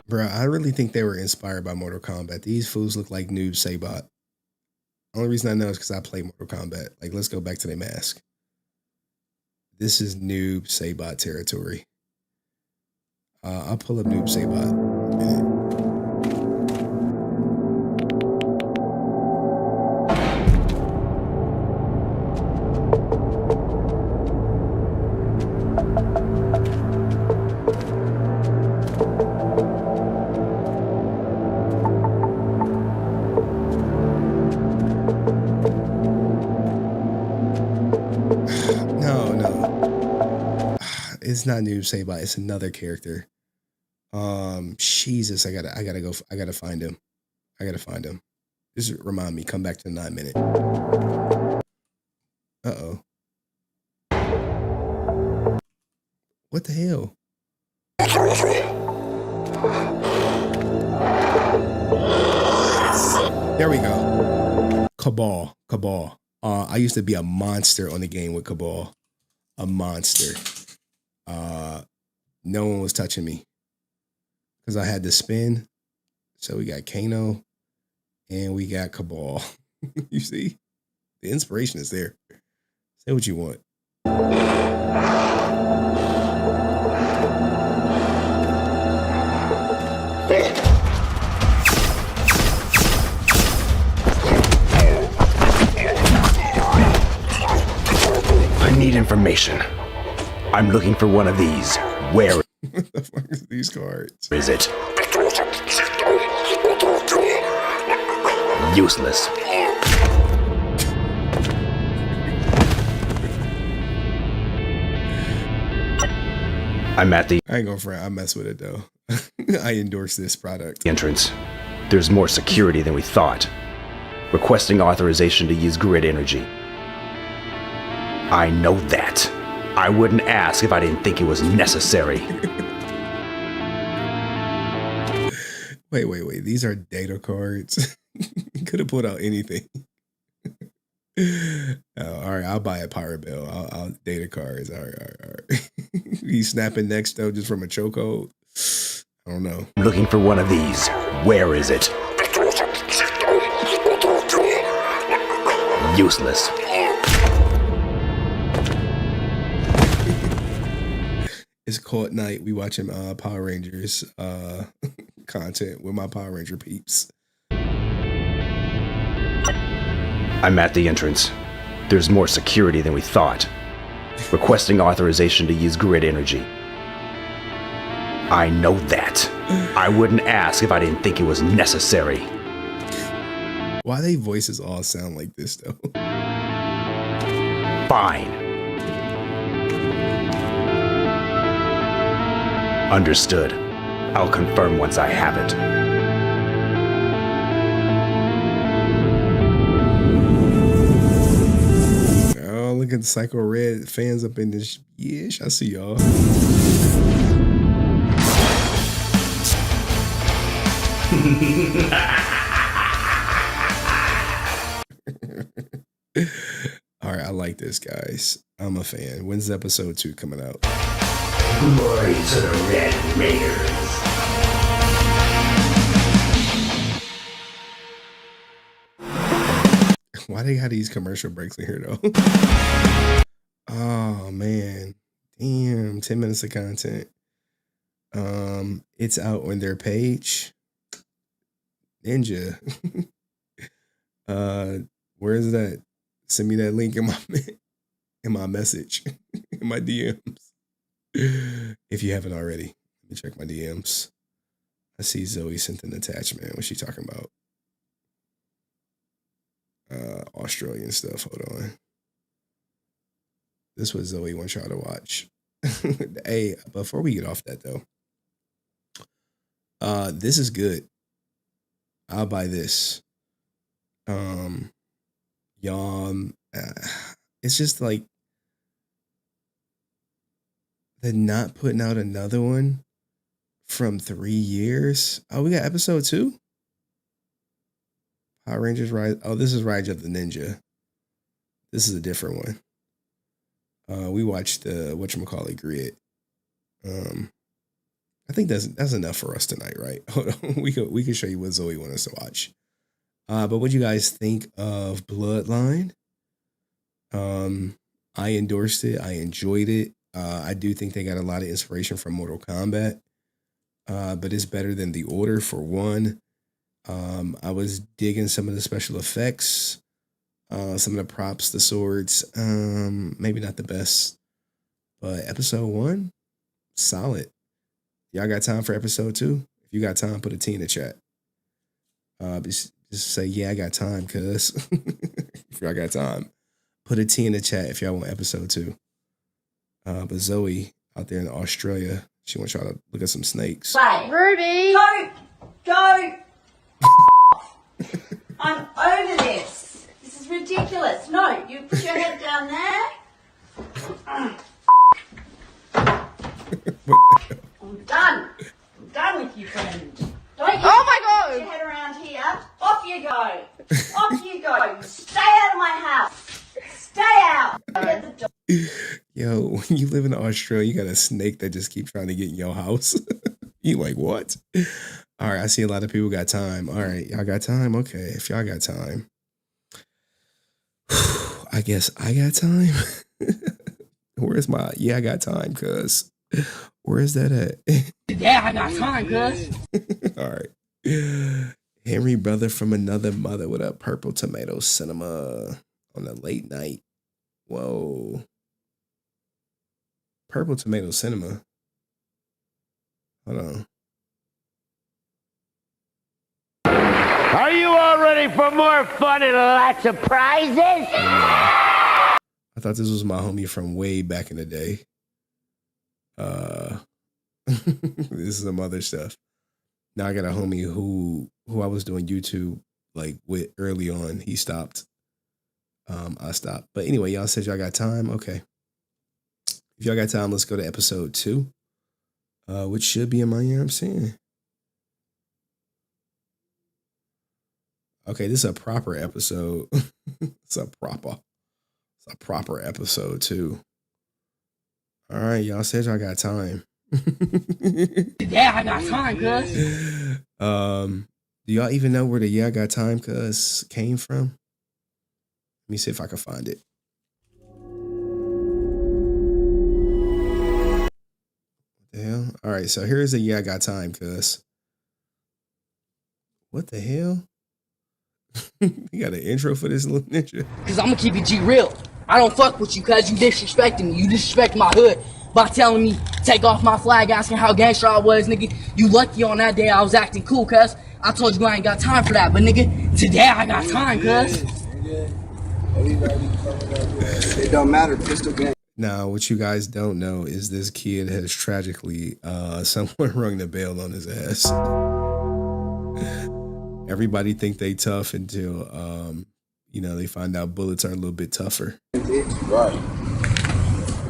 Bro, I really think they were inspired by Mortal Kombat. These fools look like Noob Saibot. Only reason I know is because I play Mortal Kombat. Like, let's go back to their mask. This is Noob Saibot territory. I'll pull up Noob Saibot. It's not Noob Saibot. It's another character. Jesus, I gotta find him. Just remind me. Come back to the 9 minute. Uh-oh. What the hell? There we go. Cabal. I used to be a monster on the game with Cabal. A monster. No one was touching me because I had to spin. So we got Kano and we got Cabal. You see, the inspiration is there. Say what you want. I need information. I'm looking for one of these. Where What the fuck is these cards? is it? Useless. I'm at the I ain't gonna front. I mess with it though. I endorse this product. entrance. There's more security than we thought. Requesting authorization to use grid energy. I know that. I wouldn't ask if I didn't think it was necessary. Wait. These are data cards. Could have pulled out anything. All right, I'll buy a pirate bill. I'll data cards. All right. He's snapping next though, just from a chokehold. I don't know. I'm looking for one of these. Where is it? Useless. It's cold night. We watching Power Rangers content with my Power Ranger peeps. I'm at the entrance. There's more security than we thought. Requesting authorization to use grid energy. I know that. I wouldn't ask if I didn't think it was necessary. Why they voices all sound like this though? Fine. Understood. I'll confirm once I have it. Oh, look at the Psycho Red fans up in this. Yes, I see y'all. All right, I like this, guys. I'm a fan. When's episode 2 coming out? Glory to the Red Raiders. Why they got these commercial breaks in here, though? Oh, man. Damn, 10 minutes of content. It's out on their page. Ninja. Where is that? Send me that link in my message, in my DMs. If you haven't already, let me check my DMs. I see Zoe sent an attachment. What's she talking about? Australian stuff. Hold on. This was Zoe wants y'all to watch. Hey, before we get off that though, this is good. I'll buy this. Y'all, it's just like they're not putting out another one from 3 years. Oh, we got episode 2. Power Rangers Rise. Oh, this is Rise of the Ninja. This is a different one. We watched the whatchamacallit Grid. I think that's enough for us tonight, right? Hold on. We can show you what Zoe wants us to watch. But what do you guys think of Bloodline? I endorsed it. I enjoyed it. I do think they got a lot of inspiration from Mortal Kombat. But it's better than The Order for one. I was digging some of the special effects, some of the props, the swords. Maybe not the best, but episode 1, solid. Y'all got time for episode 2? If you got time, put a T in the chat. Just say, yeah, I got time, cuz. If y'all got time, put a T in the chat if y'all want episode 2. But Zoe out there in Australia, she wants y'all to look at some snakes. Wait, Ruby! Go! I'm over this. This is ridiculous. No, you put your head down there. I'm done. I'm done with you, friend. Don't you put your head around here. Off you go. Off you go. Stay out of my house. Stay out. Get the door. Yo, when you live in Australia, you got a snake that just keeps trying to get in your house. You like, what? All right, I see a lot of people got time. All right, y'all got time? Okay, if y'all got time. I guess I got time. Where's my, I got time, cuz. Where is that at? Yeah, I got time, cuz. All right. Henry brother from another mother with a purple tomato cinema on a late night. Whoa. Purple tomato cinema. Hold on. Are you all ready for more fun and lots of prizes? I thought this was my homie from way back in the day. This is some other stuff. Now I got a homie who I was doing YouTube like with early on. He stopped. I stopped. But anyway, y'all said y'all got time. Okay. If y'all got time, let's go to episode 2. Which should be in my ear, I'm saying. Okay, this is a proper episode. It's a proper episode too. All right, y'all said y'all got time. Yeah, I got time, cuz. Do y'all even know where the "yeah, I got time" cuz came from? Let me see if I can find it. What the hell? All right, so here's the "yeah, I got time" cuz. What the hell? You got an intro for this little ninja? Cause I'ma keep it G real. I don't fuck with you cause you disrespecting me. You disrespect my hood by telling me take off my flag, asking how gangster I was, nigga. You lucky on that day I was acting cool, cuz. I told you I ain't got time for that, but nigga, today I got time, cuz. It don't matter, pistol gang. Now, what you guys don't know is this kid has tragically, someone rung the bell on his ass. Everybody think they tough until, they find out bullets are a little bit tougher. Right.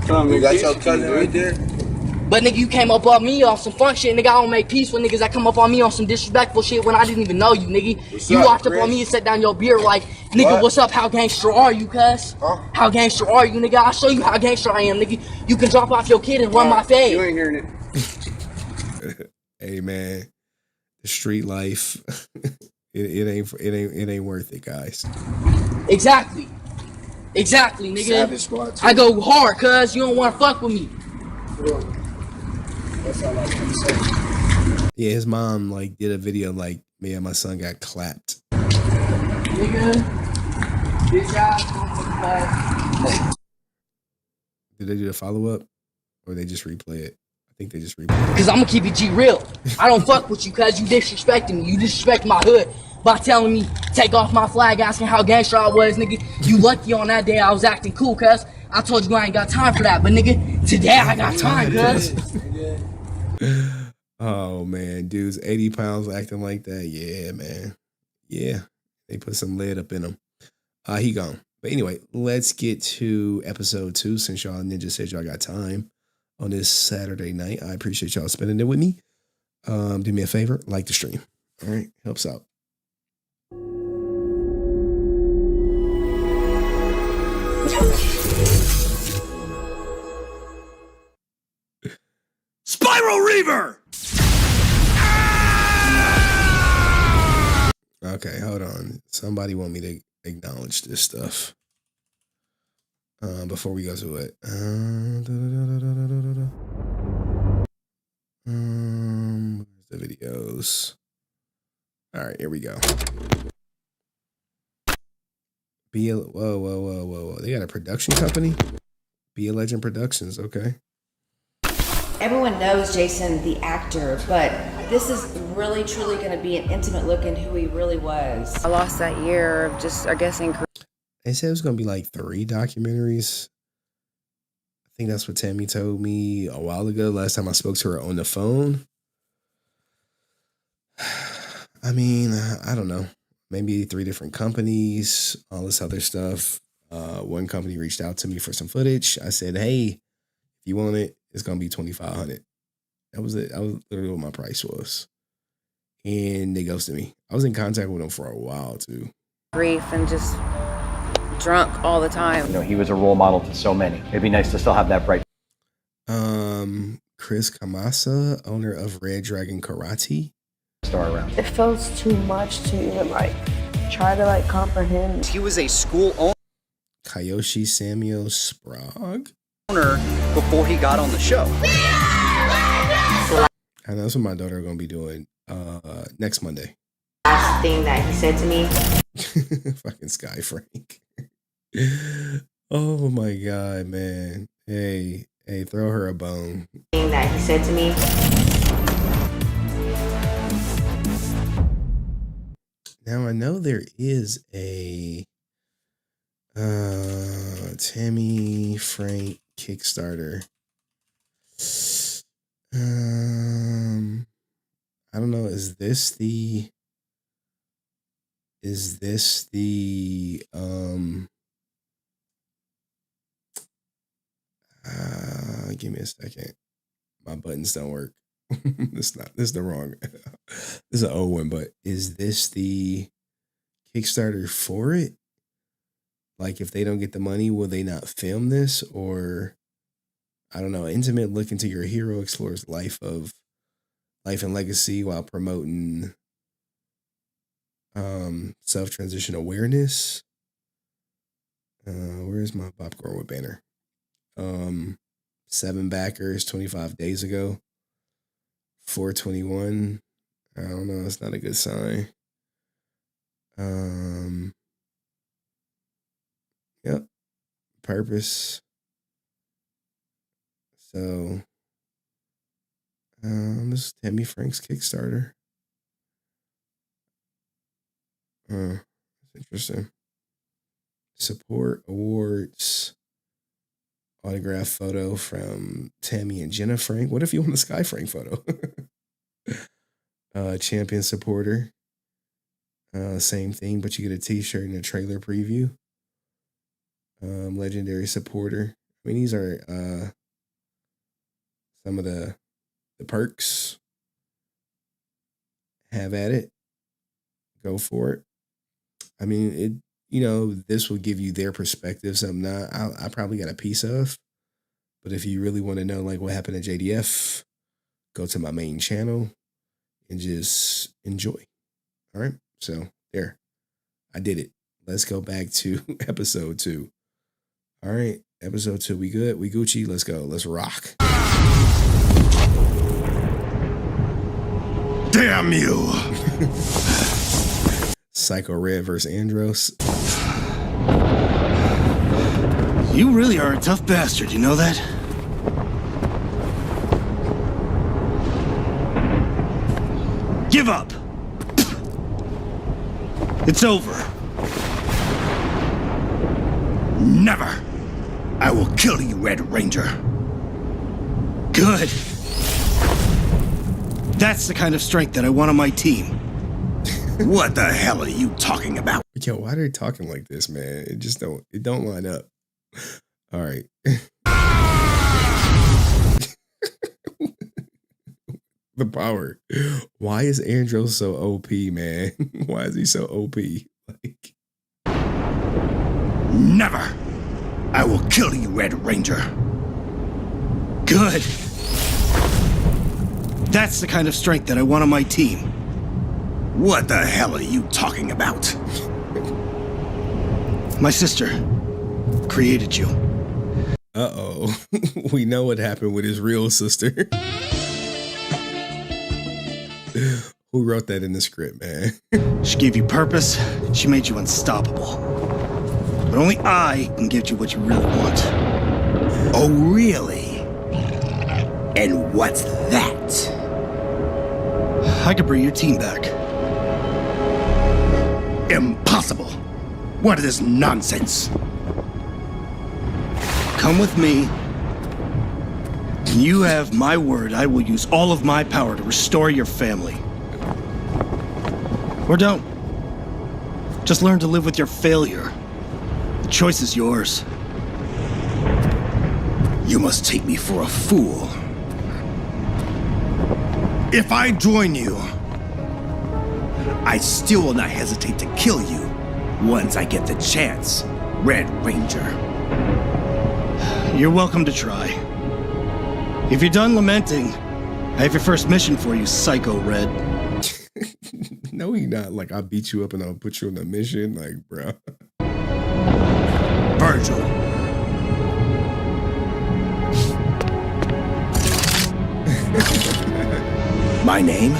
You got your cousin right there? But nigga, you came up on me on some fun shit, nigga. I don't make peace with niggas that come up on me on some disrespectful shit when I didn't even know you, nigga. You walked up on me and set down your beer like, nigga, what's up? How gangster are you, cuz? How gangster are you, nigga? I'll show you how gangster I am, nigga. You can drop off your kid and run my fade. You ain't hearing it. Hey man, the street life, it ain't worth it, guys. Exactly, nigga. Savage Squad too. I go hard, cuz you don't want to fuck with me. That's all I can say. Yeah, his mom did a video like, man, my son got clapped. Nigga, this guy. Did they do the follow up, or they just replay it? I think they just replay it. Cause I'ma keep it G real. I don't fuck with you, cuz you disrespecting me. You disrespect my hood by telling me take off my flag, asking how gangster I was, nigga. You lucky on that day I was acting cool, cuz. I told you I ain't got time for that, but nigga, today I got time, cuz. Oh man, dudes, 80 pounds acting like that. Yeah, man. Yeah, they put some lead up in him. He gone. But anyway, let's get to episode 2 since y'all ninja said y'all got time on this Saturday night. I appreciate y'all spending it with me. Do me a favor, like the stream. All right, helps out. Spiral Reaver! Okay, hold on. Somebody want me to acknowledge this stuff before we go to it. The videos. All right, here we go. Whoa. They got a production company? Be a Legend Productions, okay. Everyone knows Jason, the actor, but this is really, truly going to be an intimate look into who he really was. I lost that year of just, I guess, They said it was going to be 3 documentaries. I think that's what Tammy told me a while ago, last time I spoke to her on the phone. I mean, I don't know. Maybe 3 different companies, all this other stuff. One company reached out to me for some footage. I said, hey, if you want it, it's going to be $2,500. That was it. That was literally what my price was. And they ghosted me. I was in contact with them for a while, too. grief and just drunk all the time. He was a role model to so many. It'd be nice to still have that bright. Chris Kamasa, owner of Red Dragon Karate. Star around. It feels too much to even try to comprehend. He was a school owner. Kyoshi Samuel Sprague. Before he got on the show. I know that's what my daughter are gonna be doing next Monday. Last thing that he said to me. Fucking Sky Frank. Oh my god, man. Hey, throw her a bone. Thing that he said to me. Now I know there is a Tammy Frank Kickstarter. I don't know. Is this the give me a second. My buttons don't work. This is the wrong. This is an old one, but is this the Kickstarter for it? Like, if they don't get the money, will they not film this? Or I don't know. Intimate look into your hero explores life and legacy while promoting self-transition awareness. Where's my popcorn with banner? 7 backers 25 days ago. 421. I don't know. It's not a good sign. Yep. Purpose. So, this is Tammy Frank's Kickstarter. That's interesting. Support awards. Autograph photo from Tammy and Jenna Frank. What if you want a Sky Frank photo? Champion supporter. Same thing, but you get a t-shirt and a trailer preview. Legendary supporter. I mean, these are some of the perks. Have at it. Go for it. I mean, this will give you their perspective, something I probably got a piece of. But if you really want to know like what happened at JDF, go to my main channel and just enjoy. All right. So there, I did it. Let's go back to episode 2. All right. Episode 2. We good? We Gucci? Let's go. Let's rock. Damn you. Psycho Red versus Andros. You really are a tough bastard, you know that? Give up! It's over. Never! I will kill you, Red Ranger. Good. That's the kind of strength that I want on my team. What the hell are you talking about? Yo, why are they talking like this, man? It don't line up. All right. The power. Why is Andros so OP, man? Why is he so OP? Like, never. I will kill you, Red Ranger. Good. That's the kind of strength that I want on my team. What the hell are you talking about? My sister created you. Uh-oh. We know what happened with his real sister. Who wrote that in the script, man? She gave you purpose. She made you unstoppable. But only I can give you what you really want. Oh, really? And what's that? I could bring your team back. Impossible. What is this nonsense? Come with me. You have my word. I will use all of my power to restore your family. Or don't. Just learn to live with your failure. The choice is yours. You must take me for a fool. If I join you, I still will not hesitate to kill you once I get the chance, Red Ranger. You're welcome to try. If you're done lamenting, I have your first mission for you, Psycho Red. No, he not. Like, I'll beat you up and I'll put you on a mission. Like, bro. Virgil. My name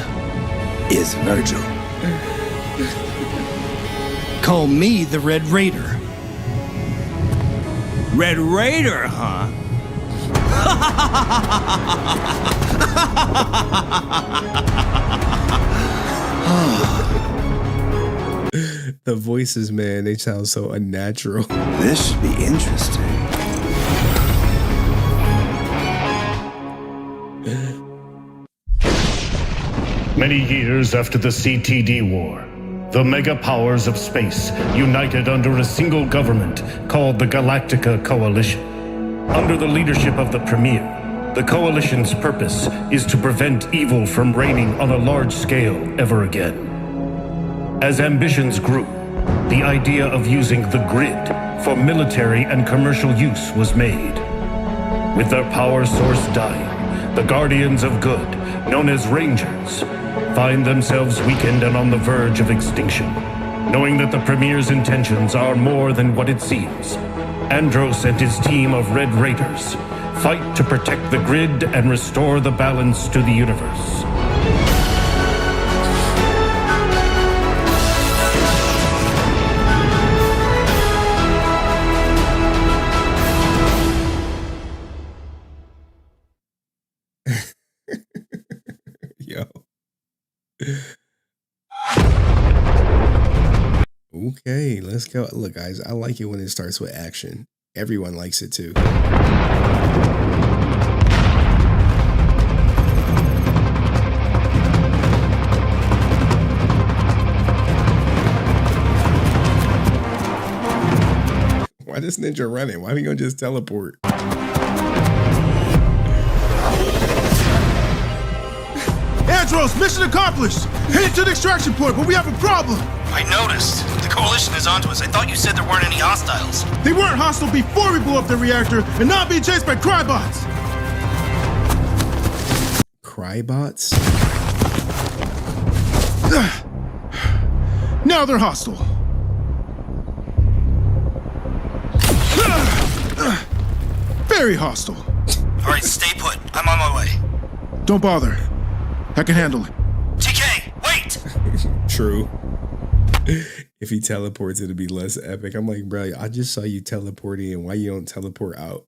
is Virgil. Call me the Red Raider. Red Raider, huh? The voices, man, they sound so unnatural. This should be interesting. Many years after the CTD War, the mega powers of space united under a single government called the Galactica Coalition. Under the leadership of the Premier, the Coalition's purpose is to prevent evil from reigning on a large scale ever again. As ambitions grew, the idea of using the grid for military and commercial use was made. With their power source dying, the Guardians of Good, known as Rangers, find themselves weakened and on the verge of extinction. Knowing that the Premier's intentions are more than what it seems, Andros and his team of Red Raiders fight to protect the grid and restore the balance to the universe. Yo. Okay, let's go. Look, guys, I like it when it starts with action. Everyone likes it too. Why this ninja running? Why are you gonna just teleport? Andros, mission accomplished! Headed to the extraction point, but we have a problem! I noticed. The coalition is onto us. I thought you said there weren't any hostiles. They weren't hostile before we blew up the reactor, and now being chased by Crybots! Crybots? Now they're hostile. Very hostile. All right, stay put. I'm on my way. Don't bother. I can handle it. TK, wait! True. If he teleports, it'll be less epic. I'm like, bro, I just saw you teleport in. Why you don't teleport out?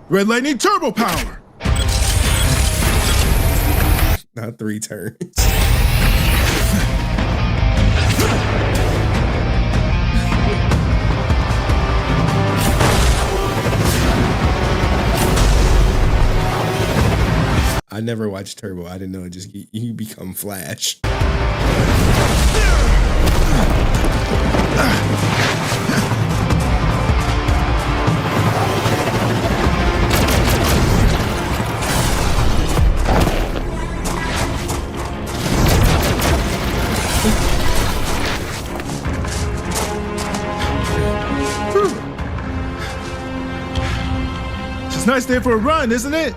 Red lightning turbo power! Not 3 turns. I never watched Turbo. I didn't know it just you become Flash. It's a nice day for a run, isn't it?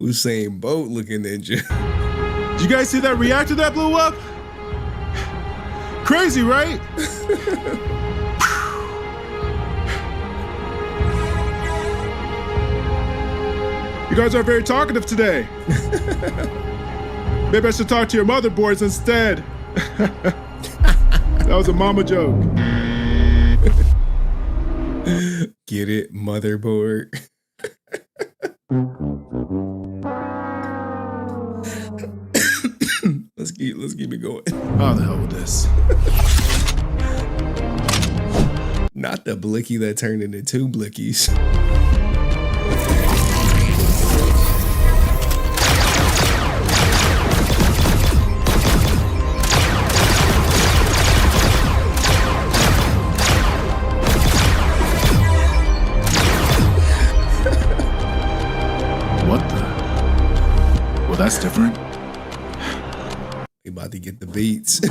Usain Bolt looking ninja. Did you guys see that reactor that blew up? Crazy, right? You guys are very talkative today. Maybe I should talk to your motherboards instead. That was a mama joke. Get it, motherboard. Let's keep it going. How the hell with this? Not the blicky that turned into 2 blickies. What the? Well, that's different. We about to get the beats.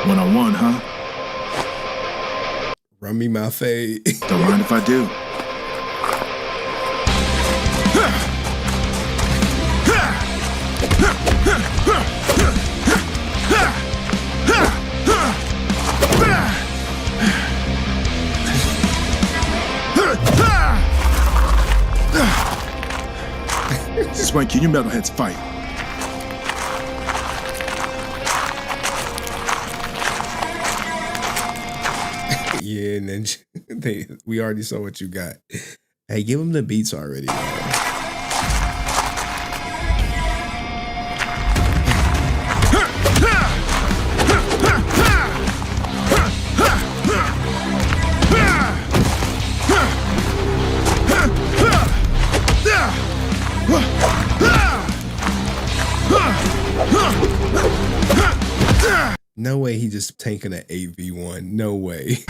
One-on-one, huh? Run me my fade. Don't mind if I do. This is when can you metalheads fight? Yeah, and then we already saw what you got. Hey, give them the beats already. No way he just tanking an 8v1. No way.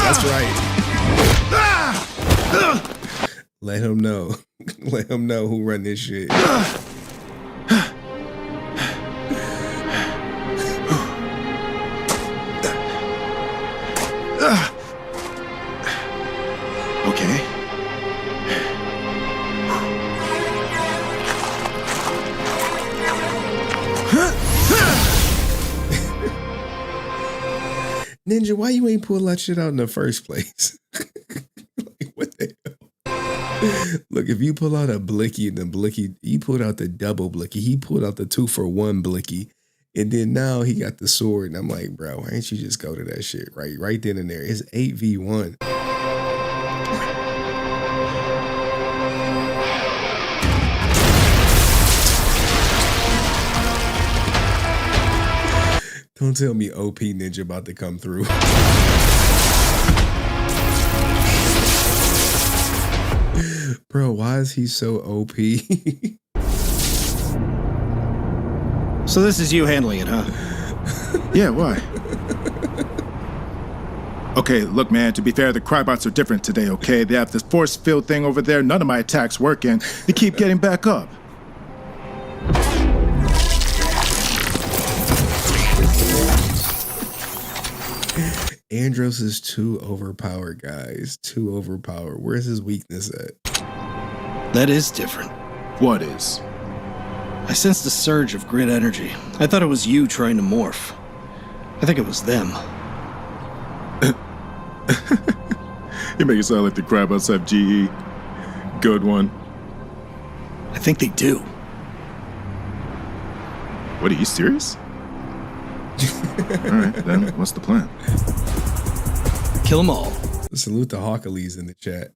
That's right. Let him know. Let him know who run this shit. Ninja, why you ain't pull that shit out in the first place? Like, what the hell? Look, if you pull out a blicky and the blicky, he pulled out the double blicky. He pulled out the 2-for-1 blicky. And then now he got the sword. And I'm like, bro, why ain't you just go to that shit right then and there? It's 8v1. Don't tell me OP Ninja about to come through. Bro, why is he so OP? So this is you handling it, huh? Yeah, why? Okay, look, man, to be fair, the Crybots are different today, okay? They have this force field thing over there. None of my attacks work, and they keep getting back up. Andros is too overpowered, guys. Too overpowered. Where's his weakness at? That is different. What is? I sensed a surge of grid energy. I thought it was you trying to morph. I think it was them. You make it sound like the Crybots have GE. Good one. I think they do. What, are you serious? Alright, then what's the plan? Kill them all. Salute the Hawkaleys in the chat.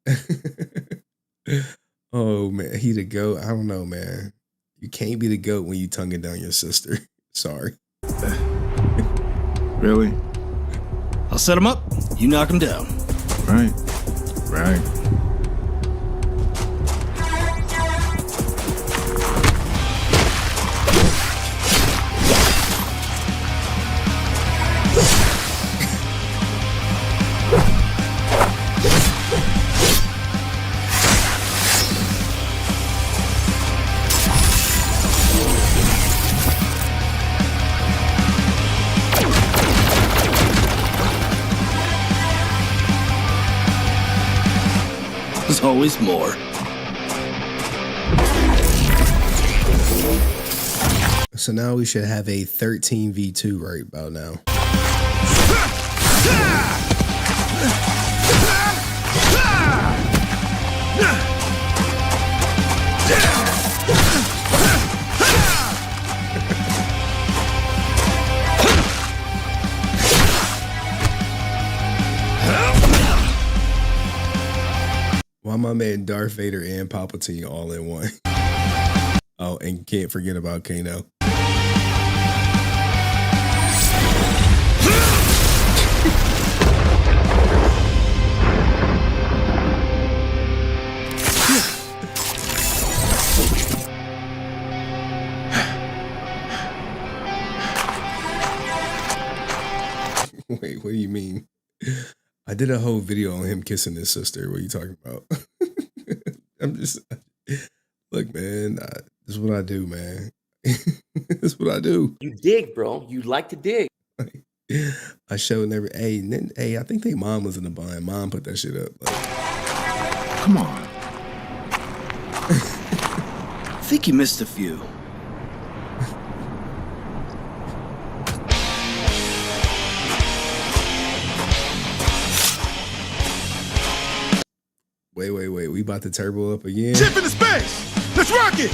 Oh man, he the GOAT. I don't know, man. You can't be the GOAT when you tonguing down your sister. Sorry. Really? I'll set him up. You knock him down. Right. There's always more. So now we should have a 13v2 right about now. Why my man Darth Vader and Palpatine all in one? Oh, and can't forget about Kano. Wait, what do you mean? I did a whole video on him kissing his sister. What are you talking about? I'm just, look, man, this is what I do, man. This is what I do. You dig, bro. You like to dig. I showed never. Hey, I think they mom was in the bind. Mom put that shit up. Like, come on. I think you missed a few. Wait. We about to turbo up again? Ship into space! Let's rock it!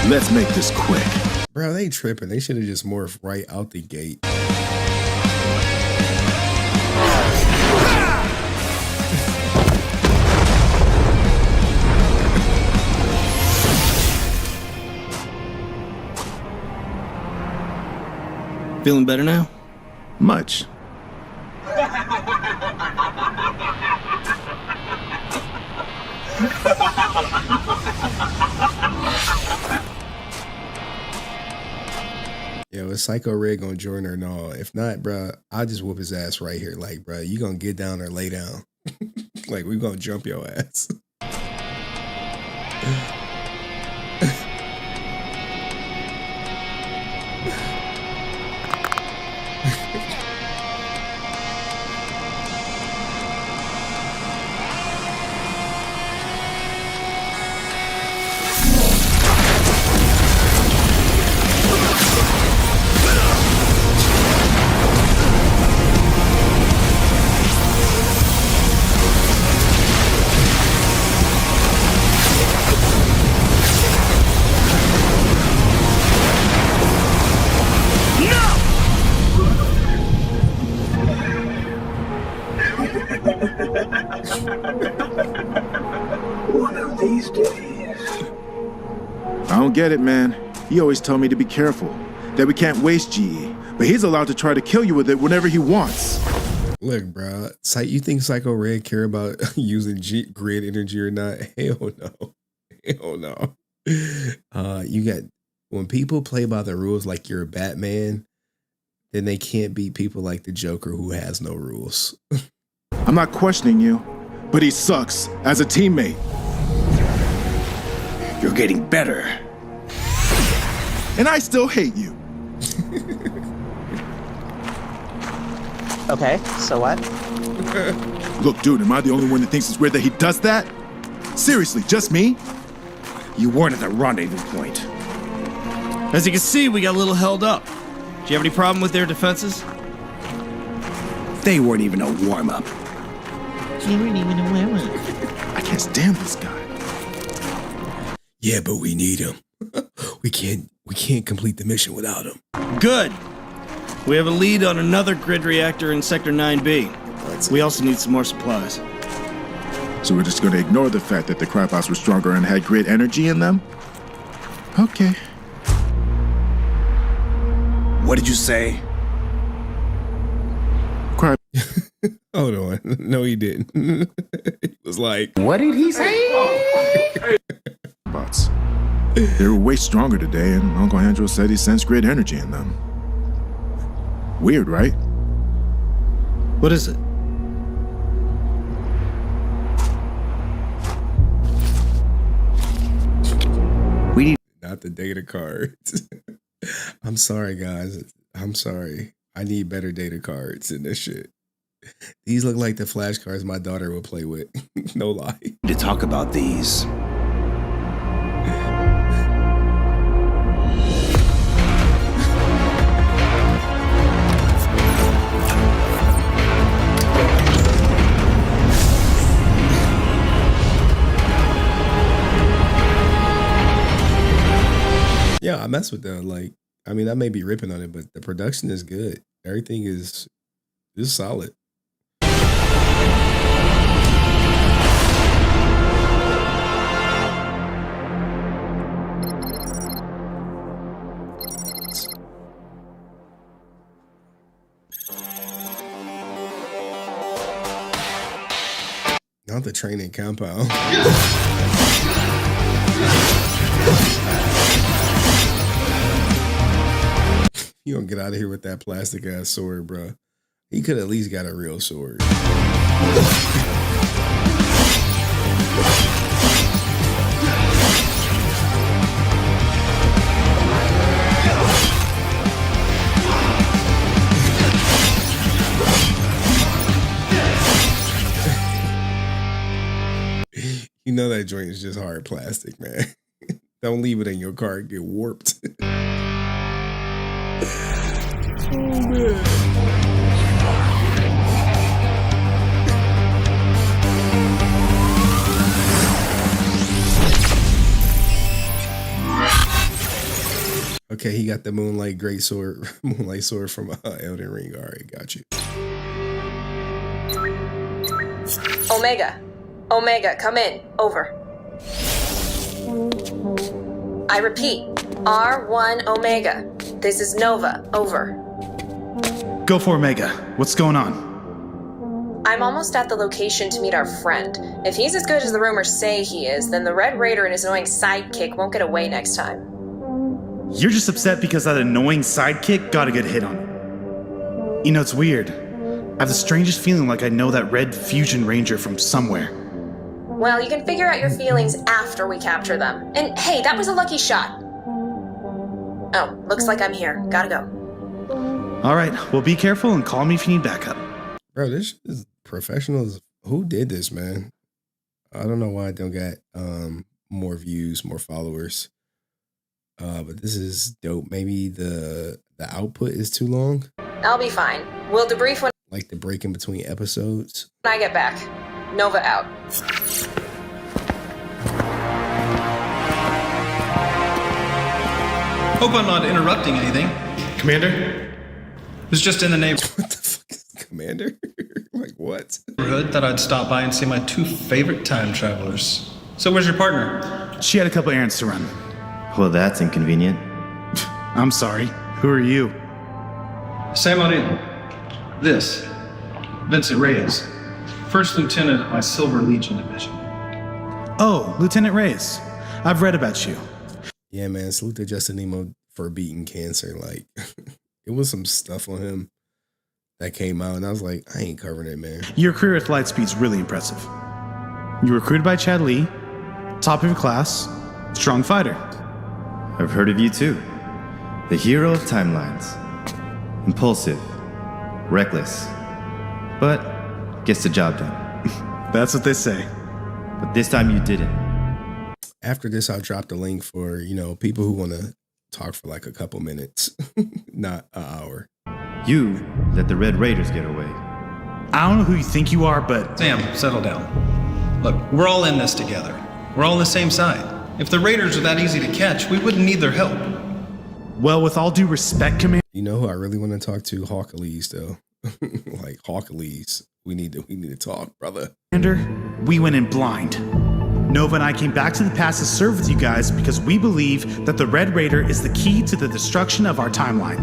Let's make this quick. Bro, they tripping. They should have just morphed right out the gate. Feeling better now? Much. Yo, is Psycho Red gonna join or no? If not, bro, I'll just whoop his ass right here. Like, bro, you gonna get down or lay down? Like, we gonna jump your ass. One of these days. I don't get it, man. He always told me to be careful, that we can't waste GE, but he's allowed to try to kill you with it whenever he wants. Look, bro, you think Psycho Red care about using grid energy or not? Hell no. Hell no. You got, when people play by the rules like you're a Batman, then they can't beat people like the Joker who has no rules. I'm not questioning you, but he sucks as a teammate. You're getting better. And I still hate you. Okay, so what? Look, dude, am I the only one that thinks it's weird that he does that? Seriously, just me? You weren't at the rendezvous point. As you can see, we got a little held up. Do you have any problem with their defenses? They weren't even a warm-up. I can't stand this guy. Yeah, but we need him. We can't complete the mission without him. Good. We have a lead on another grid reactor in Sector 9B. We also need some more supplies. So we're just going to ignore the fact that the crap house were stronger and had grid energy in them? Okay. What did you say? Crap. Hold on. No, he didn't. He was like, what did he say? Bots. They were way stronger today, and Uncle Andrew said he sensed grid energy in them. Weird, right? What is it? We need not the data cards. I'm sorry, guys. I'm sorry. I need better data cards than this shit. These look like the flashcards my daughter would play with. No lie. To talk about these. Yeah, I mess with them. Like, I mean, I may be ripping on it, but the production is good. Everything is solid. Not the training compound. You don't get out of here with that plastic ass sword, bro. He could at least got a real sword. You know that joint is just hard plastic, man. Don't leave it in your car and get warped. Oh, man. Okay, he got the Moonlight Sword from Elden Ring. All right, got you. Omega, come in. Over. I repeat, R1 Omega. This is Nova. Over. Go for Omega. What's going on? I'm almost at the location to meet our friend. If he's as good as the rumors say he is, then the Red Raider and his annoying sidekick won't get away next time. You're just upset because that annoying sidekick got a good hit on you. You know, it's weird. I have the strangest feeling like I know that red fusion ranger from somewhere. Well, you can figure out your feelings after we capture them. And hey, that was a lucky shot. Oh, looks like I'm here. Gotta go. All right, well, be careful and call me if you need backup. Bro, this is professionals. Who did this, man? I don't know why I don't get more views, more followers. But this is dope. Maybe the output is too long. I'll be fine. We'll debrief when Like the break in between episodes. I get back. Nova out. Hope I'm not interrupting anything. Commander? Was just in the neighborhood. What the fuck is Commander? Like what? That I'd stop by and see my two favorite time travelers. So where's your partner? She had a couple errands to run. Well, that's inconvenient. I'm sorry. Who are you? Sam O'Neill. This, Vincent Reyes. First Lieutenant of my Silver Legion Division. Oh, Lieutenant Reyes. I've read about you. Yeah, man. Salute to Justin Nemo for beating cancer. Like, it was some stuff on him that came out, and I was like, I ain't covering it, man. Your career at Lightspeed's really impressive. You were recruited by Chad Lee, top of your class, strong fighter. I've heard of you too. The hero of timelines. Impulsive. Reckless. But gets the job done. That's what they say. But this time you didn't. After this, I'll drop the link for, people who want to talk for like a couple minutes, not an hour. You let the Red Raiders get away. I don't know who you think you are, but... Sam, settle down. Look, we're all in this together. We're all on the same side. If the Raiders are that easy to catch, we wouldn't need their help. Well, with all due respect, Commander... You know who I really want to talk to? Hawkalees, though. Like, Hawkalees. We need to talk, brother. Commander, we went in blind. Nova and I came back to the past to serve with you guys because we believe that the Red Raider is the key to the destruction of our timeline.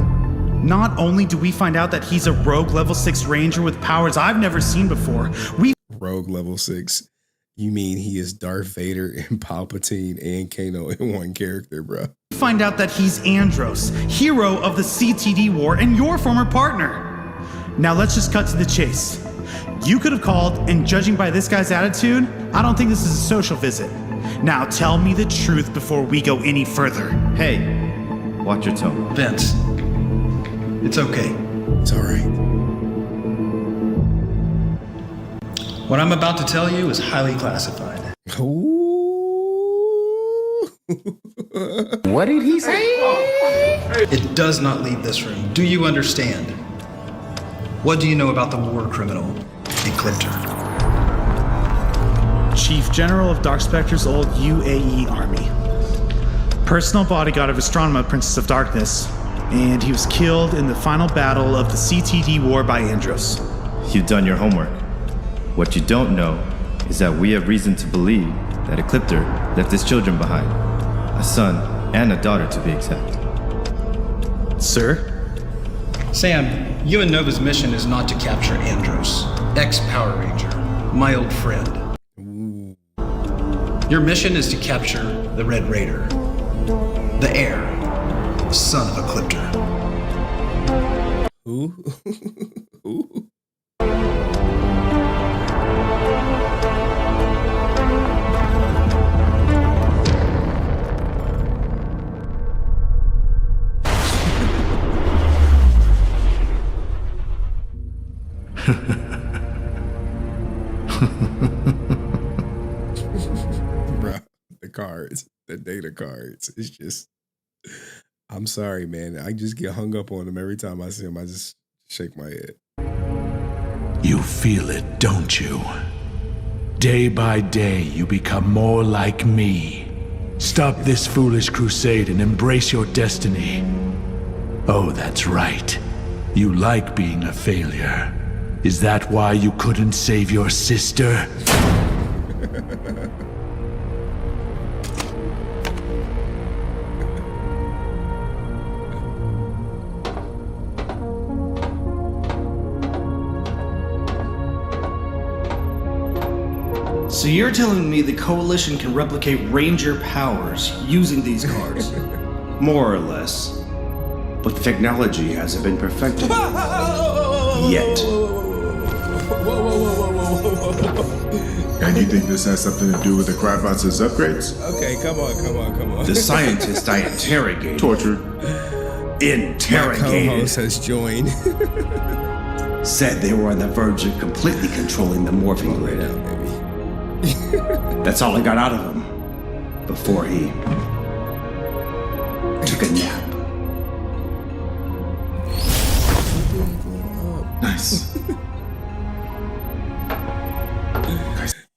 Not only do we find out that he's a rogue level 6 ranger with powers I've never seen before, Rogue level 6? You mean he is Darth Vader and Palpatine and Kano in one character, bro? Find out that he's Andros, hero of the CTD war and your former partner. Now let's just cut to the chase. You could have called, and judging by this guy's attitude, I don't think this is a social visit. Now tell me the truth before we go any further. Hey, watch your tone. Vince, it's okay. It's all right. What I'm about to tell you is highly classified. What did he say? It does not leave this room. Do you understand? What do you know about the war criminal, Ecliptor? Chief General of Dark Spectre's old UAE army. Personal bodyguard of Astronema, Princess of Darkness, and he was killed in the final battle of the CTD war by Andros. You've done your homework. What you don't know is that we have reason to believe that Ecliptor left his children behind. A son and a daughter, to be exact. Sir? Sam, you and Nova's mission is not to capture Andros, ex-Power Ranger, my old friend. Ooh. Your mission is to capture the Red Raider, the heir, the son of Ecliptor. Who? Who? Bro, the cards, the data cards. It's just, I'm sorry, man. I just get hung up on them every time I see them. I just shake my head. You feel it, don't you? Day by day, you become more like me. Stop this foolish crusade and embrace your destiny. Oh, that's right. You like being a failure. Is that why you couldn't save your sister? So you're telling me the Coalition can replicate Ranger powers using these cards? More or less. But the technology hasn't been perfected. Yet. And you think this has something to do with the Crybot's upgrades? Okay, come on. The scientist I interrogated. Tortured. Interrogated. My co-host has joined. Said they were on the verge of completely controlling the morphing grid. That's all I got out of him. Before he took a nap. Nice.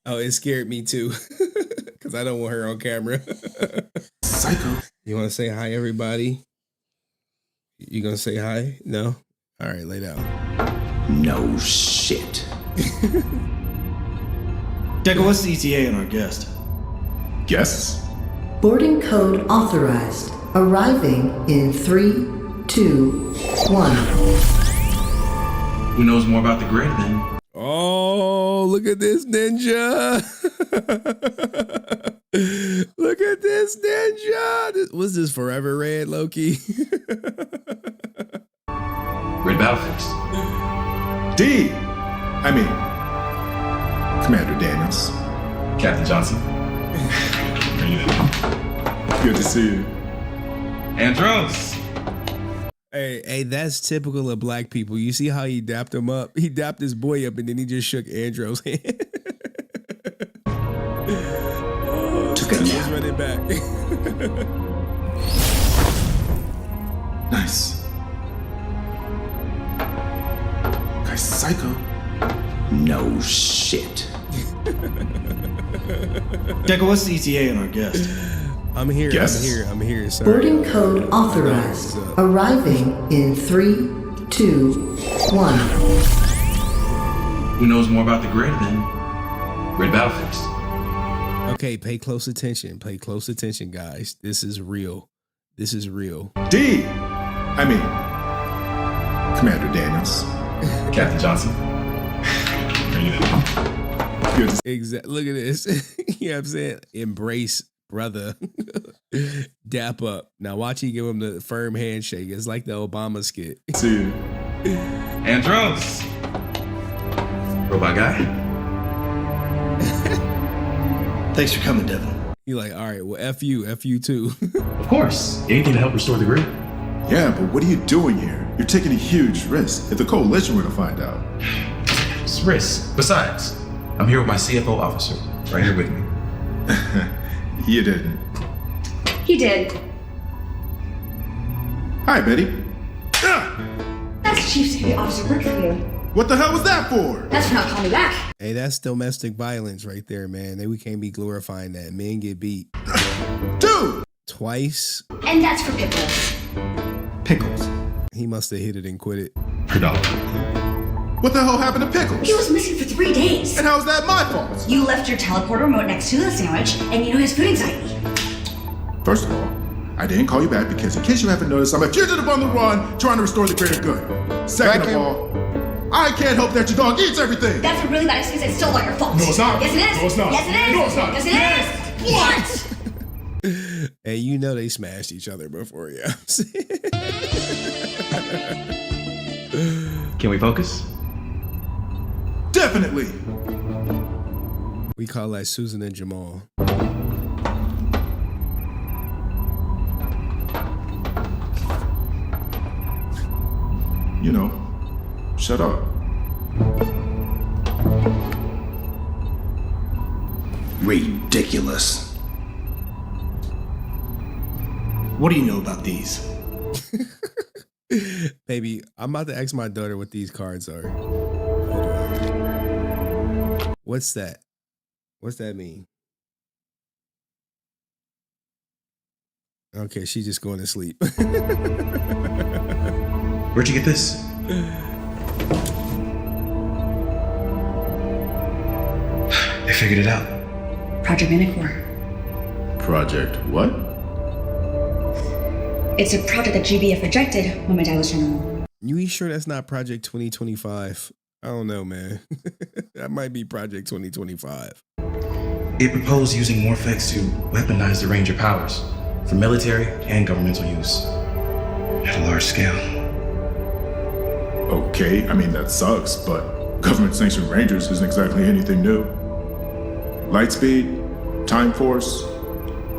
Oh, it scared me too. Because I don't want her on camera. Psycho. You want to say hi, everybody? You gonna say hi? No? All right, lay down. No shit. Deco, what's the ETA on our guest? Guests? Boarding code authorized. Arriving in 3, 2, 1. Who knows more about the grid then? Oh, look at this ninja. Look at this ninja. Was this Forever Red, Loki? Grid battle fix. Commander Daniels. Captain Johnson. Good to see you. Andros. Hey, that's typical of black people. You see how he dapped him up? He dapped his boy up and then he just shook Andros' hand. Took a nap. Run it back. Nice. Guy's psycho. No shit. Deco, what's the ETA on our guest? I'm here. Sorry. Boarding code authorized. Arriving in 3, 2, 1. Who knows more about the grid then? Grid battle fix. Okay, pay close attention. Pay close attention, guys. This is real. Commander Daniels. Captain Johnson. Exactly. Look at this. You know what I'm saying? Embrace, brother. Dap up. Now watch he give him the firm handshake. It's like the Obama skit. See you. Andros. Robot guy. Thanks for coming, Devin. You like, all right, well, F you too. Of course. Anything to help restore the grid. Yeah, but what are you doing here? You're taking a huge risk. If the coalition were to find out. It's risk. Besides, I'm here with my CFO officer. Right here with me. You didn't. He did. Hi, Betty. That's Chief Security Officer Brent for you. What the hell was that for? That's for not calling me back. Hey, that's domestic violence right there, man. We can't be glorifying that. Men get beat. Dude! Twice. And that's for Pickles. Pickles. He must have hit it and quit it. What the hell happened to Pickles? He was missing for 3 days. And how's that my fault? You left your teleporter remote next to the sandwich, and you know his food anxiety. First of all, I didn't call you back because in case you haven't noticed, I'm a fugitive on the run trying to restore the greater good. Second of all, I can't help that your dog eats everything. That's a really bad excuse. It's still not your fault. No, it's not. Yes, it is. No, it's not. Yes, it is. No, it's not. Yes, it is. What? Hey, you know they smashed each other before, yeah. Can we focus? Definitely. We call that Susan and Jamal. You know, shut up. Ridiculous. What do you know about these? Baby, I'm about to ask my daughter what these cards are. Hold on. What's that? What's that mean? Okay, she's just going to sleep. Where'd you get this? They figured it out. Project Minicore. Project what? It's a project that GBF rejected when my dad was general. You sure that's not Project 2025? I don't know, man. That might be Project 2025. It proposed using Morphex to weaponize the Ranger powers. for military and governmental use at a large scale. Okay, I mean, that sucks, but government-sanctioned Rangers isn't exactly anything new. Lightspeed, Time Force,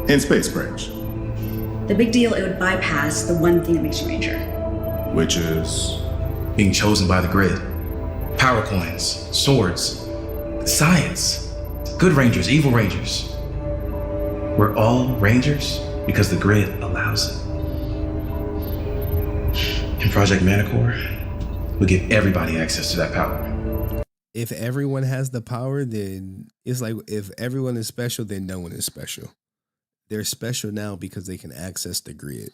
and Space Branch. The big deal, it would bypass the one thing that makes you Ranger. Which is? Being chosen by the grid. Power coins, swords, science. Good Rangers, evil Rangers. We're all Rangers because the grid allows it. In Project Manicore, we give everybody access to that power. If everyone has the power, then it's like if everyone is special, then no one is special. They're special now because they can access the grid.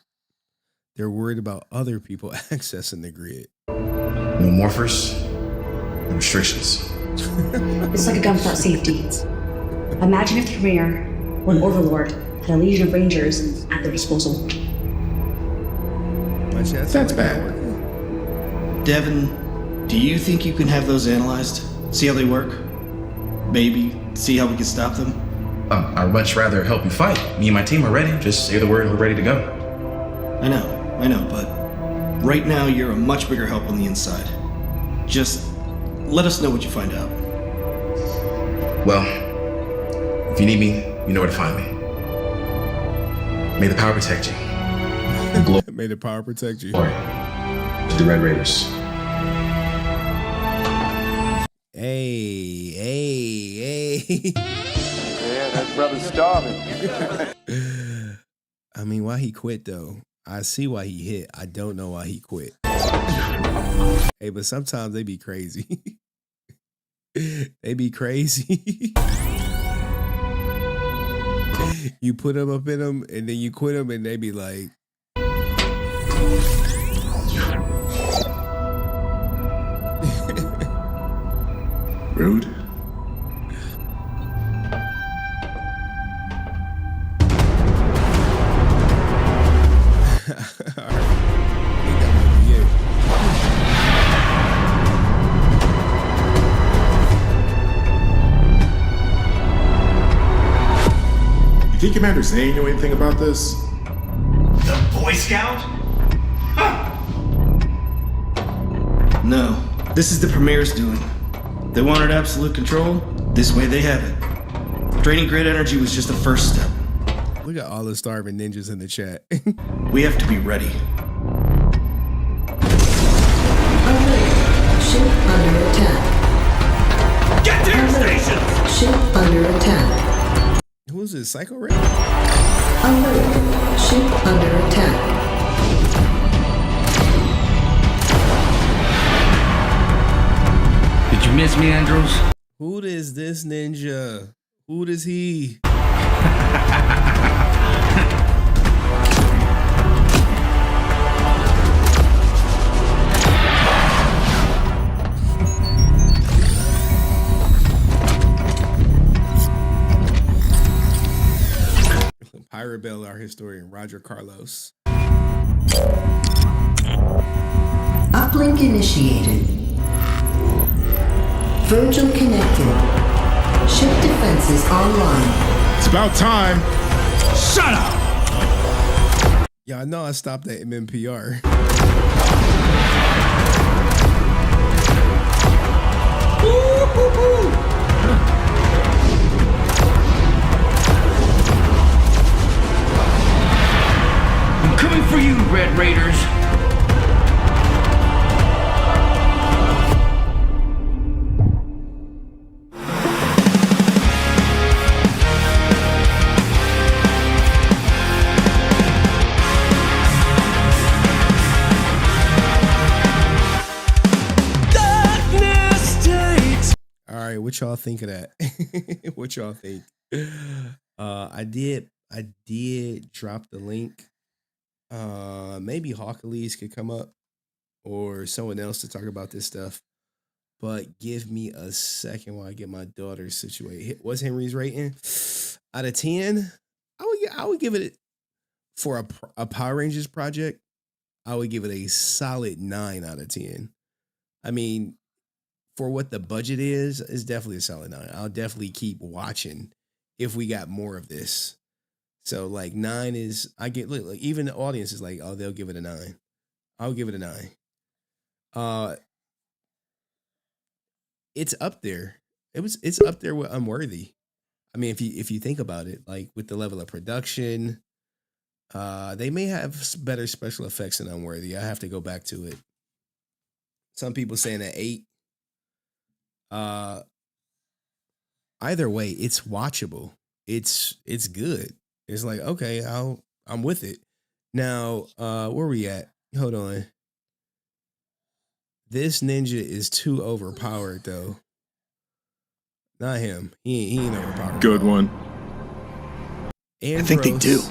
They're worried about other people accessing the grid. No morphers, no restrictions. It's like a gun without safety. Imagine if the Premier or an Overlord had a legion of Rangers at their disposal. That's bad. Devin, do you think you can have those analyzed? See how they work? Maybe see how we can stop them? I'd much rather help you fight. Me and my team are ready. Just say the word and we're ready to go. I know, but right now you're a much bigger help on the inside. Just let us know what you find out. Well, if you need me, you know where to find me. May the power protect you. May the power protect you. To the Red Raiders. Hey. Yeah, that brother's starving. I mean, why he quit though? I see why he hit. I don't know why he quit. Hey, but sometimes they be crazy. They be crazy. You put them up in them and then you quit them and they be like, rude. You think Commander Zane knew anything about this? The Boy Scout? No, this is the Premier's doing. They wanted absolute control. This way they have it. Draining grid energy was just the first step. Look at all the starving ninjas in the chat. We have to be ready. Ship under attack. Get to your stations! Ship under attack. Who is this? Psycho Ray? Alert. Ship under attack. Did you miss me, Andros? Who is this ninja? Who is he? Pirate Bell, our historian, Roger Carlos. Uplink initiated. Virgil connected. Ship defenses online. It's about time. Shut up! Yeah, I know I stopped at MMPR. I'm coming for you, Red Raiders. All right, what y'all think of that? What y'all think? I did drop the link. Maybe Hawkalees could come up or someone else to talk about this stuff. But give me a second while I get my daughter situated. What's Henry's rating? Out of 10, I would give it for a Power Rangers project. I would give it a solid 9 out of 10. I mean, for what the budget is, it's definitely a solid 9. I'll definitely keep watching if we got more of this. So like 9 is I get look, like even the audience is like, oh, they'll give it a 9. I'll give it a 9. It's up there. It's up there with Unworthy. I mean, if you think about it, like with the level of production, they may have better special effects than Unworthy. I have to go back to it. Some people saying an 8. Either way, it's watchable. It's good. It's like, okay, I'm with it. Now, where we at? Hold on. This ninja is too overpowered though. Not him. He ain't overpowered. Good one. Andros I think they do.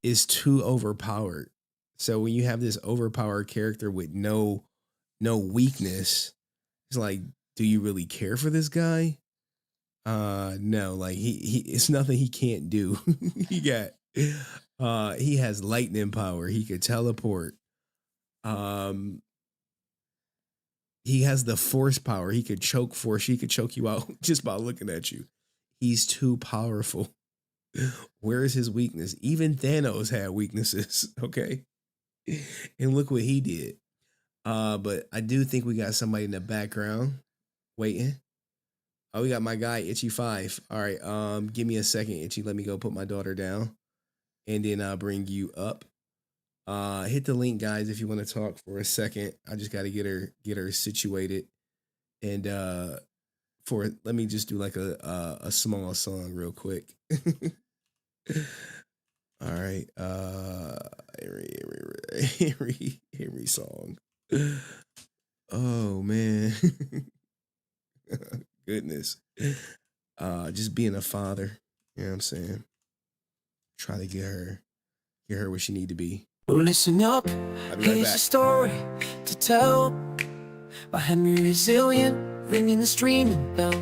Is too overpowered. So when you have this overpowered character with no weakness, it's like, do you really care for this guy? No, like he it's nothing he can't do. he has lightning power. He could teleport. He has the force power. He could choke force. He could choke you out just by looking at you. He's too powerful. Where is his weakness? Even Thanos had weaknesses, okay? And look what he did. But I do think we got somebody in the background waiting. Oh, we got my guy, Itchy5. All right, give me a second, Itchy. Let me go put my daughter down. And then I'll bring you up. Hit the link, guys, if you want to talk for a second. I just got to get her situated. And let me just do like a small song real quick. All right. Henry song. Oh man. Goodness. Just being a father. You know what I'm saying? Try to get her where she need to be. Well, listen up, here's a story to tell by Henry Resilient, ringing the streaming bell,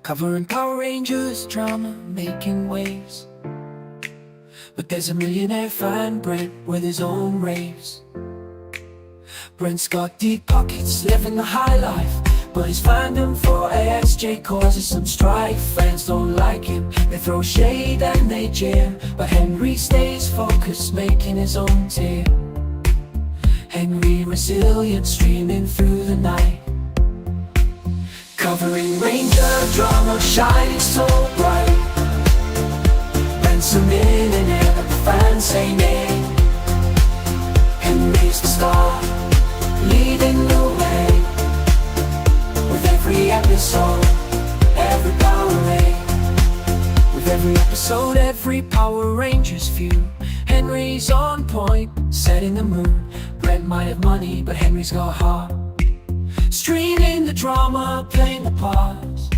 covering Power Rangers drama, making waves. But there's a millionaire fan, Brent, with his own raves. Brent's got deep pockets, living the high life, but his fandom for AXJ causes some strife. Fans don't like him, they throw shade and they jeer, but Henry stays focused, making his own tier. Henry Resilient, streaming through the night, covering Ranger drama, shining so bright. Brent's a millionaire, but the fans say nay. Henry's the star, leading the way. With every episode, every Power Ranger. With every episode, every Power Rangers view. Henry's on point, setting the mood. Brent might have money, but Henry's got heart. Streaming the drama, playing the parts.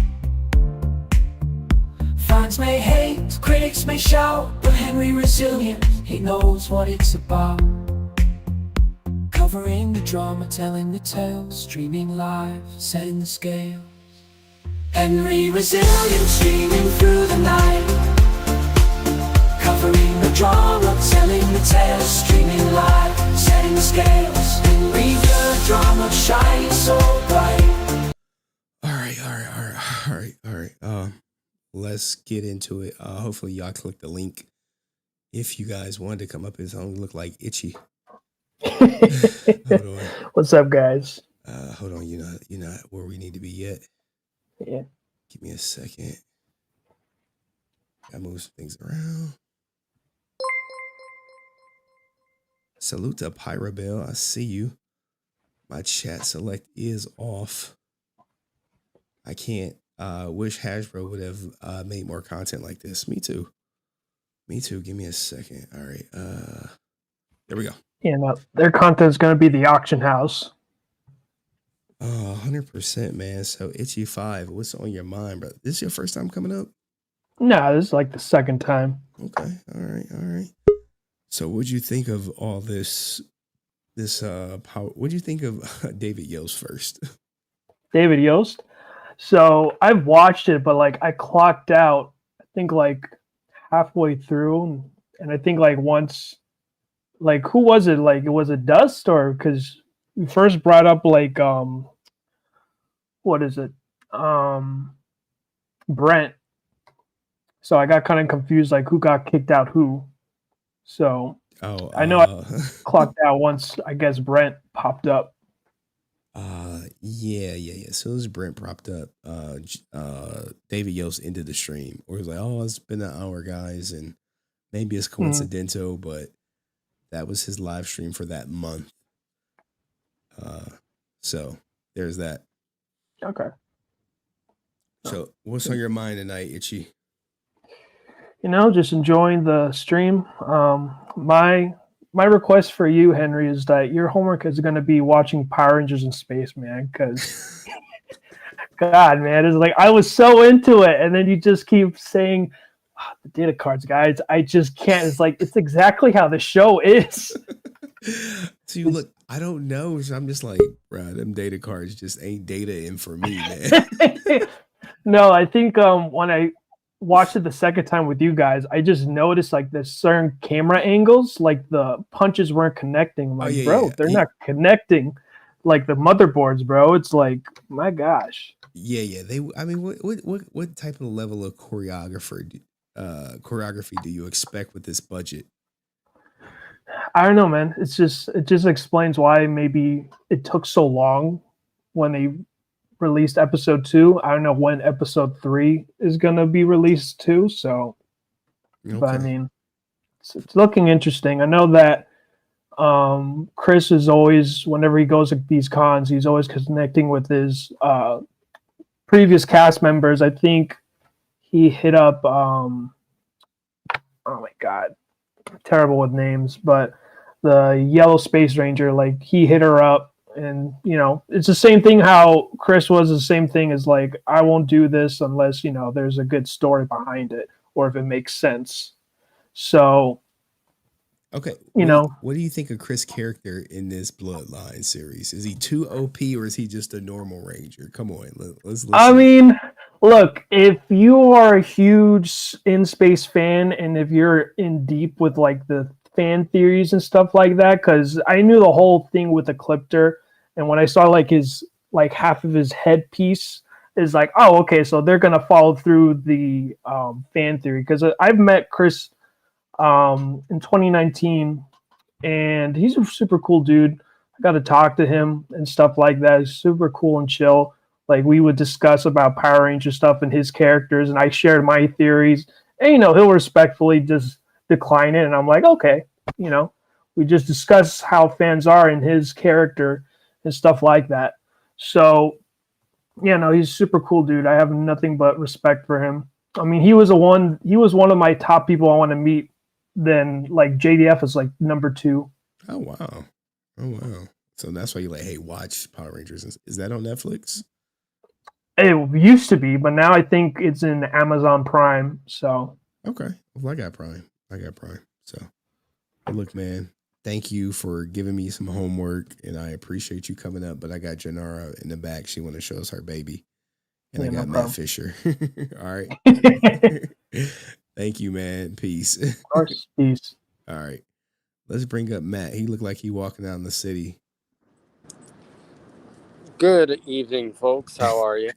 Fans may hate, critics may shout, but Henry Resilient, he knows what it's about. Covering the drama, telling the tale, streaming live, setting the scale. Henry Resilient, streaming through the night, covering the drama, telling the tale, streaming live, setting the scales. Henry the drama, shining so bright. All right. Let's get into it. Hopefully y'all click the link if you guys wanted to come up. It's only look like Itchy. Hold on. What's up, guys? Hold on. You're not where we need to be yet. Yeah. Give me a second. Gotta move some things around. Salute to Pyrabell. I see you. My chat select is off. I can't. Wish Hasbro would have made more content like this. Me too. Give me a second. All right. There we go. Yeah, no, their content's going to be the auction house. 100%, man. So Itchy5, what's on your mind, brother? This is your first time coming up? No, this is like the second time. Okay. All right. So what'd you think of all this power? What'd you think of David Yost first? David Yost? So I've watched it, but like I clocked out, I think like halfway through. And I think like once, like who was it? Like it was a Dust, or because we first brought up like what is it? Brent. So I got kind of confused, like who got kicked out who. So I know I clocked out once, I guess Brent popped up. Yeah. As soon as Brent propped up, David Yost ended the stream. Or he was like, "Oh, it's been an hour, guys," and maybe it's coincidental, but that was his live stream for that month. So there's that. Okay. So what's on your mind tonight, Itchy? You know, just enjoying the stream. My request for you, Henry, is that your homework is going to be watching Power Rangers in space, man. Because, God, man, it's like I was so into it, and then you just keep saying the data cards, guys. I just can't. It's like it's exactly how the show is. See, look, I don't know. So I'm just like, bro, them data cards just ain't data in for me, man. No, I think when I watched it the second time with you guys, I just noticed like there's certain camera angles, like the punches weren't connecting. I'm like, they're not connecting like the motherboards, bro. It's like, my gosh. Yeah. I mean, what type of level of choreography do you expect with this budget? I don't know, man. It just explains why maybe it took so long when they released episode 2. I don't know when episode 3 is gonna be released too. So, but I mean, it's looking interesting. I know that Chris is always, whenever he goes to these cons, he's always connecting with his previous cast members. I think he hit up. Oh my god, I'm terrible with names, but the Yellow Space Ranger, like he hit her up. And, you know, it's the same thing how Chris was the same thing as like, I won't do this unless, you know, there's a good story behind it or if it makes sense. So, okay. You know, what do you think of Chris' character in this Bloodline series? Is he too OP or is he just a normal Ranger? Come on. Let's listen. I mean, look, if you are a huge in-space fan and if you're in deep with like the fan theories and stuff like that, because I knew the whole thing with Ecliptor, and when I saw like his like half of his headpiece is like, oh, okay, so they're gonna follow through the fan theory, because I've met Chris in 2019 and he's a super cool dude. I got to talk to him and stuff like that. He's super cool and chill. Like we would discuss about Power Ranger stuff and his characters, and I shared my theories, and you know, he'll respectfully just decline it, and I'm like, okay, you know, we just discuss how fans are in his character and stuff like that. So, yeah, no, he's a super cool dude. I have nothing but respect for him. I mean, he was one of my top people I want to meet. Then like JDF is like number 2. Oh wow. So that's why you're like, hey, watch Power Rangers. Is that on Netflix? It used to be, but now I think it's in Amazon Prime. So okay, well, I got Prime. So, look, man, thank you for giving me some homework, and I appreciate you coming up. But I got Janara in the back; she want to show us her baby, and I got Matt Fisher. All right, thank you, man. Peace. Of course, peace. All right, let's bring up Matt. He looked like he walking out in the city. Good evening, folks. How are you?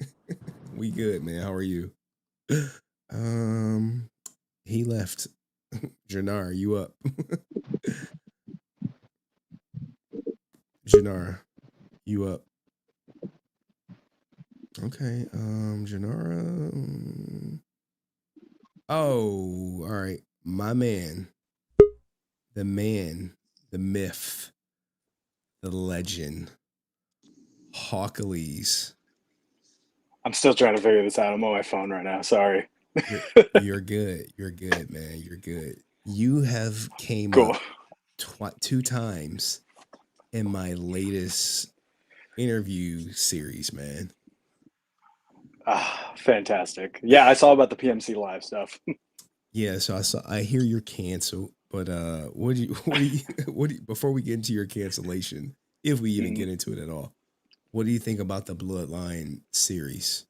We good, man. How are you? He left. Janara, you up? Janara, you up? Okay. Janara. Oh, all right. My man, the myth, the legend, Hawkleys. I'm still trying to figure this out. I'm on my phone right now. Sorry. You're good. You're good, man. You're good. You have came up 2 times in my latest interview series, man. Ah, fantastic. Yeah, I saw about the PMC live stuff. Yeah, so I hear you're canceled, but what do you before we get into your cancellation, if we even get into it at all, what do you think about the Bloodline series?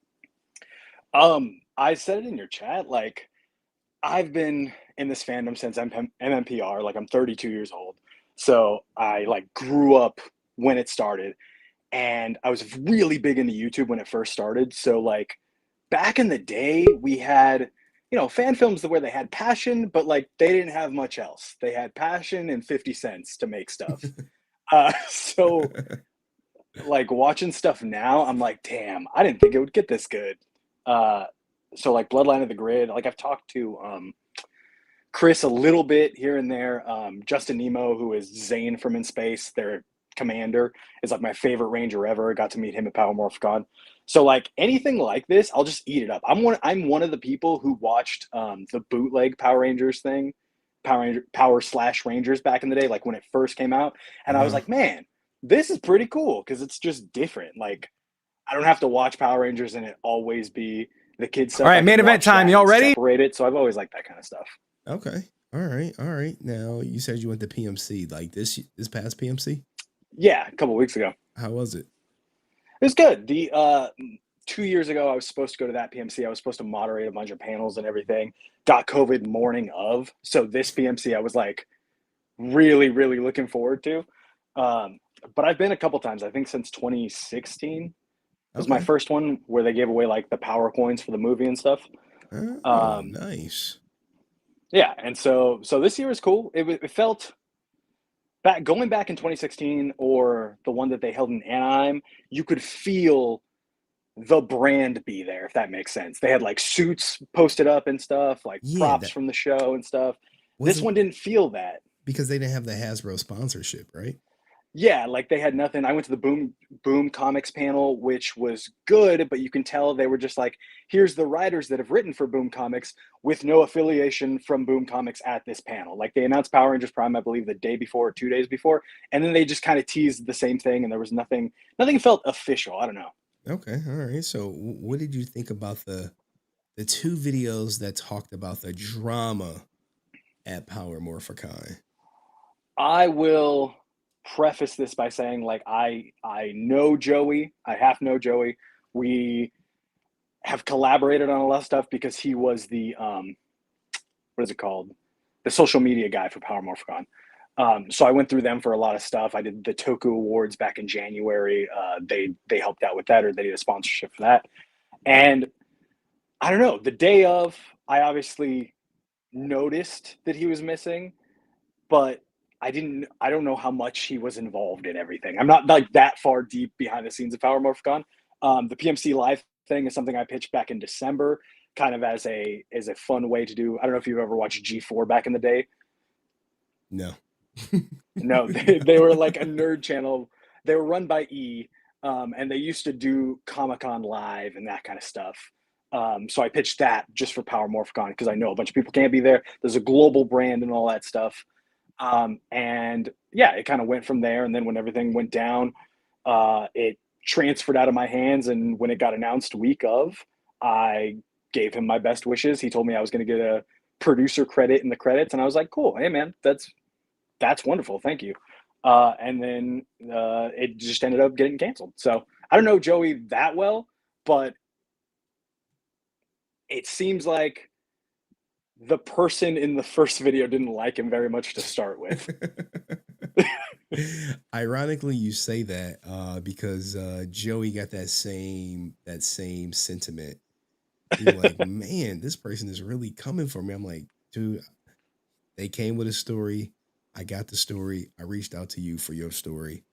I said it in your chat, like I've been in this fandom since MMPR, like I'm 32 years old. So I like grew up when it started, and I was really big into YouTube when it first started. So like back in the day, we had you know, fan films where they had passion, but like they didn't have much else. They had passion and 50 cents to make stuff. So like watching stuff now, I'm like, damn, I didn't think it would get this good. So like Bloodline of the Grid, like I've talked to Chris a little bit here and there. Justin Nemo, who is Zane from In Space, their commander, is like my favorite Ranger ever. I got to meet him at Power Morphicon. So like anything like this, I'll just eat it up. I'm one of the people who watched the bootleg Power Rangers thing, Power/Rangers back in the day, like when it first came out, and I was like, man, this is pretty cool because it's just different. Like I don't have to watch Power Rangers and it always be the kids stuff. All right, main event time. Y'all ready? Separate it. So I've always liked that kind of stuff. Okay. All right. Now you said you went to PMC, like this past PMC? Yeah, a couple weeks ago. How was it? It was good. The 2 years ago, I was supposed to go to that PMC. I was supposed to moderate a bunch of panels and everything. Got COVID morning of. So this PMC, I was like really, really looking forward to. But I've been a couple times. I think since 2016 was my first one where they gave away like the power coins for the movie and stuff. Nice. Yeah, and so this year was cool. It felt going back in 2016 or the one that they held in Anaheim, you could feel the brand be there, if that makes sense. They had like suits posted up and stuff, like props from the show and stuff. This one didn't feel that. Because they didn't have the Hasbro sponsorship, right? Yeah, like they had nothing. I went to the Boom Comics panel, which was good, but you can tell they were just like, here's the writers that have written for Boom Comics with no affiliation from Boom Comics at this panel. Like they announced Power Rangers Prime, I believe, the day before or 2 days before, and then they just kind of teased the same thing, and there was nothing felt official. I don't know. Okay, all right. So what did you think about the two videos that talked about the drama at Power Morphicon? I will preface this by saying, like, I know Joey. I half know Joey. We have collaborated on a lot of stuff because he was the what is it called? The social media guy for Power Morphicon. So I went through them for a lot of stuff. I did the Toku Awards back in January. They helped out with that, or they did a sponsorship for that. And I don't know, the day of, I obviously noticed that he was missing, but I don't know how much he was involved in everything. I'm not like that far deep behind the scenes of Power Morphicon. The PMC Live thing is something I pitched back in December, kind of as a fun way to do. I don't know if you've ever watched G4 back in the day. No. No, they were like a nerd channel. They were run by E, and they used to do Comic-Con Live and that kind of stuff. So I pitched that just for Power Morphicon because I know a bunch of people can't be there. There's a global brand and all that stuff. And yeah, it kind of went from there. And then when everything went down, it transferred out of my hands. And when it got announced week of, I gave him my best wishes. He told me I was going to get a producer credit in the credits. And I was like, cool. Hey man, that's wonderful. Thank you. And then, it just ended up getting canceled. So I don't know Joey that well, but it seems like the person in the first video didn't like him very much to start with. Ironically, you say that because Joey got that same sentiment. You're like, man, this person is really coming for me. I'm like, dude, they came with a story. I got the story. I reached out to you for your story.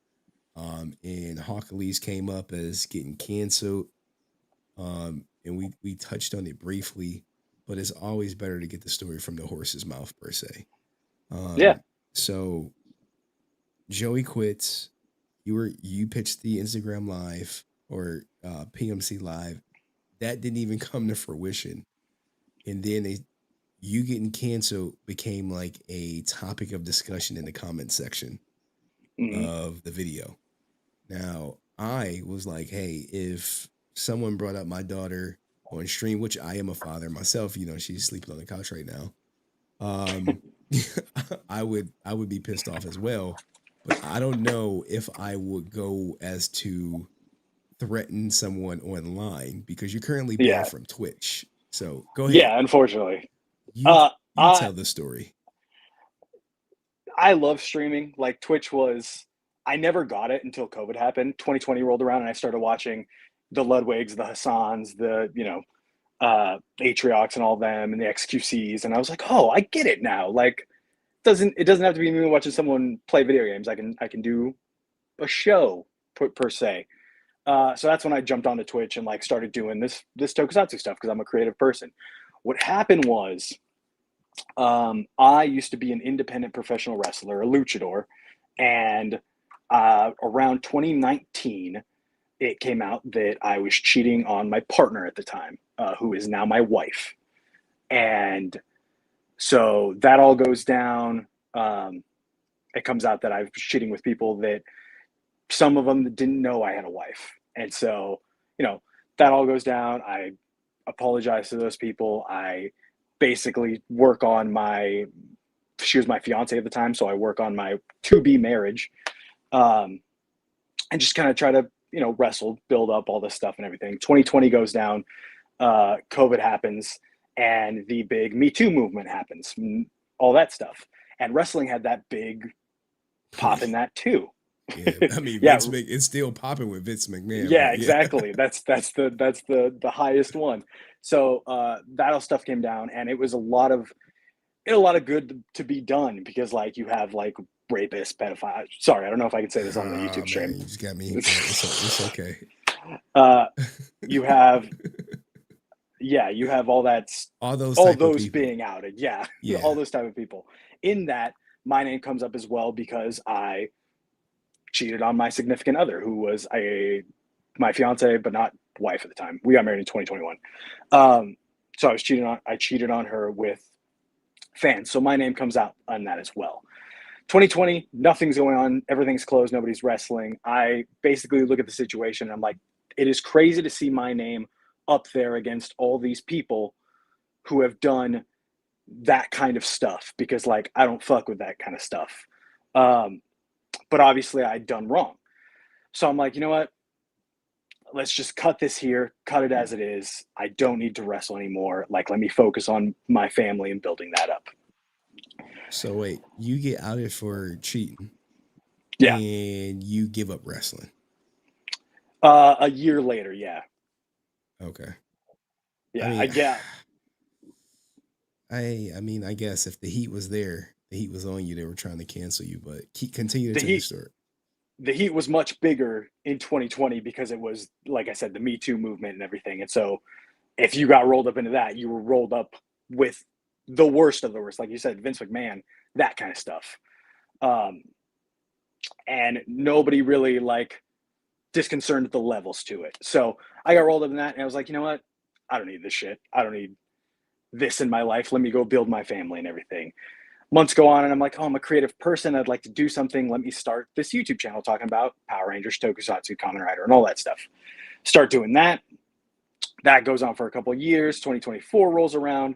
And Hawkleys came up as getting canceled. And we touched on it briefly. But it's always better to get the story from the horse's mouth, per se. Yeah. So Joey quits. You pitched the Instagram Live or PMC Live. That didn't even come to fruition. And then you getting canceled became like a topic of discussion in the comment section of the video. Now, I was like, hey, if someone brought up my daughter on stream, which I am a father myself, you know, she's sleeping on the couch right now. I would be pissed off as well, but I don't know if I would go as to threaten someone online because you're currently banned from Twitch. So go ahead. Yeah, unfortunately. You tell the story. I love streaming. Like Twitch I never got it until COVID happened. 2020 rolled around and I started watching the Ludwigs, the Hassans, Atriox and all them and the XQCs, and I was like, oh, I get it now. Like, it doesn't have to be me watching someone play video games. I can do a show per se. So that's when I jumped onto Twitch and like started doing this tokusatsu stuff because I'm a creative person. What happened was, I used to be an independent professional wrestler, a luchador, and around 2019, it came out that I was cheating on my partner at the time, who is now my wife. And so that all goes down. It comes out that I was cheating with people that some of them didn't know I had a wife. And so, you know, that all goes down. I apologize to those people. I basically work on she was my fiance at the time, so I work on my to-be marriage, and just kind of try to, you know, wrestle, build up all this stuff and everything. 2020 goes down, COVID happens, and the big Me Too movement happens, all that stuff. And wrestling had that big pop in that too. Yeah, I mean, Vince it's still popping with Vince McMahon. Yeah, exactly. That's the highest one. So that all stuff came down, and it was a lot of good to be done because like you have like rapists, pedophiles. Sorry, I don't know if I can say this on the YouTube stream. Man, you just got me. It's okay. You have you have all those being outed. Yeah, all those type of people. In that, my name comes up as well because I cheated on my significant other, who was my fiance, but not wife at the time. We got married in 2021. So I cheated on her with fans. So my name comes out on that as well. 2020, nothing's going on. Everything's closed. Nobody's wrestling. I basically look at the situation and I'm like, it is crazy to see my name up there against all these people who have done that kind of stuff, because like, I don't fuck with that kind of stuff. But obviously I'd done wrong. So I'm like, you know what? Let's just cut this here, cut it as it is. I don't need to wrestle anymore. Like, let me focus on my family and building that up. So wait, you get outed for cheating. Yeah. And you give up wrestling. A year later, yeah. Okay. Yeah, I mean, I guess if the heat was there, the heat was on you, they were trying to cancel you, but continue to tell your story. The heat was much bigger in 2020 because it was, like I said, the Me Too movement and everything. And so if you got rolled up into that, you were rolled up with the worst of the worst. Like you said, Vince McMahon, that kind of stuff. And nobody really like disconcerted the levels to it. So I got rolled up in that and I was like, you know what? I don't need this shit. I don't need this in my life. Let me go build my family and everything. Months go on and I'm like, oh, I'm a creative person. I'd like to do something. Let me start this YouTube channel talking about Power Rangers, Tokusatsu, Kamen Rider, and all that stuff. Start doing that. That goes on for a couple of years. 2024 rolls around.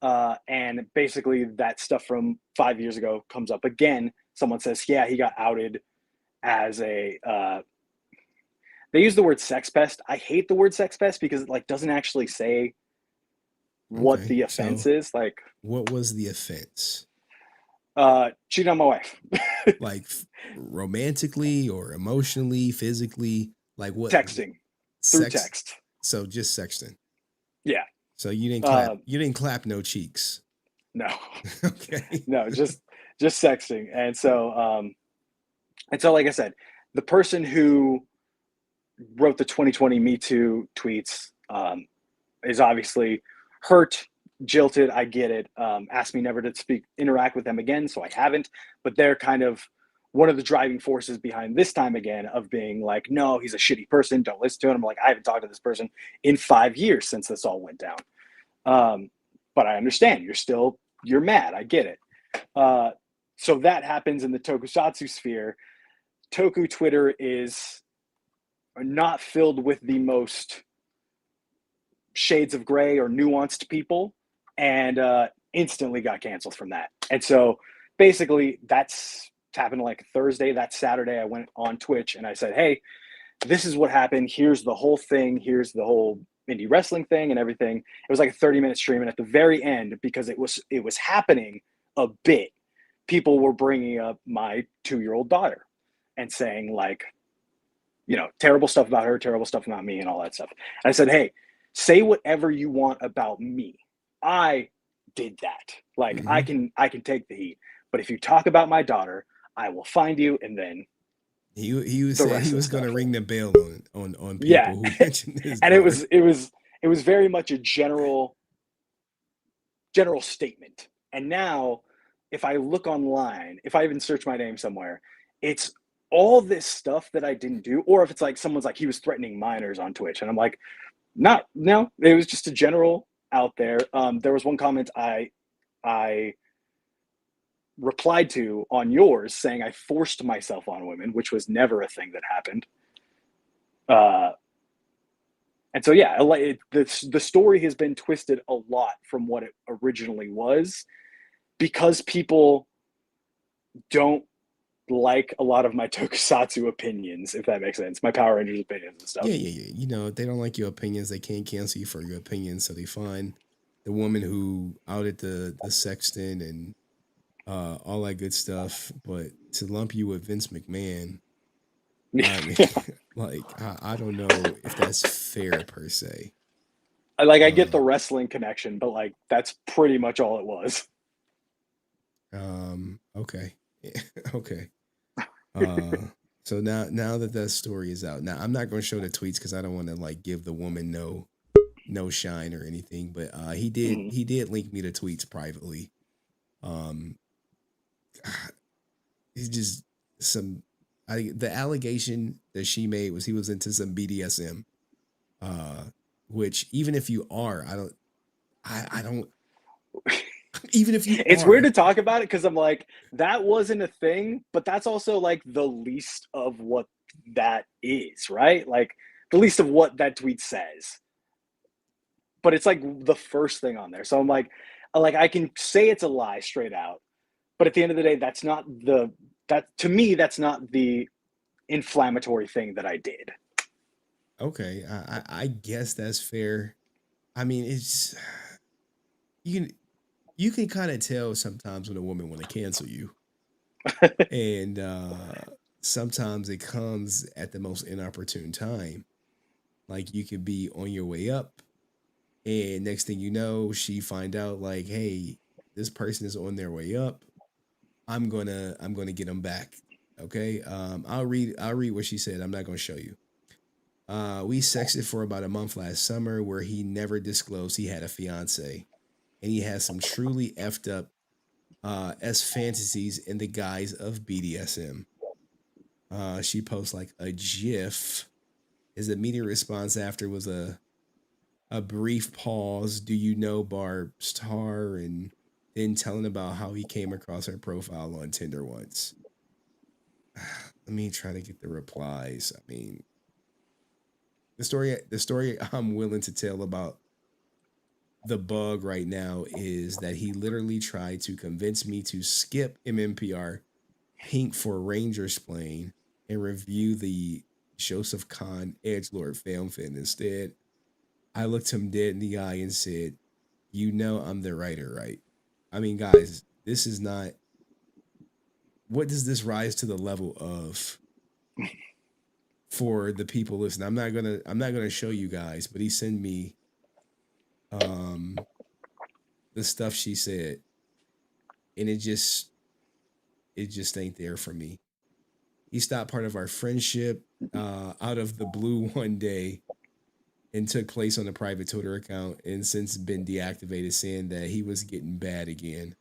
And basically that stuff from 5 years ago comes up again. Someone says, yeah, he got outed as they use the word sex pest. I hate the word sex pest because it like doesn't actually say what the offense is. Like, what was the offense? Cheating on my wife. Like romantically or emotionally, physically, like what? Texting. Through text. So just sexting. Yeah. So you didn't clap no cheeks. No. Okay. No, just sexting. And so like I said, the person who wrote the 2020 Me Too tweets is obviously hurt, jilted. I get it. Asked me never to interact with them again, so I haven't. But they're kind of one of the driving forces behind this time again of being like, no, he's a shitty person. Don't listen to him. I'm like, I haven't talked to this person in 5 years since this all went down. But I understand you're mad. I get it. So that happens in the tokusatsu sphere. Toku Twitter is not filled with the most shades of gray or nuanced people, and instantly got canceled from that. And so basically that's happened like Thursday. That Saturday I went on Twitch and I said, hey, this is what happened. Here's the whole thing. Here's the whole indie wrestling thing and everything. It was like a 30-minute stream. And at the very end, because it was happening a bit, people were bringing up my 2-year-old daughter and saying like, you know, terrible stuff about her, terrible stuff about me and all that stuff. And I said, hey, say whatever you want about me. I did that. Like I can take the heat. But if you talk about my daughter, I will find you, and then he said he was going to ring the bell on people yeah. who mentioned his And daughter. it was very much a general statement. And now if I look online, if I even search my name somewhere, it's all this stuff that I didn't do. Or if it's like someone's like, he was threatening minors on Twitch, and I'm like, no, it was just a general out there. There was one comment I replied to on yours saying I forced myself on women, which was never a thing that happened. And so, yeah, the story has been twisted a lot from what it originally was, because people don't like a lot of my tokusatsu opinions, if that makes sense, my Power Rangers opinions and stuff. Yeah. You know, if they don't like your opinions, they can't cancel you for your opinions. So they find the woman who outed the sexton and all that good stuff. But to lump you with Vince McMahon, I mean, like, I don't know if that's fair per se. I get the wrestling connection, but like that's pretty much all it was. Okay. Okay. So now that story is out, now I'm not going to show the tweets because I don't want to like give the woman no shine or anything. But he did link me the tweets privately. He's just the allegation that she made was he was into some BDSM, which even if you are, I don't. Even if you it's weird to talk about it because I'm like, that wasn't a thing, but that's also like the least of what that is, right? Like the least of what that tweet says. But it's like the first thing on there. So I'm like I can say it's a lie straight out, but at the end of the day, that's not to me, that's not the inflammatory thing that I did. Okay, I guess that's fair. I mean, it's you can kind of tell sometimes when a woman want to cancel you, and sometimes it comes at the most inopportune time. Like you could be on your way up, and next thing you know, she find out like, hey, this person is on their way up. I'm gonna get them back. Okay, I'll read what she said. I'm not gonna show you. We sexted for about a month last summer where he never disclosed he had a fiance. And he has some truly effed up S fantasies in the guise of BDSM. She posts like a GIF. His immediate response after was a brief pause. Do you know Barb Star? And then telling about how he came across her profile on Tinder once. Let me try to get the replies. I mean, the story I'm willing to tell about the bug right now is that he literally tried to convince me to skip MMPR Pink for Rangers playing and review the Joseph Kahn Edgelord film fin. Instead, I looked him dead in the eye and said, you know I'm the writer, right? I mean, guys, this is not... What does this rise to the level of for the people listening? I'm not gonna show you guys, but he sent me the stuff she said, and it just ain't there for me. He stopped part of our friendship out of the blue one day and took place on a private Twitter account and since been deactivated, saying that he was getting bad again.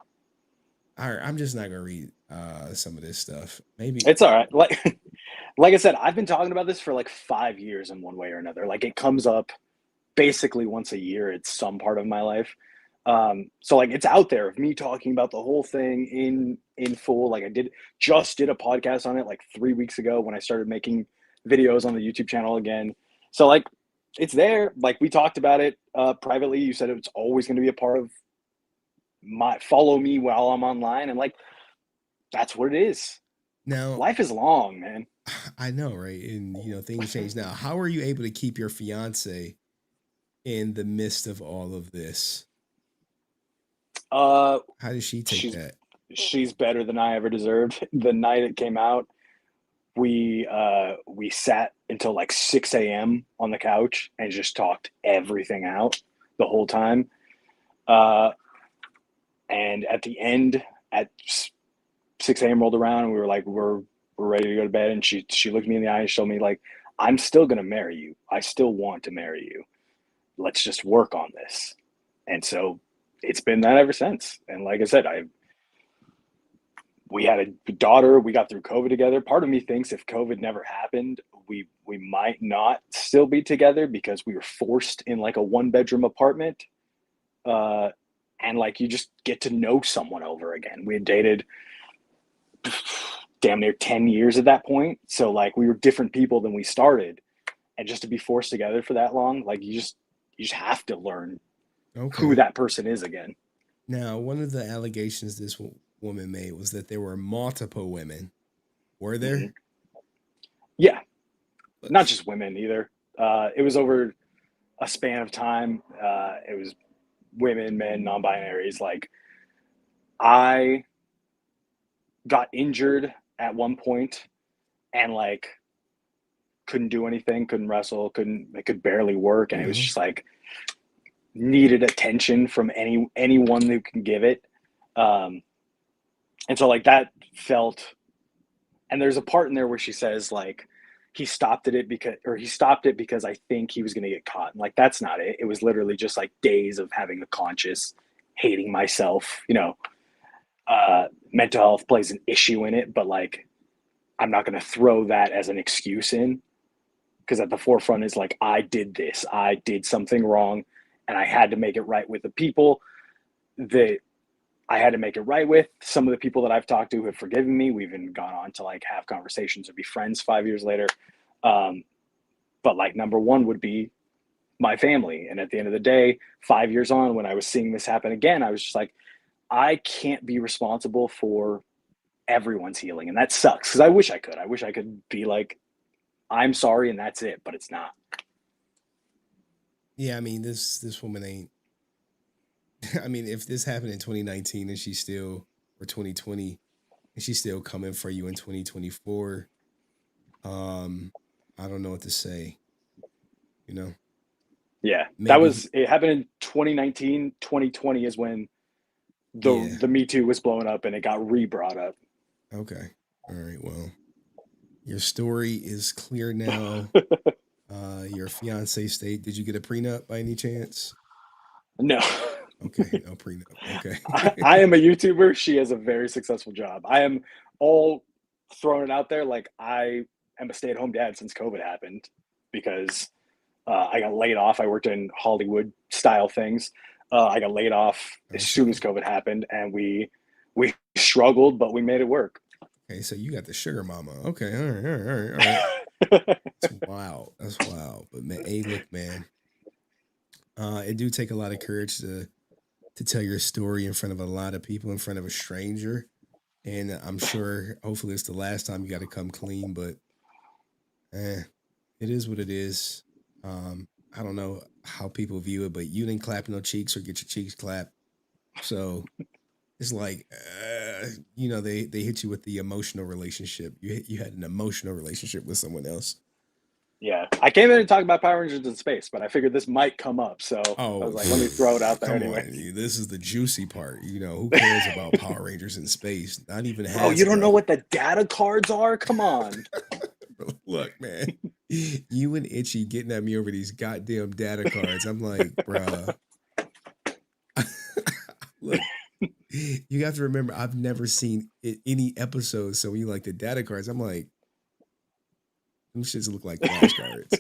All right, I'm just not gonna read some of this stuff. Maybe it's all right. Like I said, I've been talking about this for like 5 years in one way or another. Like it comes up basically once a year. It's some part of my life. So like it's out there of me talking about the whole thing in full. Like I just did a podcast on it like 3 weeks ago when I started making videos on the YouTube channel again. So like it's there. Like we talked about it privately. You said it's always going to be a part of my follow me while I'm online, and like that's what it is. Now life is long, man. I know, right? And you know, things change now. How are you able to keep your fiance in the midst of all of this? How does she take that? She's better than I ever deserved. The night it came out, we sat until like 6 a.m. on the couch and just talked everything out the whole time. And at the end, at 6 a.m. rolled around, and we were like, we're ready to go to bed. And she looked me in the eye and showed me like, I'm still gonna marry you. I still want to marry you. Let's just work on this. And so it's been that ever since. And like I said, we had a daughter. We got through COVID together. Part of me thinks if COVID never happened, we might not still be together, because we were forced in like a 1-bedroom apartment. And like, you just get to know someone over again. We had dated damn near 10 years at that point. So like, we were different people than we started. And just to be forced together for that long, like you just have to learn who that person is again. Now, one of the allegations this woman made was that there were multiple women. Were there? Mm-hmm. Yeah. Not just women either. It was over a span of time. It was women, men, non-binaries. Like, I got injured at one point and like couldn't do anything, couldn't wrestle, I could barely work. And it was just like, needed attention from anyone who can give it. And so like that felt, and there's a part in there where she says like, he stopped it because I think he was going to get caught. And like, that's not it. It was literally just like days of having a conscious hating myself, mental health plays an issue in it, but like, I'm not going to throw that as an excuse in, because at the forefront is like, I did this, I did something wrong, and I had to make it right with the people that I had to make it right with. Some of the people that I've talked to have forgiven me. We've even gone on to like have conversations or be friends 5 years later. But like, number one would be my family. And at the end of the day, 5 years on, when I was seeing this happen again, I was just like, I can't be responsible for everyone's healing. And that sucks, because I wish I could. I wish I could be like, I'm sorry and that's it, but it's not. Yeah, I mean, this woman ain't. I mean, if this happened in 2019 and she's still, or 2020, and she's still coming for you in 2024, I don't know what to say. Yeah, Maybe it happened in 2019. 2020 is when the Me Too was blowing up and it got re-brought up. Okay. All right. Well, your story is clear now. Your fiance state. Did you get a prenup by any chance? No. Okay, no prenup. Okay. I am a YouTuber. She has a very successful job. I am all throwing it out there. Like, I am a stay-at-home dad since COVID happened, because I got laid off. I worked in Hollywood style things. I got laid off as soon as COVID happened, and we struggled, but we made it work. Okay, so you got the sugar mama. Okay, all right. That's wild. That's wild. But man, hey, look, man, it do take a lot of courage to tell your story in front of a lot of people, in front of a stranger. And I'm sure, hopefully it's the last time you got to come clean, but it is what it is. I don't know how people view it, but you didn't clap no cheeks or get your cheeks clapped. So it's like, they hit you with the emotional relationship. You had an emotional relationship with someone else. Yeah, I came in and talked about Power Rangers in space, but I figured this might come up, so I was like, let me throw it out there anyway. This is the juicy part. Who cares about Power Rangers in space? Not even Hasbro. Oh, you don't know what the data cards are? Come on. Look, man, you and Itchy getting at me over these goddamn data cards. I'm like, bruh. Look, you have to remember, I've never seen any episodes. So when you like the data cards, I'm like, them shits look like flashcards.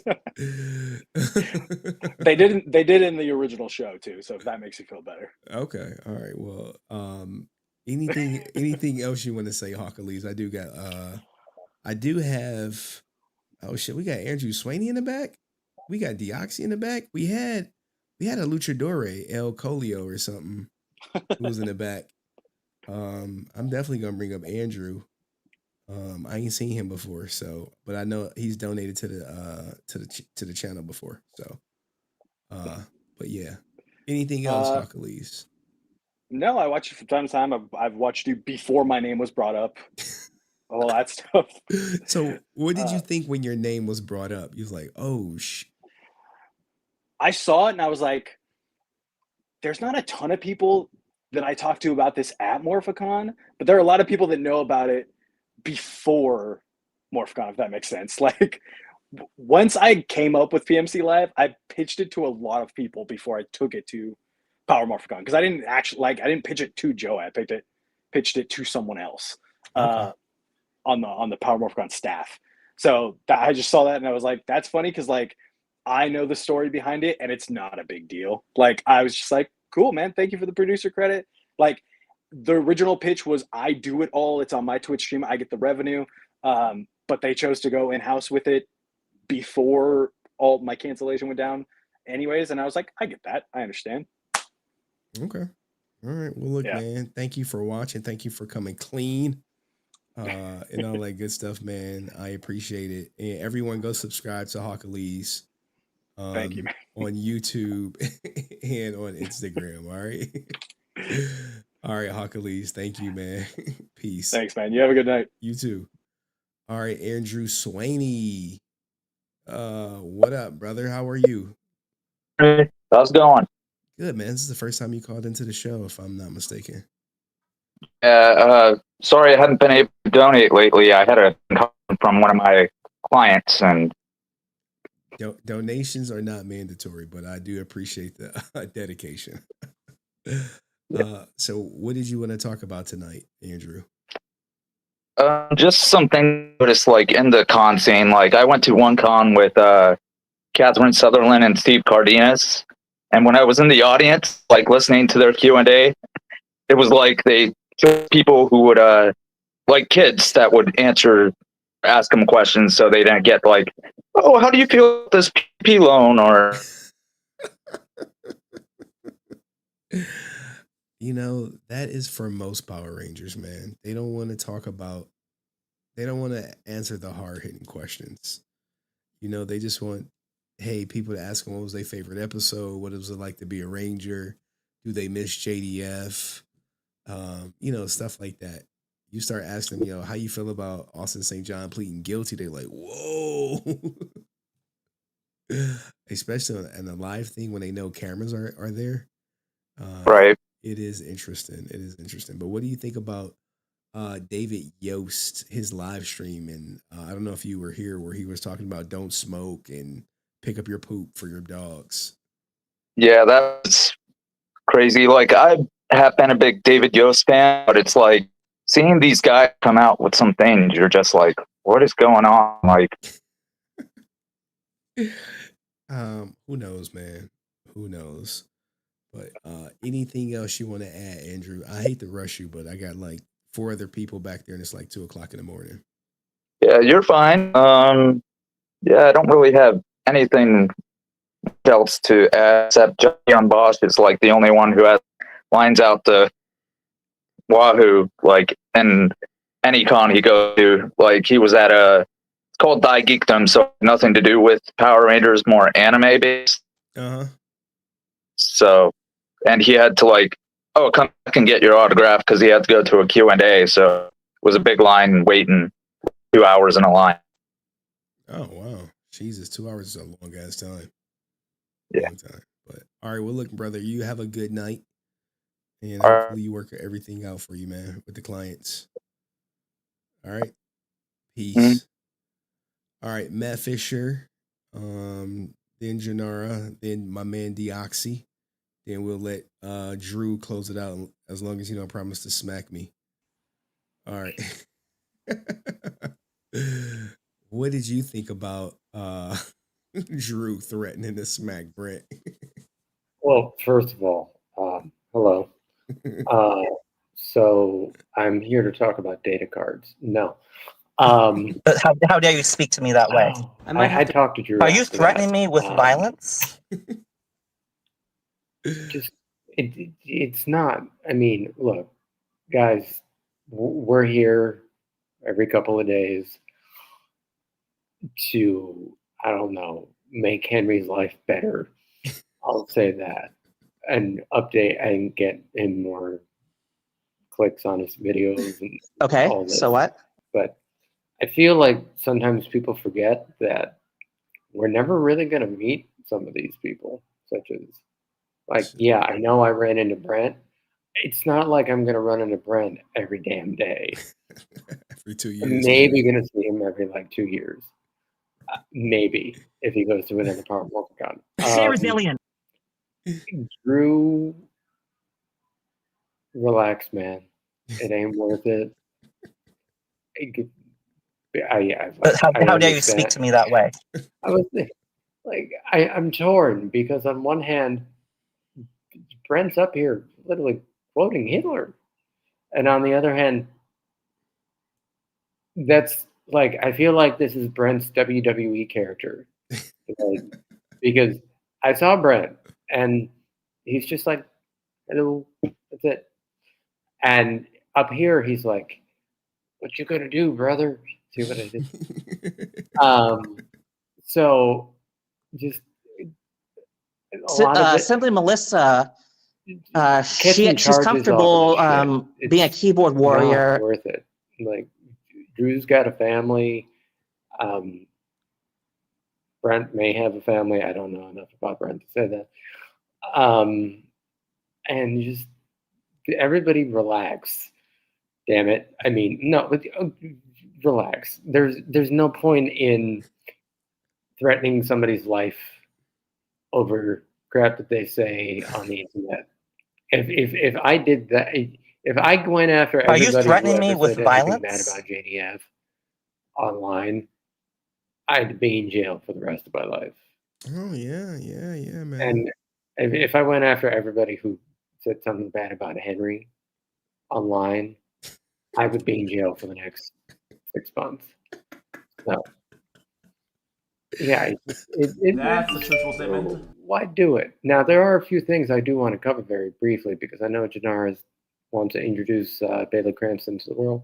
They did in the original show too, so if that makes you feel better. Okay. All right. Well, anything else you want to say, Hawkalese? I do have, oh shit, we got Andrew Swaney in the back. We got Deoxy in the back. We had a luchador, El Colio or something, who was in the back. I'm definitely gonna bring up Andrew. I ain't seen him before, but I know he's donated to the channel before. So, but yeah. Anything else, Hawkalese? No, I watch you from time to time. I've watched you before my name was brought up. all that stuff. So, what did you think when your name was brought up? You was like, "Oh, I saw it and I was like, there's not a ton of people that I talk to about this at Morphicon, but there are a lot of people that know about it before Morphicon, if that makes sense. Like, once I came up with PMC Live, I pitched it to a lot of people before I took it to Power Morphicon, because I didn't pitch it to Joe. I pitched it to someone else on the Power Morphicon staff. So I just saw that and I was like, that's funny, because like I know the story behind it and it's not a big deal. Like, I was just like, cool, man, thank you for the producer credit. Like, the original pitch was I do it all. It's on my Twitch stream. I get the revenue. But they chose to go in-house with it before all my cancellation went down anyways. And I was like, I get that. I understand. Okay. All right. Well, look, man, thank you for watching. Thank you for coming clean and all that good stuff, man. I appreciate it. And everyone go subscribe to Hawkalese Thank you, man. on YouTube and on Instagram. All right. All right, Hawkalese. Thank you, man. Peace. Thanks, man. You have a good night. You too. All right, Andrew Swaney. What up, brother? How are you? Hey, how's it going? Good, man. This is the first time you called into the show, if I'm not mistaken. Sorry I hadn't been able to donate lately. I had a call from one of my clients, and Donations are not mandatory, but I do appreciate the dedication. So what did you want to talk about tonight, Andrew? just something I noticed, like in the con scene. Like I went to one con with Catherine Sutherland and Steve Cardenas, and when I was in the audience, like listening to their Q&A, it was like they chose people who would like kids that would ask them questions, so they didn't get like, oh, how do you feel about this PP loan? Or You know, that is for most Power Rangers, man. They don't want to answer the hard hitting questions. You know, they just want, hey, people to ask them what was their favorite episode, what was it like to be a Ranger, do they miss JDF, you know, stuff like that. You start asking them, you know, how you feel about Austin St. John pleading guilty, they're like, whoa. Especially in the live thing when they know cameras are there. Right. It is interesting. It is interesting. But what do you think about David Yost, his live stream? And I don't know if you were here where he was talking about don't smoke and pick up your poop for your dogs. yeah, that's crazy. Like I have been a big David Yost fan, but it's like seeing these guys come out with some things, you're just like, what is going on? Like, who knows, man? Who knows? But anything else you want to add, Andrew? I hate to rush you, but I got like 4 other people back there, and it's like 2:00 in the morning. yeah, you're fine. Yeah, I don't really have anything else to add except John Bosch is like the only one who has lines out the wahoo, like in any con he goes to. Like he was at it's called Die Geekdom, so nothing to do with Power Rangers, more anime based. So, and he had to like, oh, come back and get your autograph because he had to go to a Q&A. So it was a big line waiting 2 hours in a line. Oh, wow. Jesus, 2 hours is a long ass time. Yeah. Long time. But all right, well, look, brother, you have a good night. And All right. hopefully you work everything out for you, man, with the clients. All right. Peace. All right, Matt Fisher, then Janara, then my man Deoxy. Then we'll let Drew close it out as long as you don't promise to smack me. All right. What did you think about Drew threatening to smack Brent? Well, first of all, hello. So I'm here to talk about data cards. No. But how dare you speak to me that way? I talked to Drew. Are you after threatening that. me with violence? Just it's not. I mean, look, guys, we're here every couple of days to, I don't know, make Henry's life better. I'll say that, and update and get him more clicks on his videos. And Okay, all this. so what? but I feel like sometimes people forget that we're never really going to meet some of these people, such as, like, yeah, I know I ran into Brent. It's not like I'm going to run into Brent every damn day. Every 2 years. I'm maybe going to see him every, like, 2 years. Maybe, if he goes to another Power Con. Stay resilient. Drew, relax, man. It ain't worth it. How dare you speak to me that way? I was like, I'm torn because on one hand, Brent's up here literally quoting Hitler, and on the other hand, that's like I feel like this is Brent's WWE character, like, because I saw Brent and he's just like, hello, that's it, and up here he's like, what you gonna do, brother? See what I did? So just a lot of it. Simply Melissa, she's charges comfortable off of being a keyboard warrior. Not worth it. Like, Drew's got a family. Brent may have a family. I don't know enough about Brent to say that. And just everybody relax. Damn it. I mean, no, relax. There's no point in threatening somebody's life over crap that they say on the internet. If I did that, if I went after Are everybody you threatening who me ever with said anything violence? bad about JDF online, I'd be in jail for the rest of my life. Oh yeah, man. And if I went after everybody who said something bad about Henry online, I would be in jail for the next 6 months. So, yeah, That's a truthful statement. why do it? Now, there are a few things I do want to cover very briefly because I know Janara wants to introduce Bailey Cranston to the world.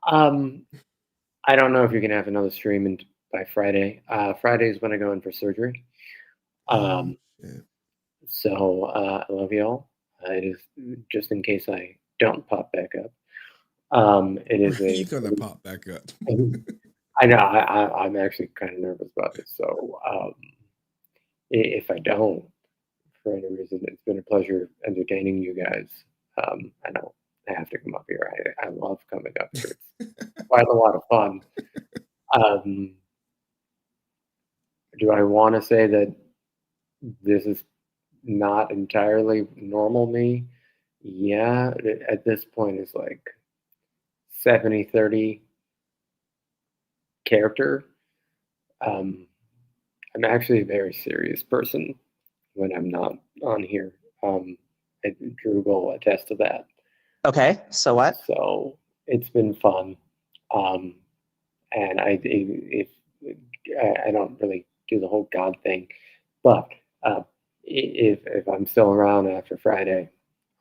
I don't know if you're going to have another stream by Friday. Friday is when I go in for surgery. So I love y'all. It is just in case I don't pop back up. It is You're gonna pop back up. I know. I'm actually kind of nervous about this. So if I don't, for any reason, it's been a pleasure entertaining you guys. I don't have to come up here. I love coming up here. It's quite a lot of fun. Do I want to say that this is not entirely normal me? Yeah, at this point it's like 70-30 character. I'm actually a very serious person when I'm not on here. Drew will attest to that. Okay, so what? So it's been fun. And if I don't really do the whole God thing, but if I'm still around after Friday,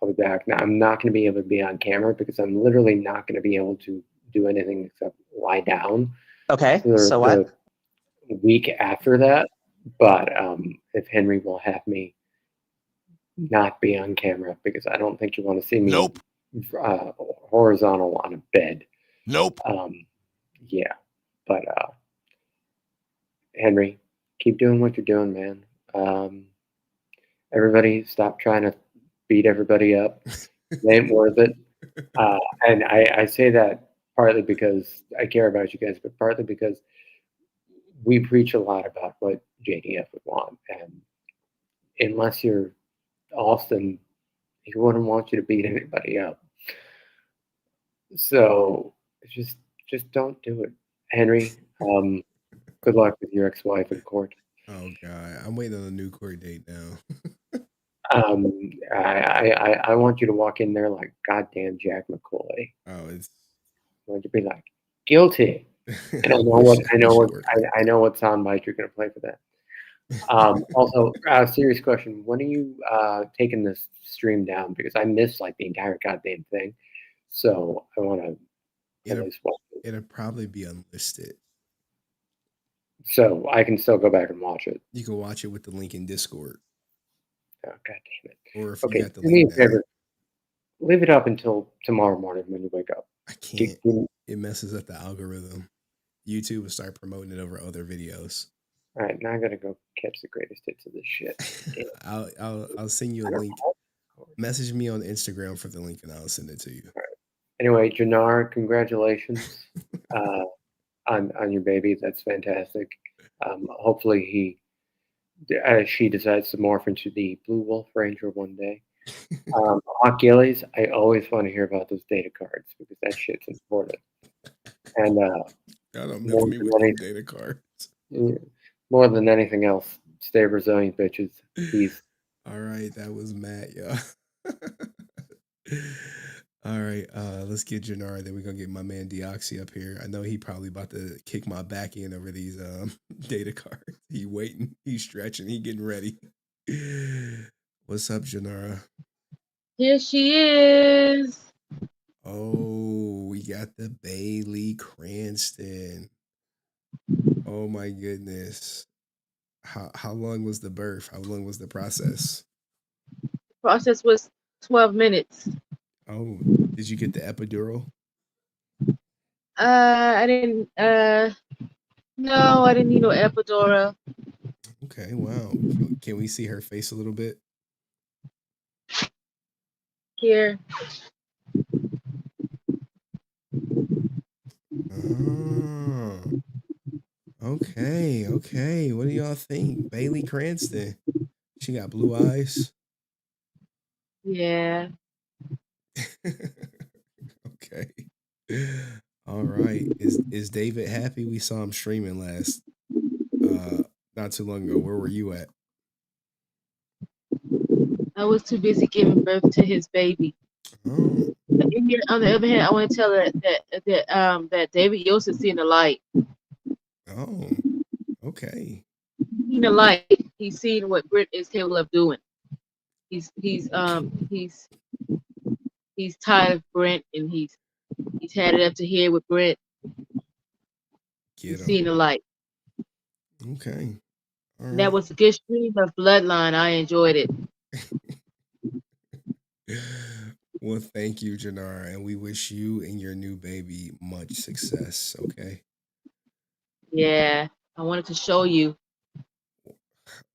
I'll be back. Now, I'm not going to be able to be on camera because I'm literally not going to be able to do anything except lie down. Okay, so what? The week after that, but if Henry will have me not be on camera because I don't think you want to see me horizontal on a bed. Nope. Yeah, but Henry, keep doing what you're doing, man. Everybody stop trying to beat everybody up. It ain't worth it. And I say that partly because I care about you guys, but partly because we preach a lot about what JDF would want. And unless you're Austin, he wouldn't want you to beat anybody up. So just don't do it. Henry, good luck with your ex-wife in court. Oh God, I'm waiting on a new court date now. I want you to walk in there like goddamn Jack McCoy. Oh, I want you to be like guilty. And I know what soundbite you're gonna play for that. Also, serious question: when are you taking this stream down? Because I missed like the entire goddamn thing. So I want to. It'll probably be unlisted. So I can still go back and watch it. You can watch it with the link in Discord. Oh, God damn it. Or if do me a favor, leave it up until tomorrow morning when you wake up. I can't. it messes up the algorithm. YouTube will start promoting it over other videos. All right, now I gotta go catch the greatest hits of this shit. I'll send you a link. Message me on Instagram for the link, and I'll send it to you. Anyway, Jannar, congratulations on your baby. That's fantastic. Hopefully she decides to morph into the Blue Wolf Ranger one day. Hawk Gillies, I always want to hear about those data cards because that shit's important. And don't miss me with them data cards. More than anything else, stay resilient, bitches. Peace. All right, that was Matt, y'all. All right, let's get Jannar. Then we're gonna get my man Deoxy up here. I know he probably about to kick my back in over these data cards. He waiting, he's stretching, he getting ready. What's up, Janara? Here she is. Oh, we got the Bailey Cranston. Oh my goodness. How long was the birth? How long was the process? Process was 12 minutes. Oh, did you get the epidural? I didn't no, I didn't need no epidural. Okay, wow. Can we see her face a little bit? Here. Oh. Okay. What do y'all think? Bailey Cranston. She got blue eyes. Yeah. Okay. All right. Is David happy? We saw him streaming not too long ago. Where were you at? I was too busy giving birth to his baby. Oh. On the other hand, I want to tell that David Yost is seeing the light. Oh, okay. He's seeing the light. He's seeing what Brent is capable of doing. He's tired of Brent, and he's had it up to here with Brent. He's seeing the light. Okay. All right. That was a good stream of Bloodline. I enjoyed it. Well, thank you, Janara, and we wish you and your new baby much success. Okay. Yeah, I wanted to show you.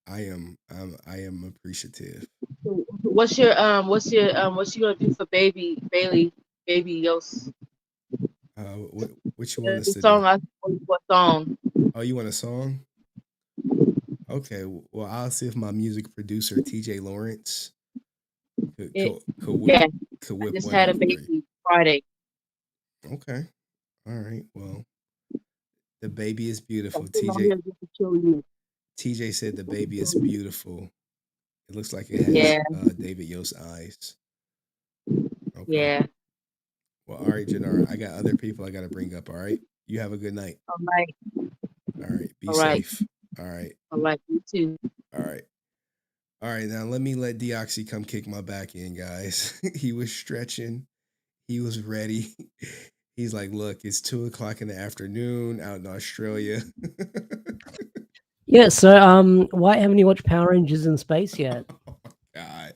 I am appreciative. What you gonna do for Bailey Yost? What you want us to song do? What song? Oh, you want a song? Okay, well, I'll see if my music producer TJ Lawrence could whip I just one had up a for you. baby Friday. Okay. All right. Well, the baby is beautiful. TJ said the baby is beautiful. It looks like it has David Yost's eyes. Okay. Yeah. Well, all right, Janara. I got other people I got to bring up. All right. You have a good night. All right. All right. Be safe. All right. All right. You too. All right. All right. Now let me let Deoxy come kick my back in, guys. He was stretching. He was ready. He's like, look, it's 2:00 in the afternoon out in Australia. Yeah, so why haven't you watched Power Rangers in Space yet? Oh my God.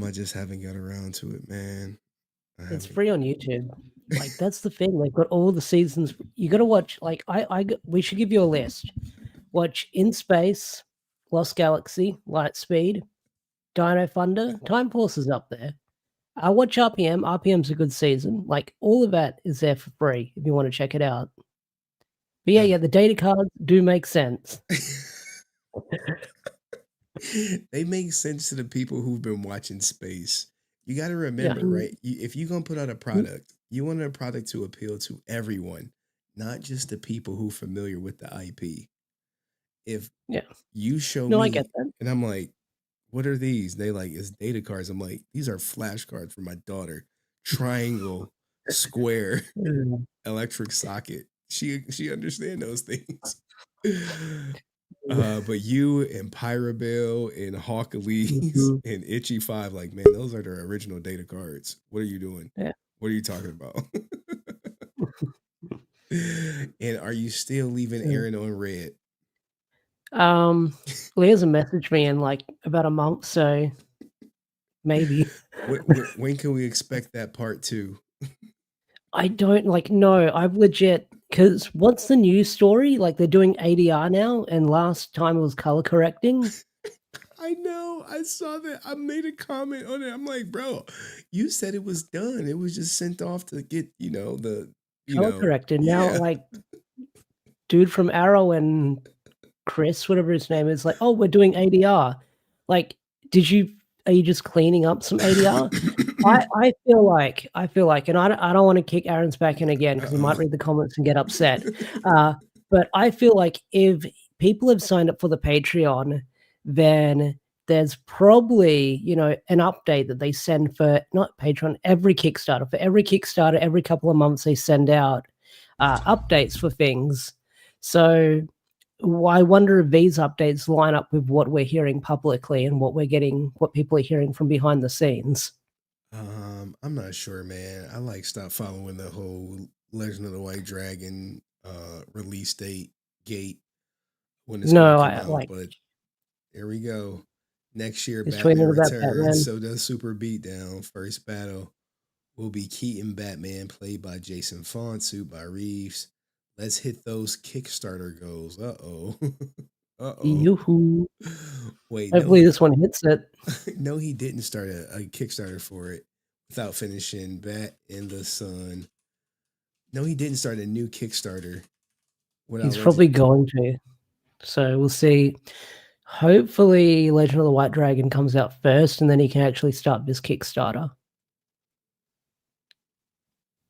I just haven't got around to it, man. It's free on YouTube. Like that's the thing. They've got all the seasons. You got to watch. Like we should give you a list. Watch In Space, Lost Galaxy, Lightspeed, Dino Thunder, Time Force is up there. I watch RPM. RPM's a good season. Like all of that is there for free if you want to check it out. But yeah, the data cards do make sense. They make sense to the people who've been watching Space. You got to remember, right? If you're going to put out a product, you want a product to appeal to everyone, not just the people who are familiar with the IP. If you show me, I get that. and I'm like, what are these? They like, it's data cards. I'm like, these are flashcards for my daughter. Triangle, square, electric socket. She understand those things. But you and Pyrabill and Hawkalees and Itchy 5, like, man, those are the original data cards. What are you doing? Yeah. What are you talking about? And are you still leaving Aaron on red? He hasn't messaged me in like about a month, so maybe. When can we expect that part 2? I don't like. No, I've legit because what's the news story? Like they're doing ADR now, and last time it was color correcting. I know. I saw that. I made a comment on it. I'm like, bro, you said it was done. It was just sent off to get, Color corrected. Now, yeah. like, dude from Arrow and Chris, whatever his name is, like, oh, we're doing ADR. Like, are you just cleaning up some ADR? I feel like, and I don't want to kick Aaron's back in again because he might read the comments and get upset. But I feel like if people have signed up for the Patreon, then there's probably, an update that they send for not Patreon, every Kickstarter. For every Kickstarter, every couple of months they send out updates for things. So I wonder if these updates line up with what we're hearing publicly and what people are hearing from behind the scenes. I'm not sure, man. I stopped following the whole Legend of the White Dragon release date gate when it's going to come out, but here we go. Next year, Batman returns. So does Super Beatdown. First battle will be Keaton Batman, played by Jason Font, suit by Reeves. Let's hit those Kickstarter goals. Uh-oh. Yoo-hoo. Wait, hopefully this one hits it. No, he didn't start a Kickstarter for it without finishing Bat in the Sun. No, he didn't start a new Kickstarter. He's probably going to. So we'll see. Hopefully Legend of the White Dragon comes out first and then he can actually start this Kickstarter.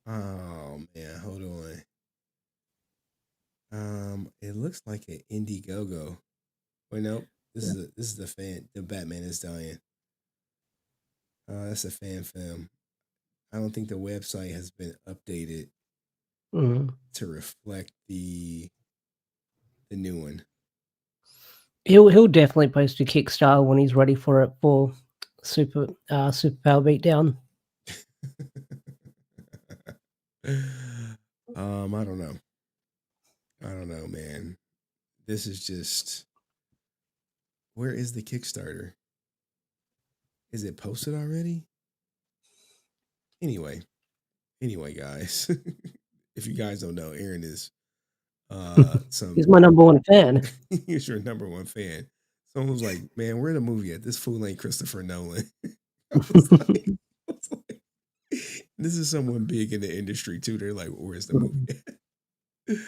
Oh man, hold on. It looks like an Indiegogo. Wait, nope. This is the fan. The Batman is dying. That's a fan film. I don't think the website has been updated to reflect the new one. He'll definitely post a Kickstarter when he's ready for it for Super Power Beatdown. I don't know, man. This is just, where is the Kickstarter? Is it posted already? Anyway, guys, if you guys don't know, Aaron is he's my number one fan. He's your number one fan. Someone was like, man, where the movie at? This fool ain't Christopher Nolan. I was like, this is someone big in the industry too. They're like, where's the movie at?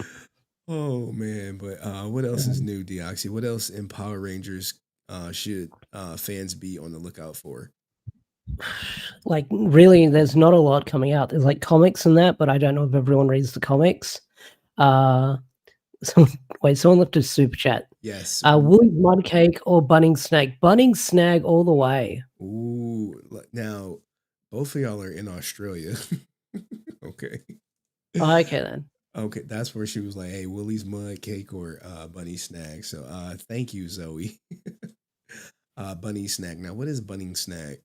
Oh man, but what else is new, D.A.R.E? What else in Power Rangers should fans be on the lookout for? Like, really, there's not a lot coming out. There's like comics and that, but I don't know if everyone reads the comics. Someone left a super chat. Yes. Woolly's Mud Cake or Bunning Snag? Bunning Snag all the way. Ooh, now both of y'all are in Australia. Okay. Okay then. Okay, that's where she was like, "Hey, Willie's Mud Cake or Bunny Snag." So, thank you, Zoe. Bunny Snag. Now, what is Bunny Snag?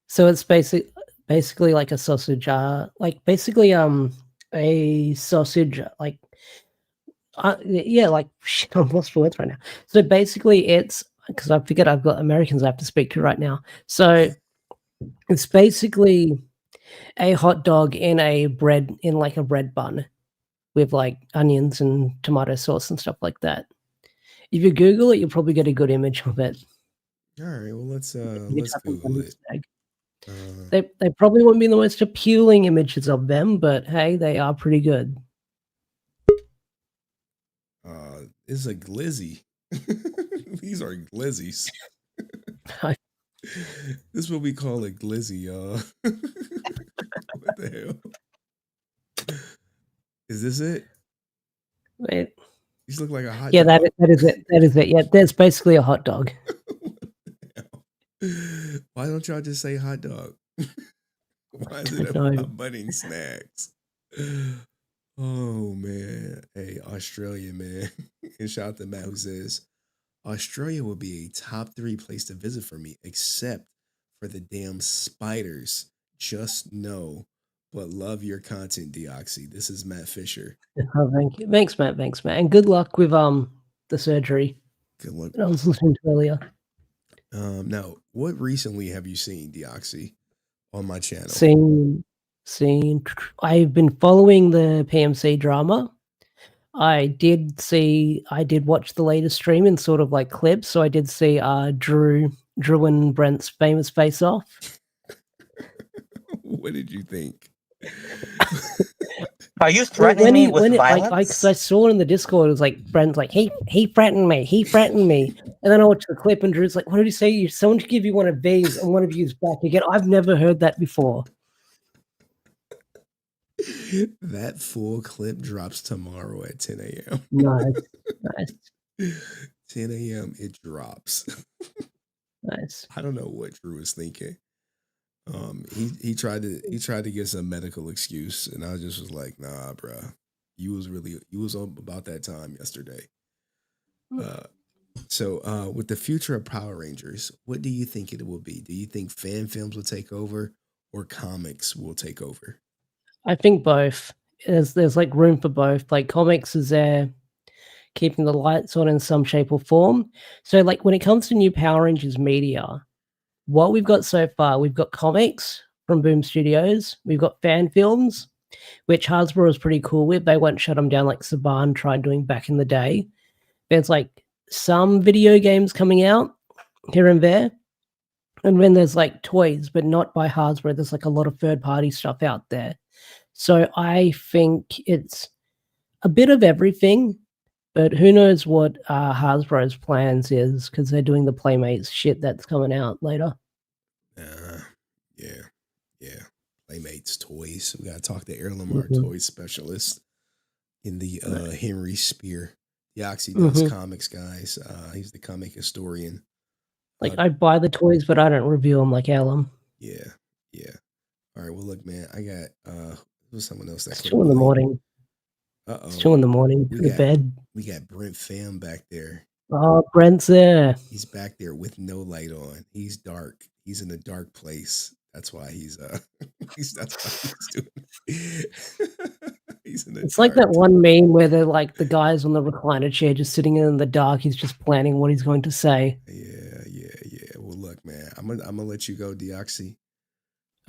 So it's basically like a sausage, like basically a sausage, like yeah, like shit, I'm lost for words right now. So basically, it's because I forget I've got Americans I have to speak to right now. So it's basically a hot dog in a bread bun with like onions and tomato sauce and stuff like that. If you Google it, you'll probably get a good image of it. All right, well let's Google it. They probably won't be the most appealing images of them, but hey, they are pretty good. It's a glizzy. These are glizzies. This is what we call a glizzy, y'all. What the hell? Is this it? Wait. These look like a hot dog. That is it. That is it. Yeah, that's basically a hot dog. Why don't y'all just say hot dog? Why is it a Budding Snacks? Oh man. Hey, Australia, man. And shout out to Matt who says Australia will be a top 3 place to visit for me, except for the damn spiders. Just know, but love your content, D.A.R.E. This is Matt Fisher. Oh, thank you. Thanks, Matt. And good luck with the surgery. Good luck. I was listening to earlier. Now, what recently have you seen, D.A.R.E, on my channel? Seen seen. I've been following the PMC drama. I did watch the latest stream in sort of like clips. So I did see Drew and Brent's famous face off. What did you think? Are you threatening me with violence? Because I saw it in the Discord, it was like Brent's like, he threatened me, and then I watched the clip and Drew's like, what did he say? Someone should give you one of these and one of you's back again. I've never heard that before. That full clip drops tomorrow at 10 a.m. Nice. 10 a.m. it drops. Nice. I don't know what Drew was thinking. He tried to get some medical excuse, and I just was like, nah, bruh. You was on about that time yesterday. So with the future of Power Rangers, what do you think it will be? Do you think fan films will take over or comics will take over? I think both. There's like room for both. Like comics is there keeping the lights on in some shape or form. So like when it comes to new Power Rangers media, what we've got so far, we've got comics from Boom Studios, we've got fan films, which Hasbro was pretty cool with. They won't shut them down like Saban tried doing back in the day. There's like some video games coming out here and there. And then there's like toys, but not by Hasbro. There's like a lot of third-party stuff out there. So I think it's a bit of everything, but who knows what Hasbro's plans is because they're doing the Playmates shit that's coming out later. Yeah. Playmates toys. We gotta talk to Earl, our toy specialist in the Henry Spear. D.A.R.E does comics, guys. He's the comic historian. Like I buy the toys, but I don't review them like Ellen. Yeah. All right. Well, look, man. I got who's someone else that It's 2 in the morning. It's 2 in the morning. To the bed. We got Brent Pham back there. Oh, Brent's there. He's back there with no light on. He's dark. He's in a dark place. That's why he's that's why he's doing. He's in It's like that one meme where they're like the guy's on the recliner chair just sitting in the dark. He's just planning what he's going to say. Yeah. Well, look, man. I'm gonna let you go, D.A.R.E.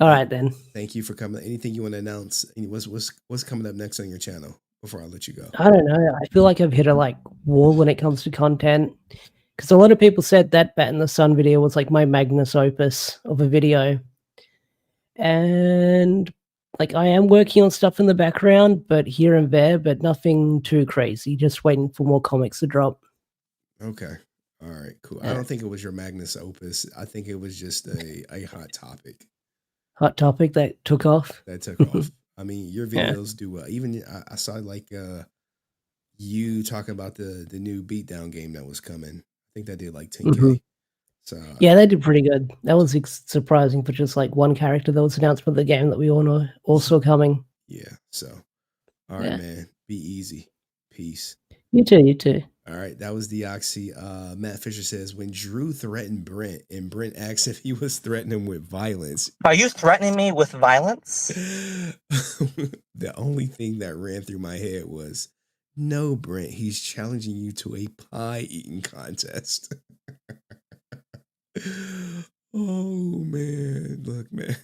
All right then. Thank you for coming. Anything you want to announce? What's coming up next on your channel before I let you go? I don't know. I feel like I've hit a like wall when it comes to content because a lot of people said that Bat in the Sun video was like my magnus opus of a video, and like I am working on stuff in the background, but here and there, but nothing too crazy. Just waiting for more comics to drop. Okay. All right. Cool. I don't think it was your magnus opus. I think it was just a hot topic. Hot topic that took off. I mean, your videos do well. Even I saw like you talking about the new beatdown game that was coming. I think that did like 10K. So yeah, they did pretty good. That was surprising for just like one character that was announced for the game that we all know also coming. Yeah. So all right, man. Be easy. Peace. You too. All right, that was D.A.R.E. Matt Fisher says, when Drew threatened Brent and Brent asked if he was threatening him with violence. Are you threatening me with violence? The only thing that ran through my head was, no, Brent, he's challenging you to a pie eating contest. Oh, man. Look, man.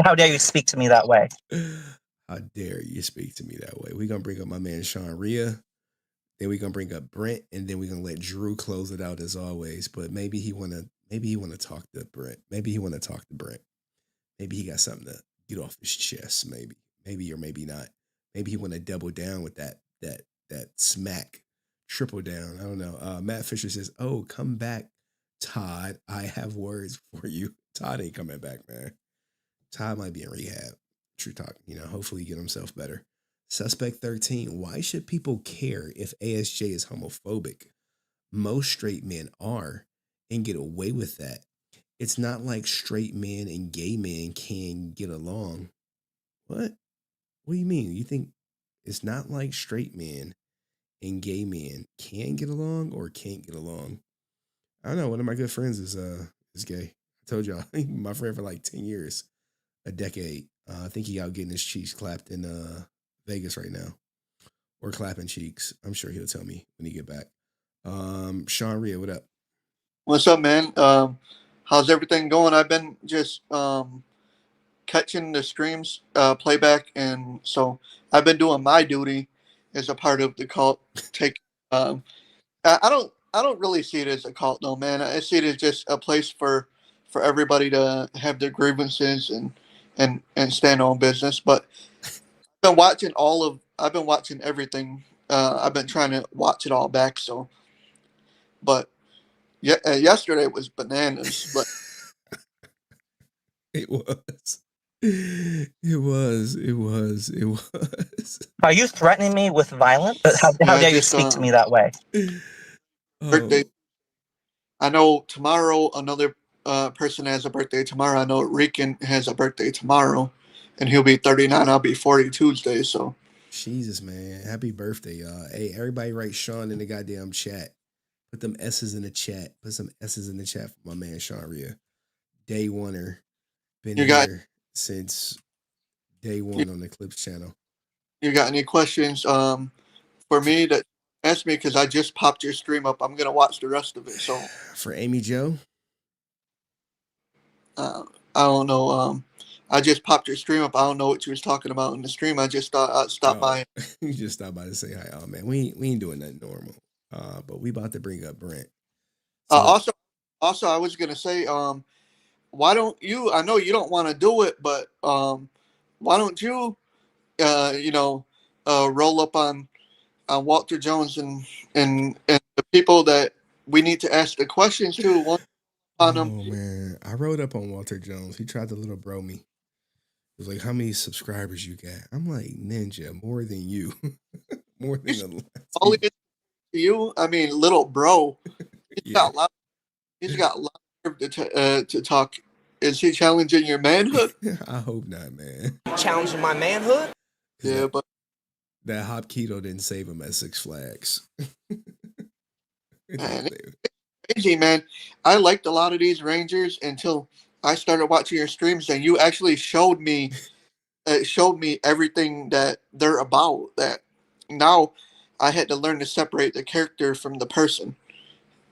How dare you speak to me that way? How dare you speak to me that way? We're going to bring up my man, Sean Rhea. Then we're gonna bring up Brent, and then we're gonna let Drew close it out as always. But maybe he wanna talk to Brent. Maybe he got something to get off his chest. Maybe or maybe not. Maybe he wanna double down with that smack, triple down. I don't know. Matt Fisher says, "Oh, come back, Todd. I have words for you." Todd ain't coming back, man. Todd might be in rehab. True talk. Hopefully he get himself better. Suspect 13, why should people care if ASJ is homophobic? Most straight men are and get away with that. It's not like straight men and gay men can get along. What? What do you mean? You think it's not like straight men and gay men can get along or can't get along? I don't know. One of my good friends is gay. I told y'all, my friend for like 10 years, a decade. I think he out getting his cheeks clapped in Vegas right now, or clapping cheeks. I'm sure he'll tell me when he get back. Sean Rhea, what up? What's up, man? How's everything going? I've been just catching the streams playback, and so I've been doing my duty as a part of the cult. I don't really see it as a cult, though, man. I see it as just a place for everybody to have their grievances and stand on business. But I've been watching everything. I've been trying to watch it all back. So, but yeah, yesterday was bananas. But It was. It was. Are you threatening me with violence? How dare you speak to me that way? Birthday. I know tomorrow another person has a birthday tomorrow. I know Rican has a birthday tomorrow, and he'll be 39. I'll be 40 Tuesday. So. Jesus, man. Happy birthday, y'all. Hey, everybody write Sean in the goddamn chat. Put them S's in the chat. Put some S's in the chat for my man, Sean Rhea. Day oneer. Been here since day one on the Clips channel. You got any questions for me that ask me, because I just popped your stream up. I'm going to watch the rest of it. So for Amy Joe? I don't know. I just popped your stream up. I don't know what you was talking about in the stream. I just thought I'd stop by. You just stopped by to say hi. Oh, man. We ain't doing nothing normal. But we about to bring up Brent. So, Also, I was going to say, why don't you, I know you don't want to do it, but why don't you, roll up on Walter Jones and the people that we need to ask the questions to. Man, I rode up on Walter Jones. He tried to little bro me. He was like, how many subscribers you got? I'm like, Ninja, more than you. More than the last. All it is to you, I mean, little bro. He's got a lot to talk. Is he challenging your manhood? I hope not, man. Challenging my manhood? Yeah, but that hop keto didn't save him at Six Flags. Crazy, man. I liked a lot of these Rangers until I started watching your streams, and you actually showed me everything that they're about. That now I had to learn to separate the character from the person.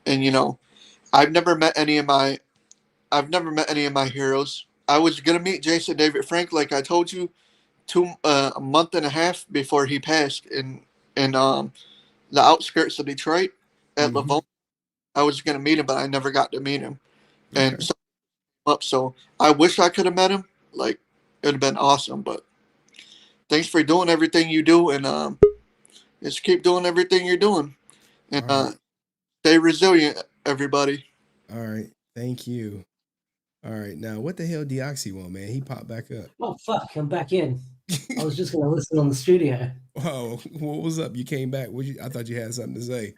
And I've never met any of my heroes. I was gonna meet Jason David Frank, like I told you, a month and a half before he passed in the outskirts of Detroit at Livonia. I was gonna meet him, but I never got to meet him. And so I wish I could have met him. Like, it'd have been awesome. But thanks for doing everything you do, and just keep doing everything you're doing, and stay resilient, everybody. All right, thank you. All right, now what the hell Deoxy want, man? He popped back up. Oh fuck, I'm back in. I was just gonna listen on the studio. Oh, what was up? You came back. I thought you had something to say.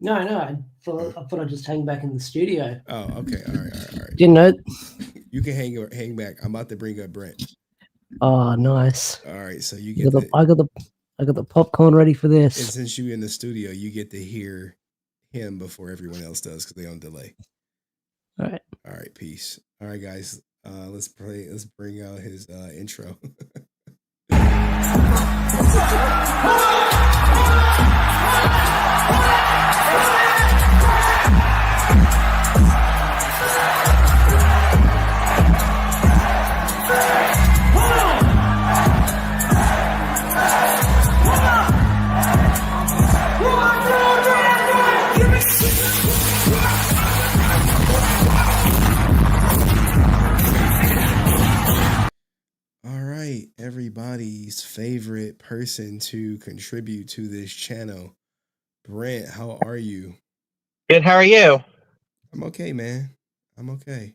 No, I thought I'd just hang back in the studio. Oh, okay. All right. Didn't know. You can hang back. I'm about to bring up Brent. Oh, nice. All right, so I got the popcorn ready for this. And since you're in the studio, you get to hear him before everyone else does because they're on delay. All right, peace. All right, guys. Let's bring out his intro. Everybody's favorite person to contribute to this channel. Brent, how are you? Good, how are you? I'm okay, man. I'm okay.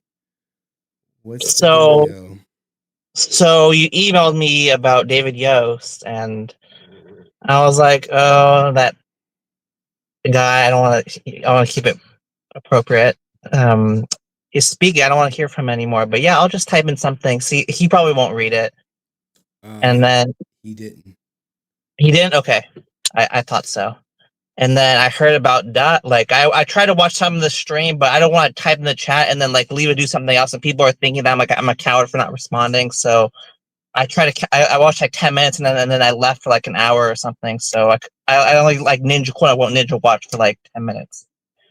What's so the video? So you emailed me about David Yost, and I was like, oh, that guy, I want to keep it appropriate. He's speaking, I don't want to hear from him anymore, but yeah, I'll just type in something. See, he probably won't read it. And then he didn't. He didn't? Okay. I thought so. And then I heard about that. Like I tried to watch some of the stream, but I don't want to type in the chat and then like leave and do something else. And people are thinking that I'm a coward for not responding. So I watched like 10 minutes and then I left for like an hour or something. So I only like quote unquote ninja watch for like 10 minutes.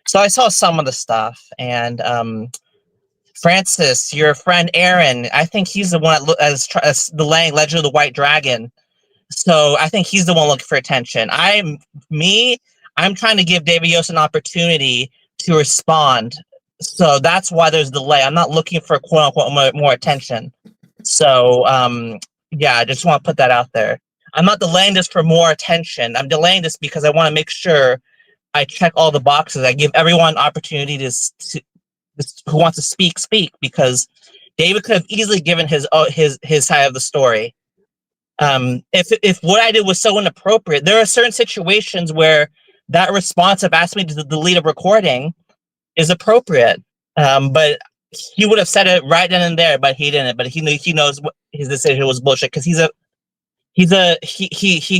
So I saw some of the stuff, and Francis, your friend Aaron, I think he's the one as the Legend of the White Dragon. So I think he's the one looking for attention. I'm trying to give David Yost an opportunity to respond. So that's why there's a delay. I'm not looking for quote unquote more attention. So yeah, I just want to put that out there. I'm not delaying this for more attention. I'm delaying this because I want to make sure I check all the boxes. I give everyone an opportunity to who wants to speak, because David could have easily given his side of the story. If what I did was so inappropriate, there are certain situations where that response of asking me to delete a recording is appropriate. But he would have said it right then and there, but he didn't. But he knows his decision was bullshit because he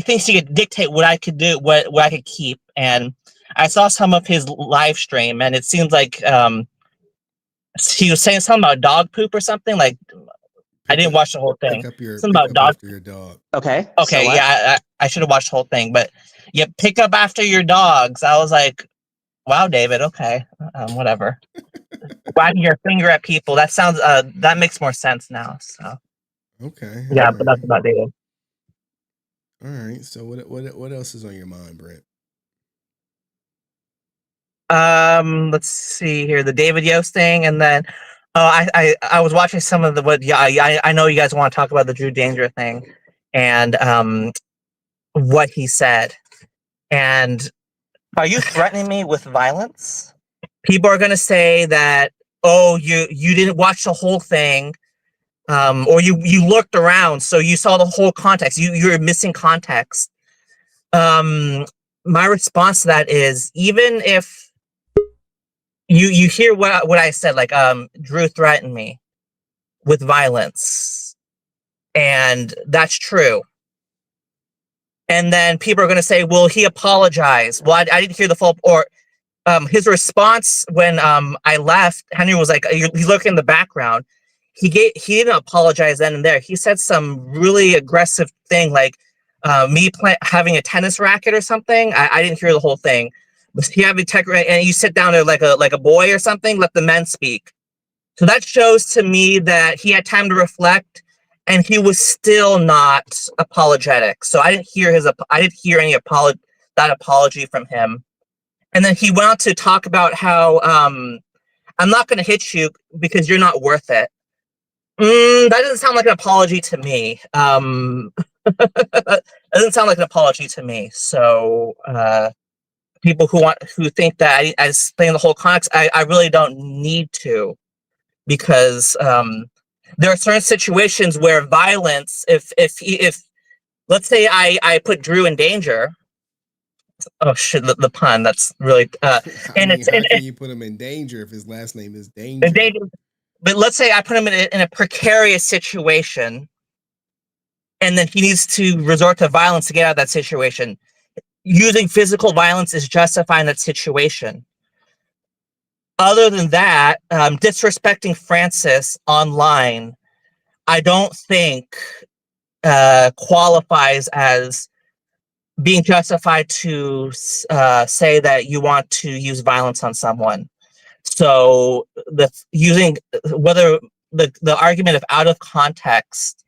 thinks he could dictate what I could do, what I could keep. And I saw some of his live stream, and it seems like he was saying something about dog poop or something. Like, I didn't watch the whole thing. Something about dog. After your dog. Okay. Yeah, I should have watched the whole thing, but yeah, pick up after your dogs. I was like, wow, David. Okay, whatever. Wagging your finger at people. That sounds. That makes more sense now. So. Okay. Yeah, but that's about David. All right. So what else is on your mind, Brent? Let's see here. The David Yost thing, and then I was watching some of the I know you guys want to talk about the Drew Danger thing, and what he said. And are you threatening me with violence? People are gonna say that, oh, you didn't watch the whole thing, or you looked around, so you saw the whole context. You're missing context. My response to that is, even if you hear what I said, like Drew threatened me with violence, and that's true. And then people are going to say, well, he apologized. Well, I didn't hear the full, or his response when I left. Henry was like, you look in the background. He didn't apologize then and there. He said some really aggressive thing, like me having a tennis racket or something. I didn't hear the whole thing. But he having tech, and you sit down there like a boy or something. Let the men speak. So that shows to me that he had time to reflect, and he was still not apologetic. So I didn't hear any apology from him. And then he went on to talk about how I'm not going to hit you because you're not worth it. That doesn't sound like an apology to me. That doesn't sound like an apology to me. So people who think that I explain the whole context, I really don't need to, because there are certain situations where violence, if let's say I put Drew in danger. Oh shit! The pun. That's really. How can you put him in danger if his last name is Danger? But let's say I put him in a precarious situation, and then he needs to resort to violence to get out of that situation. Using physical violence is justifying that situation. Other than that, disrespecting Francis online, I don't think qualifies as being justified to say that you want to use violence on someone. So whether the argument of out of context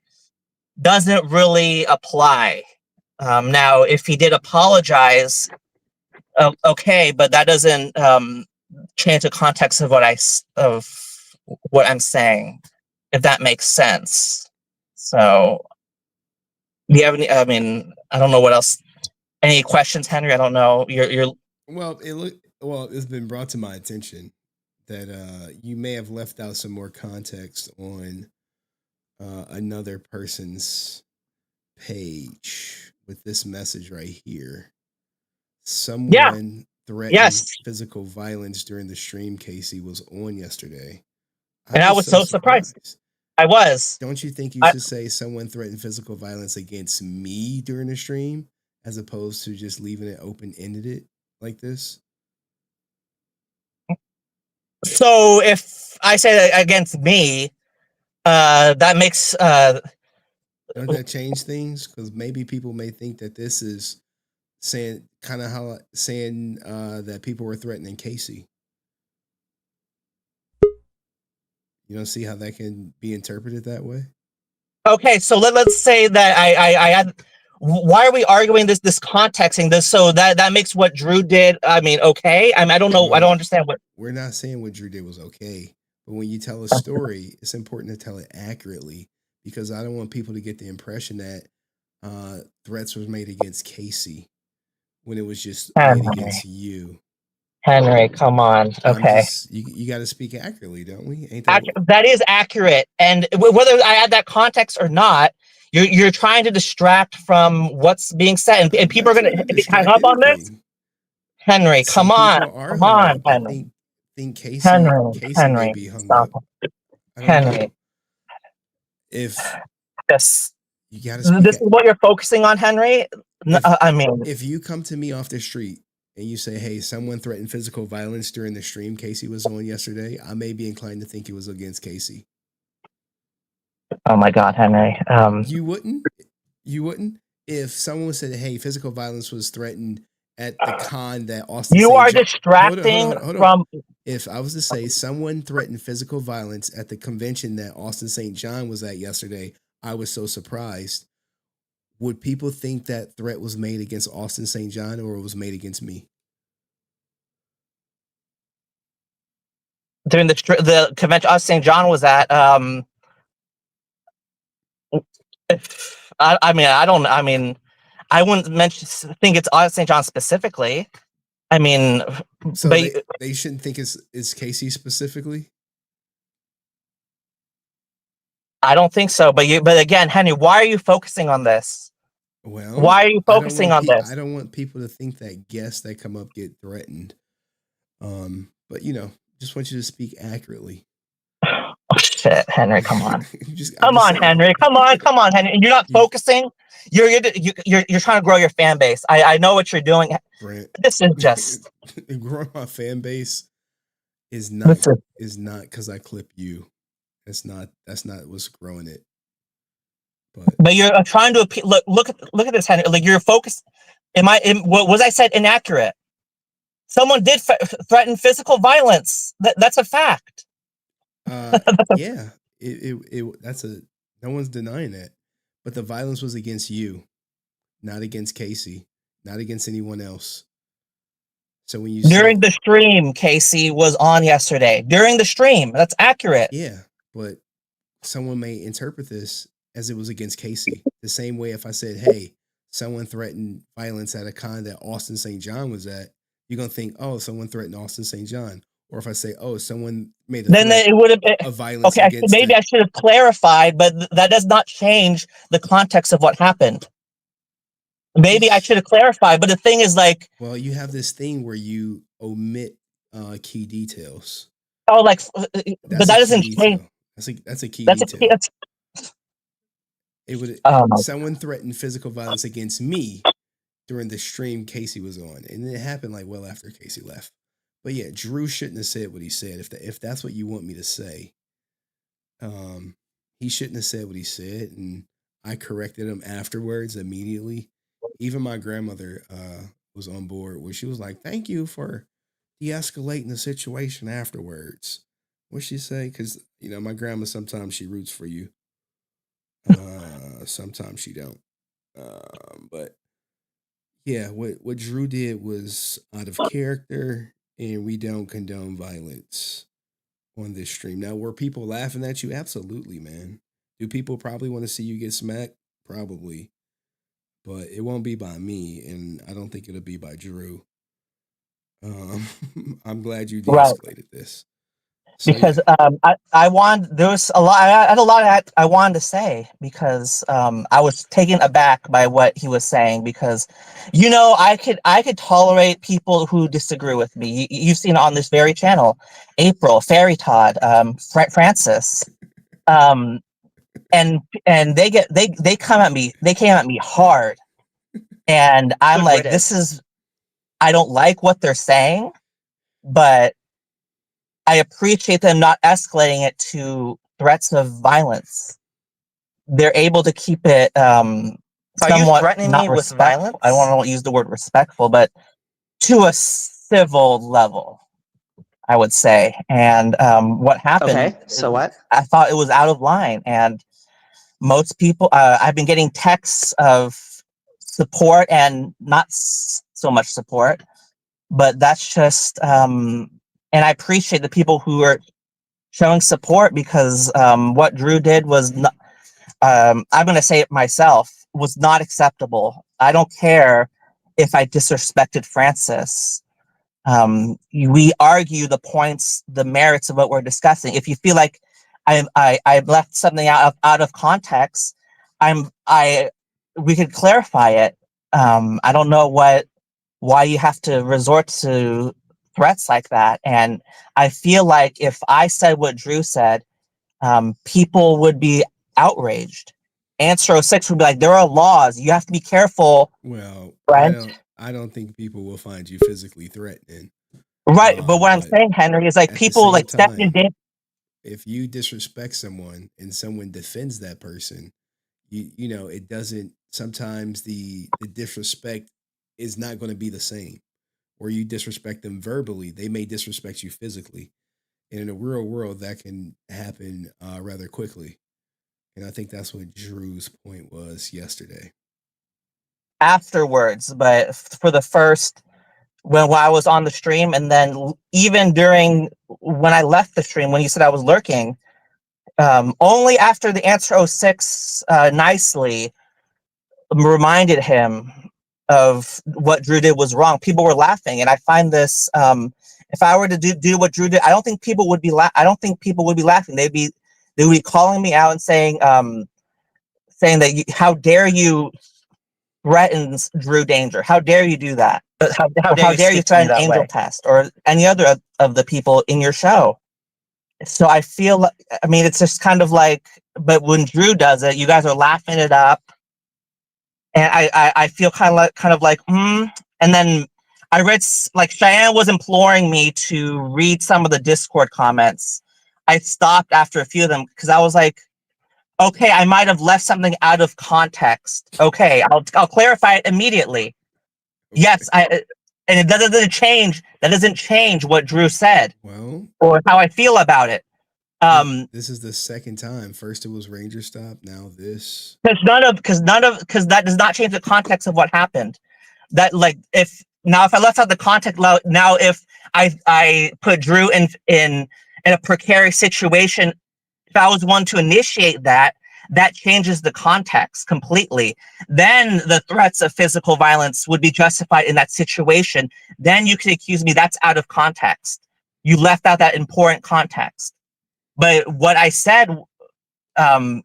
doesn't really apply. Now, if he did apologize, okay, but that doesn't change the context of what I'm saying, if that makes sense. So, do you have any? I mean, I don't know what else. Any questions, Henry? I don't know. You're. Well, it's been brought to my attention that you may have left out some more context on another person's page with this message right here. Someone threatened physical violence during the stream Casey was on yesterday. And I was so surprised. I was. Don't you think you should say someone threatened physical violence against me during the stream, as opposed to just leaving it open-ended like this? So if I say that against me, that makes doesn't that change things? Because maybe people may think that this is saying that people were threatening Casey. You don't see how that can be interpreted that way? Okay, so let's say that I had. Why are we arguing this contexting this? So that makes what Drew did. I mean, okay. I mean, I don't know. I don't understand what. We're not saying what Drew did was okay, but when you tell a story, it's important to tell it accurately because I don't want people to get the impression that threats was made against Casey when it was just made against you. Henry, come on. Okay. You got to speak accurately, don't we? Ain't that That is accurate, and whether I add that context or not, you're trying to distract from what's being said, and people are going to hang up on this. Henry, come on, come on, Henry. Think Casey may be hung stop. up. Henry, if this you got to, this is what you're focusing on, Henry. I mean, if you come to me off the street and you say, "Hey, someone threatened physical violence during the stream Casey was on yesterday," I may be inclined to think it was against Casey. Oh my God, Henry. You wouldn't. If someone said, "Hey, physical violence was threatened at the con that Austin," you are distracting hold on. from. If I was to say someone threatened physical violence at the convention that Austin St. John was at yesterday, I was so surprised. Would people think that threat was made against Austin St. John or it was made against me? During the convention St. John was at, I wouldn't think it's St. John specifically. I mean, so they shouldn't think it's Casey specifically. I don't think so. But again, Henry, why are you focusing on this? Well, why are you focusing on this? I don't want people to think that guests that come up get threatened. But just want you to speak accurately. Oh shit, Henry, come on. Come on, Henry. Come on, Henry. You're not focusing. You're trying to grow your fan base. I know what you're doing. Brent, this is just growing my fan base is not because I clip you. That's not what's growing it. But you're trying to look at this, Henry. Like you're focused. Was I said inaccurate? Someone did threaten physical violence. That's a fact. Yeah, that's no one's denying that. But the violence was against you, not against Casey, not against anyone else. So when you during the stream, Casey was on yesterday. During the stream, that's accurate. Yeah, but someone may interpret this as it was against Casey. The same way if I said, "Hey, someone threatened violence at a con that Austin St. John was at," you're gonna think, "Oh, someone threatened Austin St. John." Or if I say, "Oh, someone made a then it would have been of violence." Okay, maybe I should have clarified, but that does not change the context of what happened. Maybe I should have clarified, but the thing is, like, well, you have this thing where you omit key details. Oh, like, but that doesn't change. That's a key detail. It would someone threatened physical violence against me during the stream Casey was on, and it happened like well after Casey left. But yeah, Drew shouldn't have said what he said. If that's what you want me to say, he shouldn't have said what he said, and I corrected him afterwards immediately. Even my grandmother was on board where she was like, "Thank you for de-escalating the situation afterwards." What'd she say? Because my grandma sometimes she roots for you, sometimes she don't. But yeah, what Drew did was out of character. And we don't condone violence on this stream. Now, were people laughing at you? Absolutely, man. Do people probably want to see you get smacked? Probably. But it won't be by me, and I don't think it'll be by Drew. I'm glad you de-escalated this. So, because there was a lot. I had a lot I wanted to say because I was taken aback by what he was saying because, I could tolerate people who disagree with me. You've seen on this very channel, April, Fairy Todd, Francis, and they come at me. They came at me hard, and I'm like, I don't like what they're saying, but I appreciate them not escalating it to threats of violence. They're able to keep it somewhat threatening not me with respectful. violence? I don't want to use the word respectful, but to a civil level. I would say. And what happened? Okay, so what? I thought it was out of line, and most people. I've been getting texts of support and not so much support, but that's just. And I appreciate the people who are showing support because what Drew did was not. I'm going to say it myself, was not acceptable. I don't care if I disrespected Francis. We argue the points, the merits of what we're discussing. If you feel like I left something out of context, we could clarify it. I don't know why you have to resort to threats like that. And I feel like if I said what Drew said, people would be outraged. Answer 06 would be like, there are laws. You have to be careful. Well, Brent. I don't think people will find you physically threatening. Right, but what I'm saying, Henry, is like people like stepping in. If you disrespect someone and someone defends that person, you know, it doesn't. Sometimes the disrespect is not going to be the same. Or you disrespect them verbally, they may disrespect you physically. And in the real world, that can happen rather quickly. And I think that's what Drew's point was yesterday. Afterwards, but for the first, when I was on the stream, and then even during when I left the stream, when you said I was lurking, only after the answer 06 nicely reminded him of what Drew did was wrong. People were laughing, and I find this. If I were to do what Drew did, I don't think people would be. I don't think people would be laughing. They would be calling me out and saying that how dare you threaten Drew Danger? How dare you do that? How dare you threaten Angel Test or any other of the people in your show? So I feel like, I mean, it's just kind of like, but when Drew does it, you guys are laughing it up. And I feel kind of like, And then I read, like, Cheyenne was imploring me to read some of the Discord comments. I stopped after a few of them because I was like, okay, I might have left something out of context. Okay, I'll clarify it immediately. Yes, and it doesn't change. That doesn't change what Drew said. Well, or how I feel about it. This is the second time. First it was Ranger Stop. Now this. Because that does not change the context of what happened. That, like, if I left out the context, now if I put Drew in a precarious situation, if I was one to initiate that changes the context completely. Then the threats of physical violence would be justified in that situation. Then you could accuse me that's out of context. You left out that important context. But what I said, that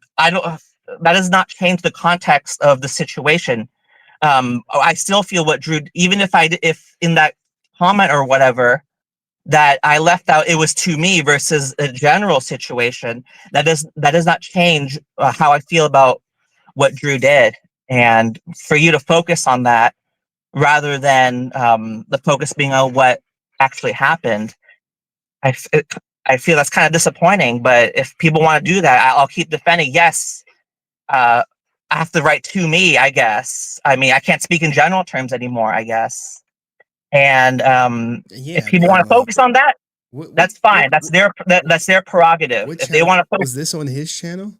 does not change the context of the situation. I still feel what Drew, even if in that comment or whatever, that I left out, it was to me versus a general situation. That does not change how I feel about what Drew did. And for you to focus on that rather than the focus being on what actually happened, I feel that's kind of disappointing. But if people want to do that, I'll keep defending. Yes, I have to write to me, I guess. I mean, I can't speak in general terms anymore, I guess. And if people want to focus on that, that's fine. That's their prerogative. If they want to focus. Was this on his channel?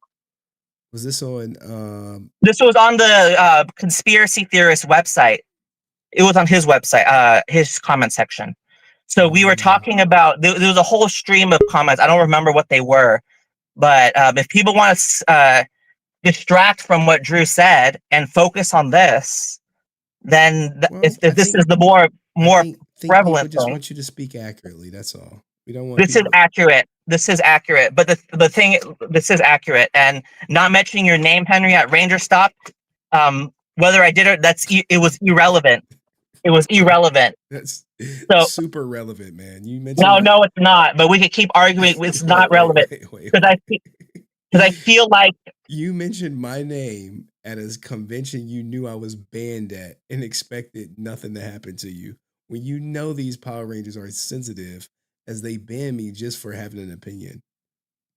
Was this on? This was on the conspiracy theorist website. It was on his website, his comment section. So we were talking about. There was a whole stream of comments. I don't remember what they were, but if people want to distract from what Drew said and focus on this, then if this is the more prevalent people just thing. want you to speak accurately. That's all. We don't want. This is accurate. This is accurate. But the thing, this is accurate. And not mentioning your name, Henry, at Ranger Stop, whether I did it, it was irrelevant. It was irrelevant. That's so super relevant, man. You mentioned. No, it's not. But we could keep arguing. It's not relevant because I feel like you mentioned my name at a convention you knew I was banned at and expected nothing to happen to you. When you know these Power Rangers are sensitive as they ban me just for having an opinion.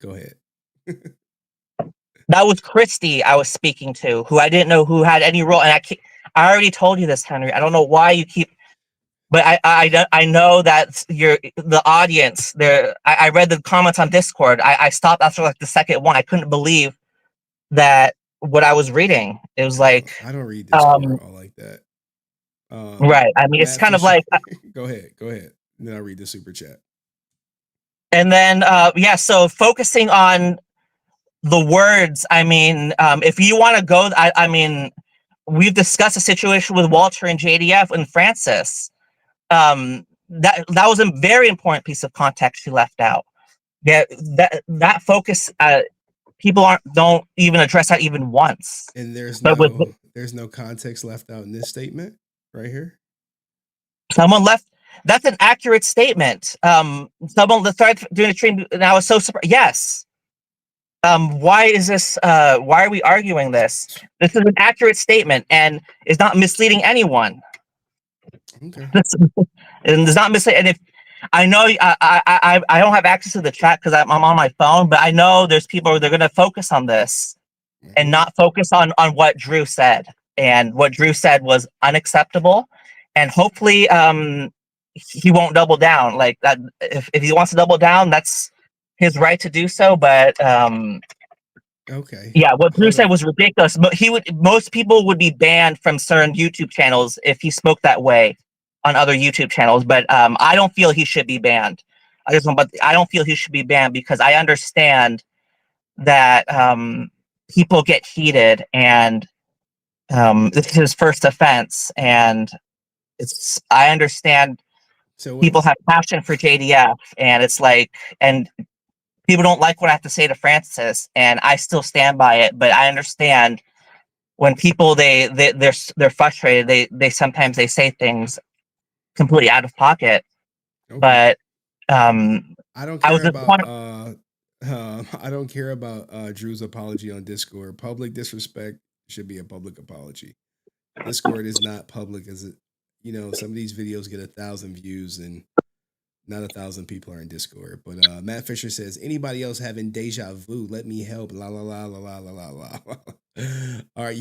Go ahead. That was Christy I was speaking to, who I didn't know who had any role. And I already told you this, Henry. I don't know why you keep but I know that the audience there. I read the comments on Discord. I stopped after like the second one. I couldn't believe that what I was reading. It was like I don't read Discord all like that. Right. I mean, it's Matt kind of Fisher- like go ahead. And then I'll read the super chat. and then yeah, so focusing on the words, I mean, if you want to go, I mean, we've discussed a situation with Walter and JDF and Francis. That was a very important piece of context she left out. Yeah, that focus, people don't even address that even once. And there's But no context left out in this statement right here. someone left. That's an accurate statement. Someone started doing a stream, and I was so surprised. Yes. Why is this? Why are we arguing this? This is an accurate statement and is not misleading anyone. Okay. And it's not misleading. And if I know I don't have access to the chat because I'm on my phone, but I know there's people they're going to focus on this and not focus on what Drew said. And what Drew said was unacceptable. And hopefully, he won't double down. Like that, if he wants to double down, that's his right to do so. But okay, yeah, what Drew said was ridiculous. But most people would be banned from certain YouTube channels if he spoke that way on other YouTube channels. But I don't feel he should be banned. But I don't feel he should be banned because I understand that people get heated and this is his first offense, and I understand people have passion for JDF, and it's like, and people don't like what I have to say to Francis, and I still stand by it. But I understand when people they're frustrated, they sometimes they say things completely out of pocket. Okay. But I don't care about I don't care about Drew's apology on Discord. Public disrespect should be a public apology. Discord is not public as it, some of these videos get 1,000 views and not 1,000 people are in Discord. But Matt Fisher says, anybody else having deja vu? Let me help. La la la la la la la la. All right,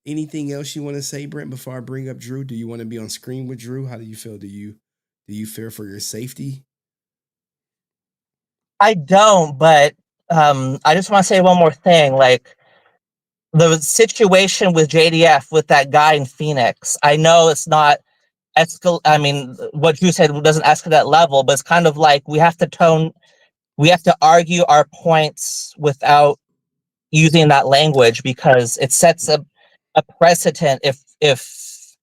anything else you want to say, Brent, before I bring up Drew? Do you want to be on screen with Drew? How do you feel? Do you fear for your safety? I don't, but I just want to say one more thing. Like the situation with JDF with that guy in Phoenix, I know it's not I mean, what Drew said doesn't escalate that level, but it's kind of like we have to argue our points without using that language because it sets a precedent. If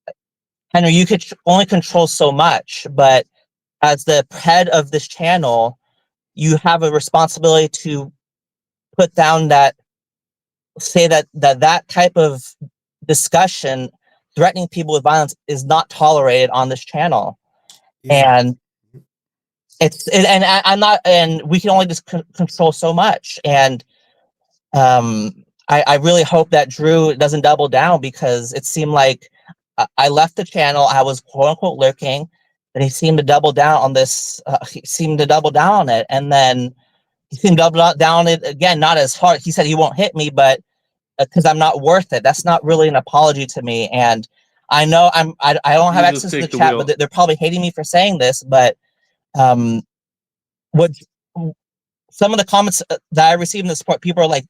Henry, you could only control so much, but as the head of this channel, you have a responsibility to put down that type of discussion threatening people with violence is not tolerated on this channel. Yeah. And I'm not, and we can only just control so much. And I really hope that Drew doesn't double down because it seemed like I left the channel. I was quote unquote lurking, and he seemed to double down on this. He seemed to double down on it, and then he seemed to double down on it again. Not as hard. He said he won't hit me, but because I'm not worth it. That's not really an apology to me. And I know I don't have access to the chat, but they're probably hating me for saying this. But what some of the comments that I received in the support, people are like,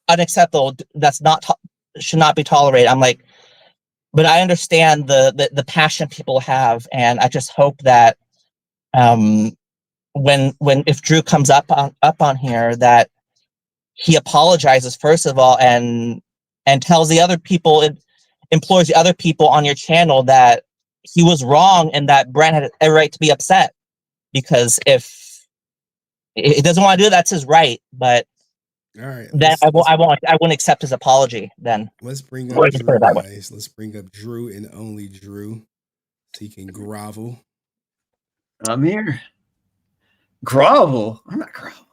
unacceptable. That's not should not be tolerated. I'm like, but I understand the passion people have, and I just hope that when if Drew comes up on here that he apologizes first of all and tells the other people, implores the other people on your channel that he was wrong and that Brent had a right to be upset, because if he doesn't want to do it, that's his right. But all right, then I won't accept his apology. Then let's bring up Drew, guys. Let's bring up Drew and only Drew, so he can grovel. I'm here. Grovel? I'm not groveling.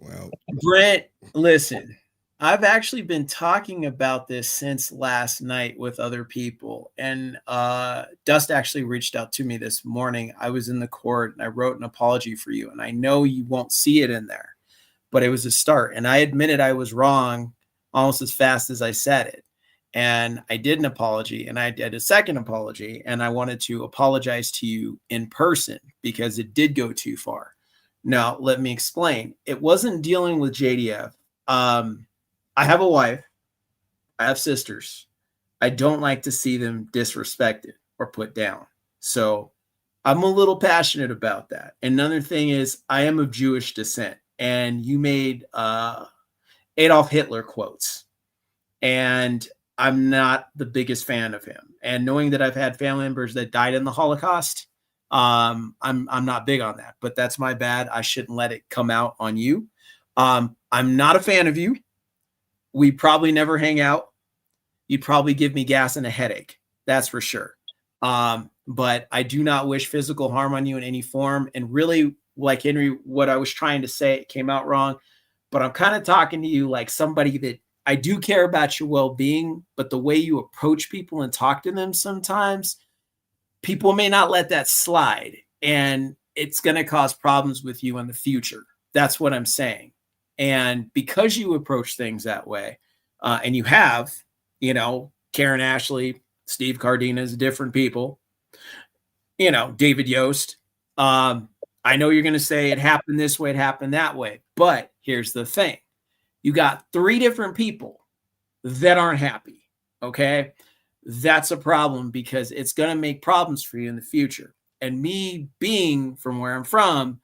Well, Brent, listen. I've actually been talking about this since last night with other people, and Dust actually reached out to me this morning. I was in the court and I wrote an apology for you, and I know you won't see it in there, but it was a start. And I admitted I was wrong almost as fast as I said it. And I did an apology, and I did a second apology, and I wanted to apologize to you in person because it did go too far. Now, let me explain. It wasn't dealing with JDF. I have a wife. I have sisters. I don't like to see them disrespected or put down. So I'm a little passionate about that. Another thing is I am of Jewish descent, and you made Adolf Hitler quotes, and I'm not the biggest fan of him. And knowing that I've had family members that died in the Holocaust, I'm not big on that. But that's my bad. I shouldn't let it come out on you. I'm not a fan of you. We probably never hang out. You'd probably give me gas and a headache. That's for sure. But I do not wish physical harm on you in any form. And really, like Henry, what I was trying to say, it came out wrong. But I'm kind of talking to you like somebody that I do care about your well-being, but the way you approach people and talk to them sometimes, people may not let that slide, and it's going to cause problems with you in the future. That's what I'm saying. And because you approach things that way, and you have, Karen Ashley, Steve Cardenas, different people, David Yost, I know you're going to say it happened this way, it happened that way, but here's the thing. You got 3 different people that aren't happy, okay? That's a problem because it's going to make problems for you in the future. And me being from where I'm from,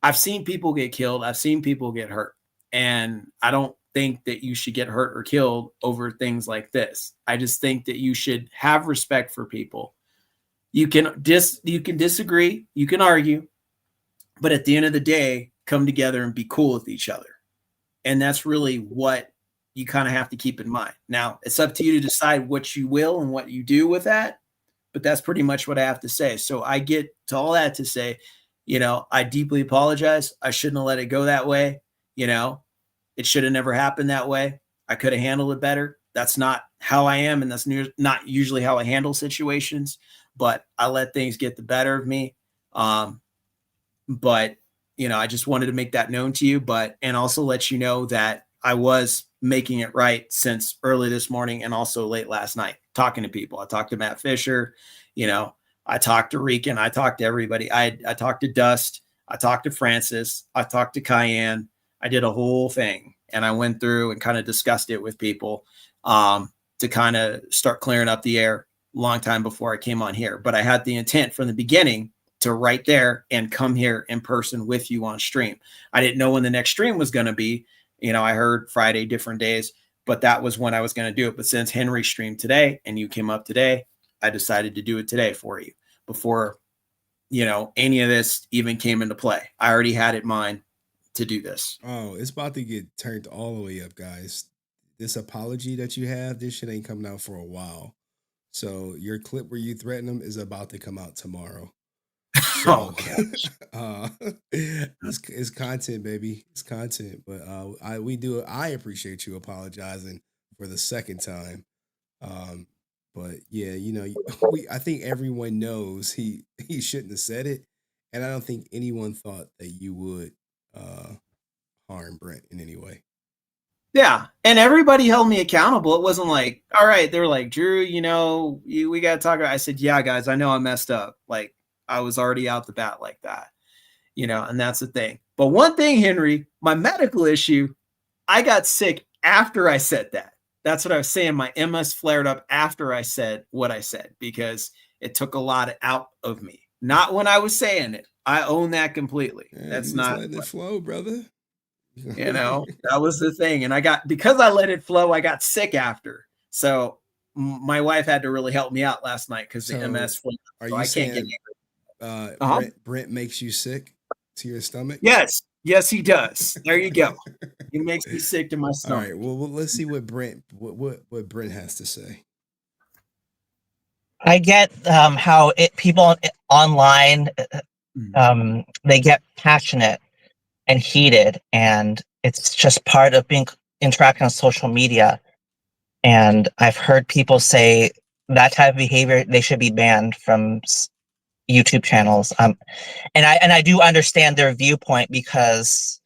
I've seen people get killed. I've seen people get hurt. And I don't think that you should get hurt or killed over things like this. I just think that you should have respect for people. You can disagree, you can argue, but at the end of the day, come together and be cool with each other. And that's really what you kind of have to keep in mind. Now, it's up to you to decide what you will and what you do with that. But that's pretty much what I have to say. So I get to all that to say, I deeply apologize. I shouldn't have let it go that way. It should have never happened that way. I could have handled it better. That's not how I am. And that's not usually how I handle situations. But I let things get the better of me. But I just wanted to make that known to you, and also let you know that I was making it right since early this morning and also late last night, talking to people. I talked to Matt Fisher, I talked to Rican, I talked to everybody. I talked to Dust, I talked to Francis, I talked to Cayenne. I did a whole thing, and I went through and kind of discussed it with people to kind of start clearing up the air a long time before I came on here. But I had the intent from the beginning to right there and come here in person with you on stream. I didn't know when the next stream was going to be. I heard Friday, different days, but that was when I was going to do it. But since Henry streamed today and you came up today, I decided to do it today for you before, any of this even came into play. I already had it in mind to do this. Oh, it's about to get turned all the way up, guys. This apology that you have, this shit ain't coming out for a while. So your clip where you threaten them is about to come out tomorrow. So, it's content, baby. It's content. But I appreciate you apologizing for the second time. But yeah, I think everyone knows he shouldn't have said it, and I don't think anyone thought that you would harm Brent in any way. Yeah, and everybody held me accountable. It wasn't like, all right, they were like, Drew, we got to talk about. I said, yeah, guys, I know I messed up. Like, I was already out the bat like that, and that's the thing. But one thing, Henry, my medical issue, I got sick after I said that. That's what I was saying. My MS flared up after I said what I said because it took a lot out of me. Not when I was saying it. I own that completely. Man, that's not letting it flow, brother. That was the thing. And because I let it flow, I got sick after. So my wife had to really help me out last night because the MS flared up. Are so you I saying can't get Brent makes you sick to your stomach? Yes, he does. There you go. He makes me sick to my stomach. All right. Well, let's see what Brent Brent has to say. I get how people online they get passionate and heated, and it's just part of being interacting on social media. And I've heard people say that type of behavior, they should be banned from YouTube channels. And I do understand their viewpoint, because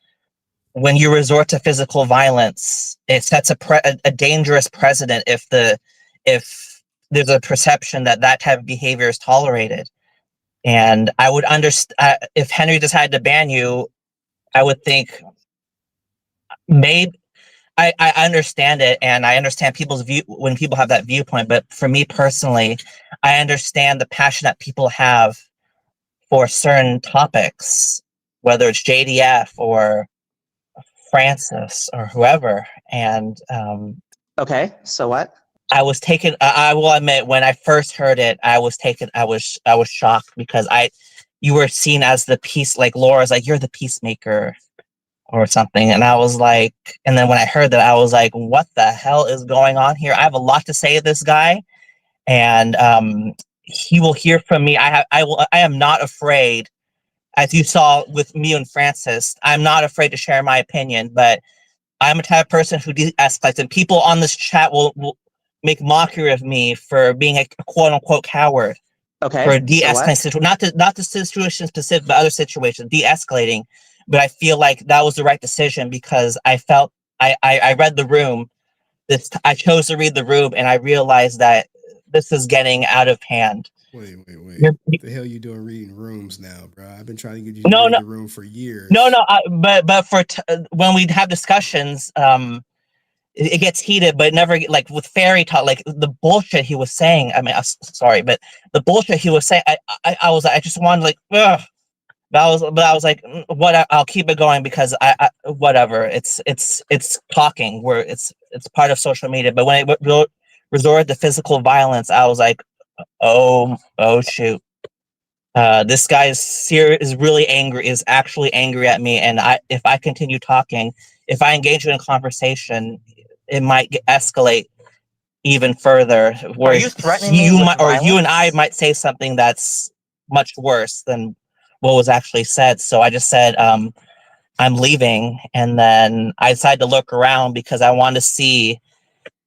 when you resort to physical violence, it sets a dangerous precedent if if there's a perception that that type of behavior is tolerated. And I would understand if Henry decided to ban you, I would think maybe I understand it, and I understand people's view when people have that viewpoint. But for me personally, I understand the passion that people have for certain topics, whether it's JDF or Francis or whoever. And okay, so what? I was taken. I will admit, when I first heard it, I was taken. I was shocked because you were seen as the peace. Like Laura's like, you're the peacemaker or something, and I was like, and then when I heard that, I was like, what the hell is going on here? I have a lot to say to this guy, and he will hear from me. I am not afraid, as you saw with me and Francis. I'm not afraid to share my opinion, but I'm a type of person who de-escalates, and people on this chat will make mockery of me for being a quote unquote coward. Okay. For de-escalating situation, not the situation specific, but other situations, de-escalating. But I feel like that was the right decision because I felt I read the room. I chose to read the room, and I realized that this is getting out of hand. Wait. What the hell you doing reading rooms now, bro? I've been trying to get you to read the room for years. But for when we have discussions, it gets heated, but never like with fairy talk, like the bullshit he was saying. I mean, sorry, but the bullshit he was saying, I just wanted like, ugh. But I was like, what? I'll keep it going because I whatever. It's talking. It's part of social media. But when it resorted to physical violence, I was like, oh shoot. This guy is really angry. Is actually angry at me. And if I continue talking, if I engage in a conversation, it might escalate even further. Where Are you threatening me with violence? You and I might say something that's much worse than what was actually said. So I just said, I'm leaving. And then I decided to look around because I wanted to see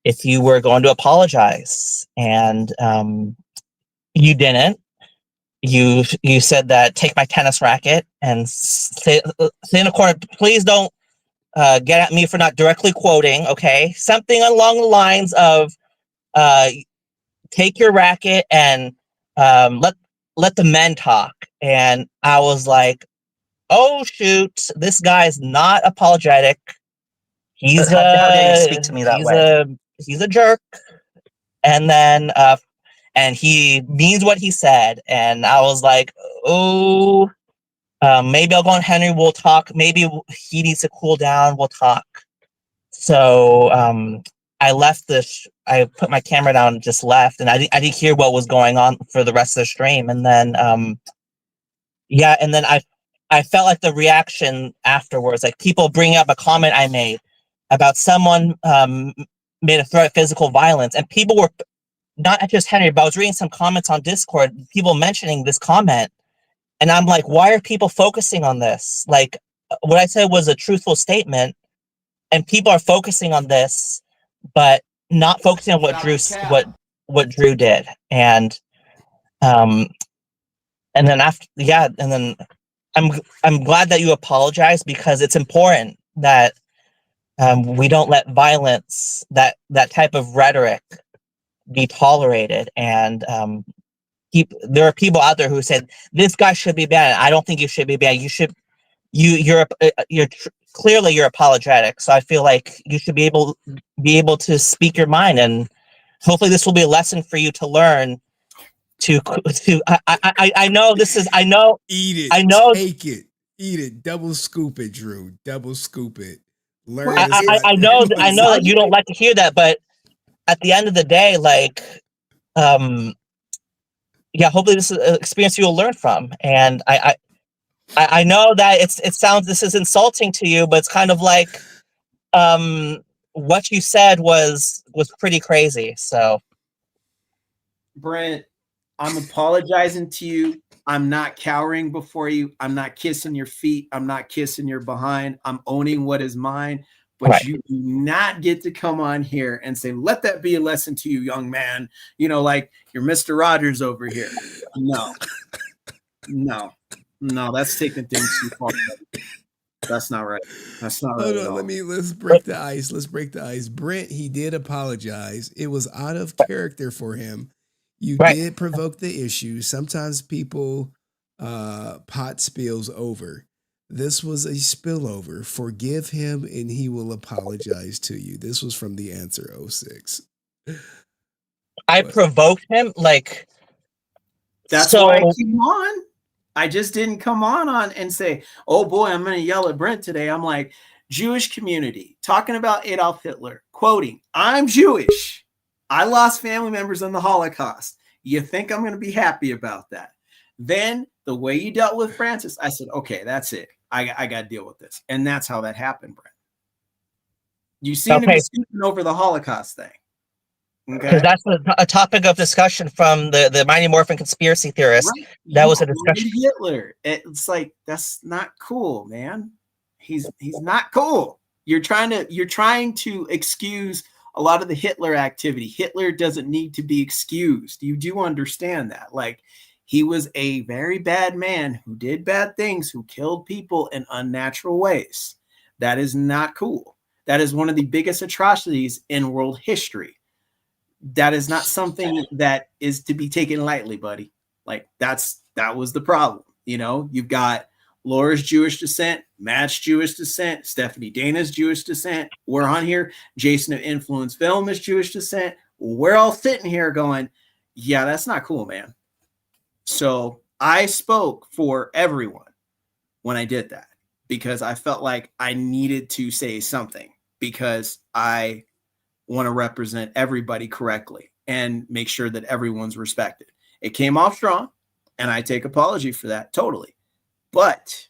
if you were going to apologize. And you didn't. You said that take my tennis racket and say in the corner, please don't get at me for not directly quoting, okay? Something along the lines of take your racket and let the men talk. And I was like, oh shoot, this guy's not apologetic. He's how dare you speak to me that way? He's a jerk. And then and he means what he said. And I was like, oh, maybe I'll go on Henry, we'll talk. Maybe he needs to cool down, we'll talk. So I left I put my camera down and just left, and I didn't hear what was going on for the rest of the stream. And then and then I felt like the reaction afterwards, like people bring up a comment I made about someone made a threat of physical violence, and people were not just Henry, but I was reading some comments on Discord, people mentioning this comment, and I'm like, why are people focusing on this? Like, what I said was a truthful statement, and people are focusing on this, but not focusing on what Drew did. And then and then I'm glad that you apologized, because it's important that we don't let violence, that type of rhetoric, be tolerated. And there are people out there who said this guy should be banned. I don't think you should be banned. You're clearly you're apologetic. So I feel like you should be able to speak your mind, and hopefully this will be a lesson for you to learn. I know this is, I know. Eat it. I know. Take it. Eat it. Double scoop it, Drew. Double scoop it. Learn. I know that you don't like to hear that, but at the end of the day, like, hopefully this is an experience you'll learn from. And I know that it sounds, this is insulting to you, but it's kind of like, what you said was pretty crazy. So, Brent, I'm apologizing to you. I'm not cowering before you. I'm not kissing your feet. I'm not kissing your behind. I'm owning what is mine. But right. You do not get to come on here and say, let that be a lesson to you, young man. You know, like you're Mr. Rogers over here. No, that's taking things too far. That's not right. That's not right Hold at on, all. let's break the ice. Let's break the ice. Brent, he did apologize. It was out of character for him. You did provoke the issue. Sometimes people pot spills over. This was a spillover. Forgive him and he will apologize to you. This was from the answer 06. I provoked him, like. That's why I came on. I just didn't come on and say, "Oh boy, I'm going to yell at Brent today." I'm like, Jewish community talking about Adolf Hitler, quoting, "I'm Jewish. I lost family members in the Holocaust. You think I'm going to be happy about that?" Then the way you dealt with Francis, I said, "Okay, that's it. I got to deal with this," and that's how that happened, Brent. You seem to be skipping over the Holocaust thing. Because that's a topic of discussion from the Mighty Morphin conspiracy theorists. Right. That was a discussion. Hitler. It's like, that's not cool, man. He's not cool. You're trying to excuse a lot of the Hitler activity. Hitler doesn't need to be excused. You do understand that. Like, he was a very bad man who did bad things, who killed people in unnatural ways. That is not cool. That is one of the biggest atrocities in world history. That is not something that is to be taken lightly, buddy. Like, that was the problem. You know, you've got Laura's Jewish descent, Matt's Jewish descent, Stephanie Dana's Jewish descent. We're on here. Jason of Influence Film is Jewish descent. We're all sitting here going, yeah, that's not cool, man. So I spoke for everyone when I did that, because I felt like I needed to say something, because I want to represent everybody correctly and make sure that everyone's respected. It came off strong, and I take apology for that totally. But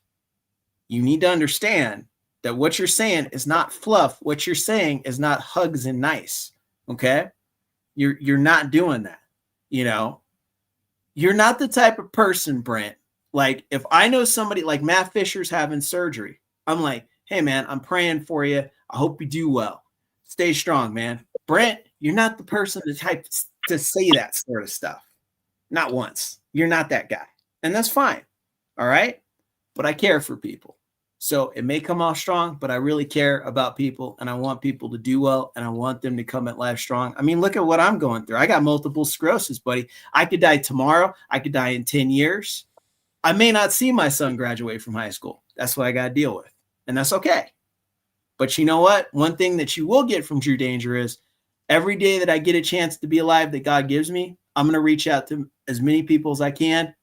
you need to understand that what you're saying is not fluff. What you're saying is not hugs and nice. Okay? You're not doing that. You know, you're not the type of person, Brent. Like, if I know somebody like Matt Fisher's having surgery, I'm like, "Hey man, I'm praying for you. I hope you do well. Stay strong, man." Brent, you're not the person to say that sort of stuff. Not once. You're not that guy. And that's fine. All right? But I care for people. So it may come off strong, but I really care about people, and I want people to do well, and I want them to come at life strong. I mean, look at what I'm going through. I got multiple sclerosis, buddy. I could die tomorrow. I could die in 10 years. I may not see my son graduate from high school. That's what I got to deal with. And that's okay. But you know what? One thing that you will get from Drew Danger is every day that I get a chance to be alive that God gives me, I'm going to reach out to as many people as I can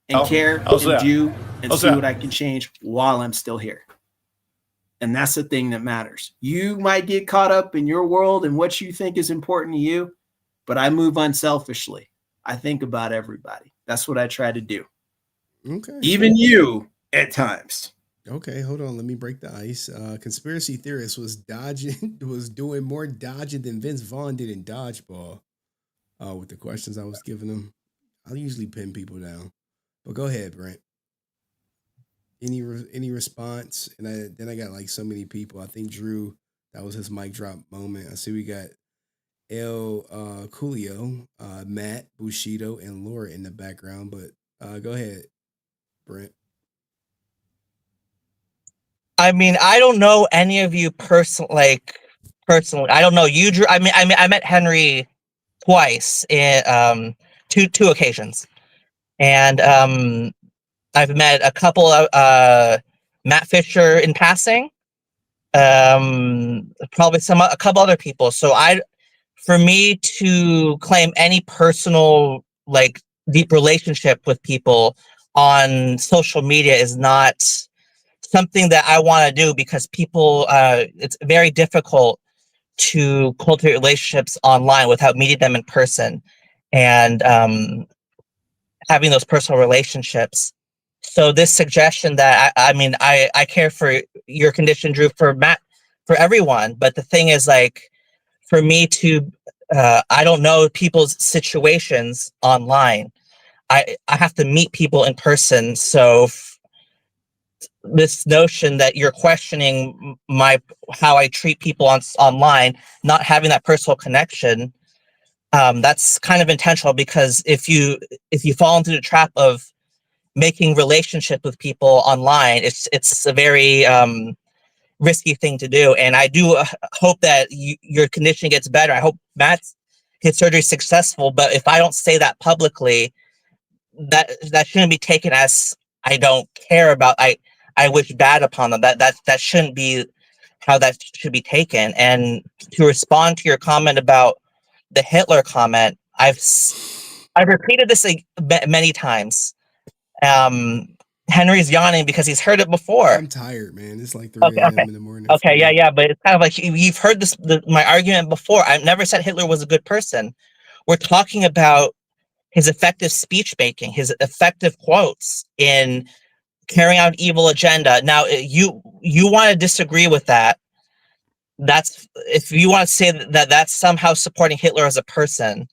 and care and do and see what I can change while I'm still here. And that's the thing that matters. You might get caught up in your world and what you think is important to you, but I move unselfishly. I think about everybody. That's what I try to do. Okay. Even you at times. Okay, hold on. Let me break the ice. Conspiracy theorist was doing more dodging than Vince Vaughn did in dodgeball. With the questions I was giving him, I usually pin people down. But go ahead, Brent. Any response? And then I got like so many people. I think Drew, that was his mic drop moment. I see we got El Coolio, Matt, Bushido, and Laura in the background. But go ahead, Brent. I mean, I don't know any of you personally. I don't know you, Drew. I mean, I met Henry twice in two occasions, and I've met a couple of Matt Fisher in passing, probably a couple other people. So for me to claim any personal like deep relationship with people on social media is not something that I want to do, because people, it's very difficult to cultivate relationships online without meeting them in person and having those personal relationships. So this suggestion that I care for your condition, Drew, for Matt, for everyone. But the thing is, like, for me to, I don't know people's situations online. I have to meet people in person. So this notion that you're questioning how I treat people online, not having that personal connection, that's kind of intentional, because if you fall into the trap of making relationship with people online. It's a very risky thing to do, and I do hope that your condition gets better. I hope his surgery is successful, but if I don't say that publicly, that shouldn't be taken as I don't care about. I wish bad upon them. That shouldn't be how that should be taken. And to respond to your comment about the Hitler comment, I've repeated this many times. Henry's yawning because he's heard it before. I'm tired, man. It's like 3 a.m. in the morning. Okay, yeah, but it's kind of like you've heard my argument before. I've never said Hitler was a good person. We're talking about his effective speech making, his effective quotes in carrying out evil agenda. Now, you want to disagree with that. That's if you want to say that that's somehow supporting Hitler as a person,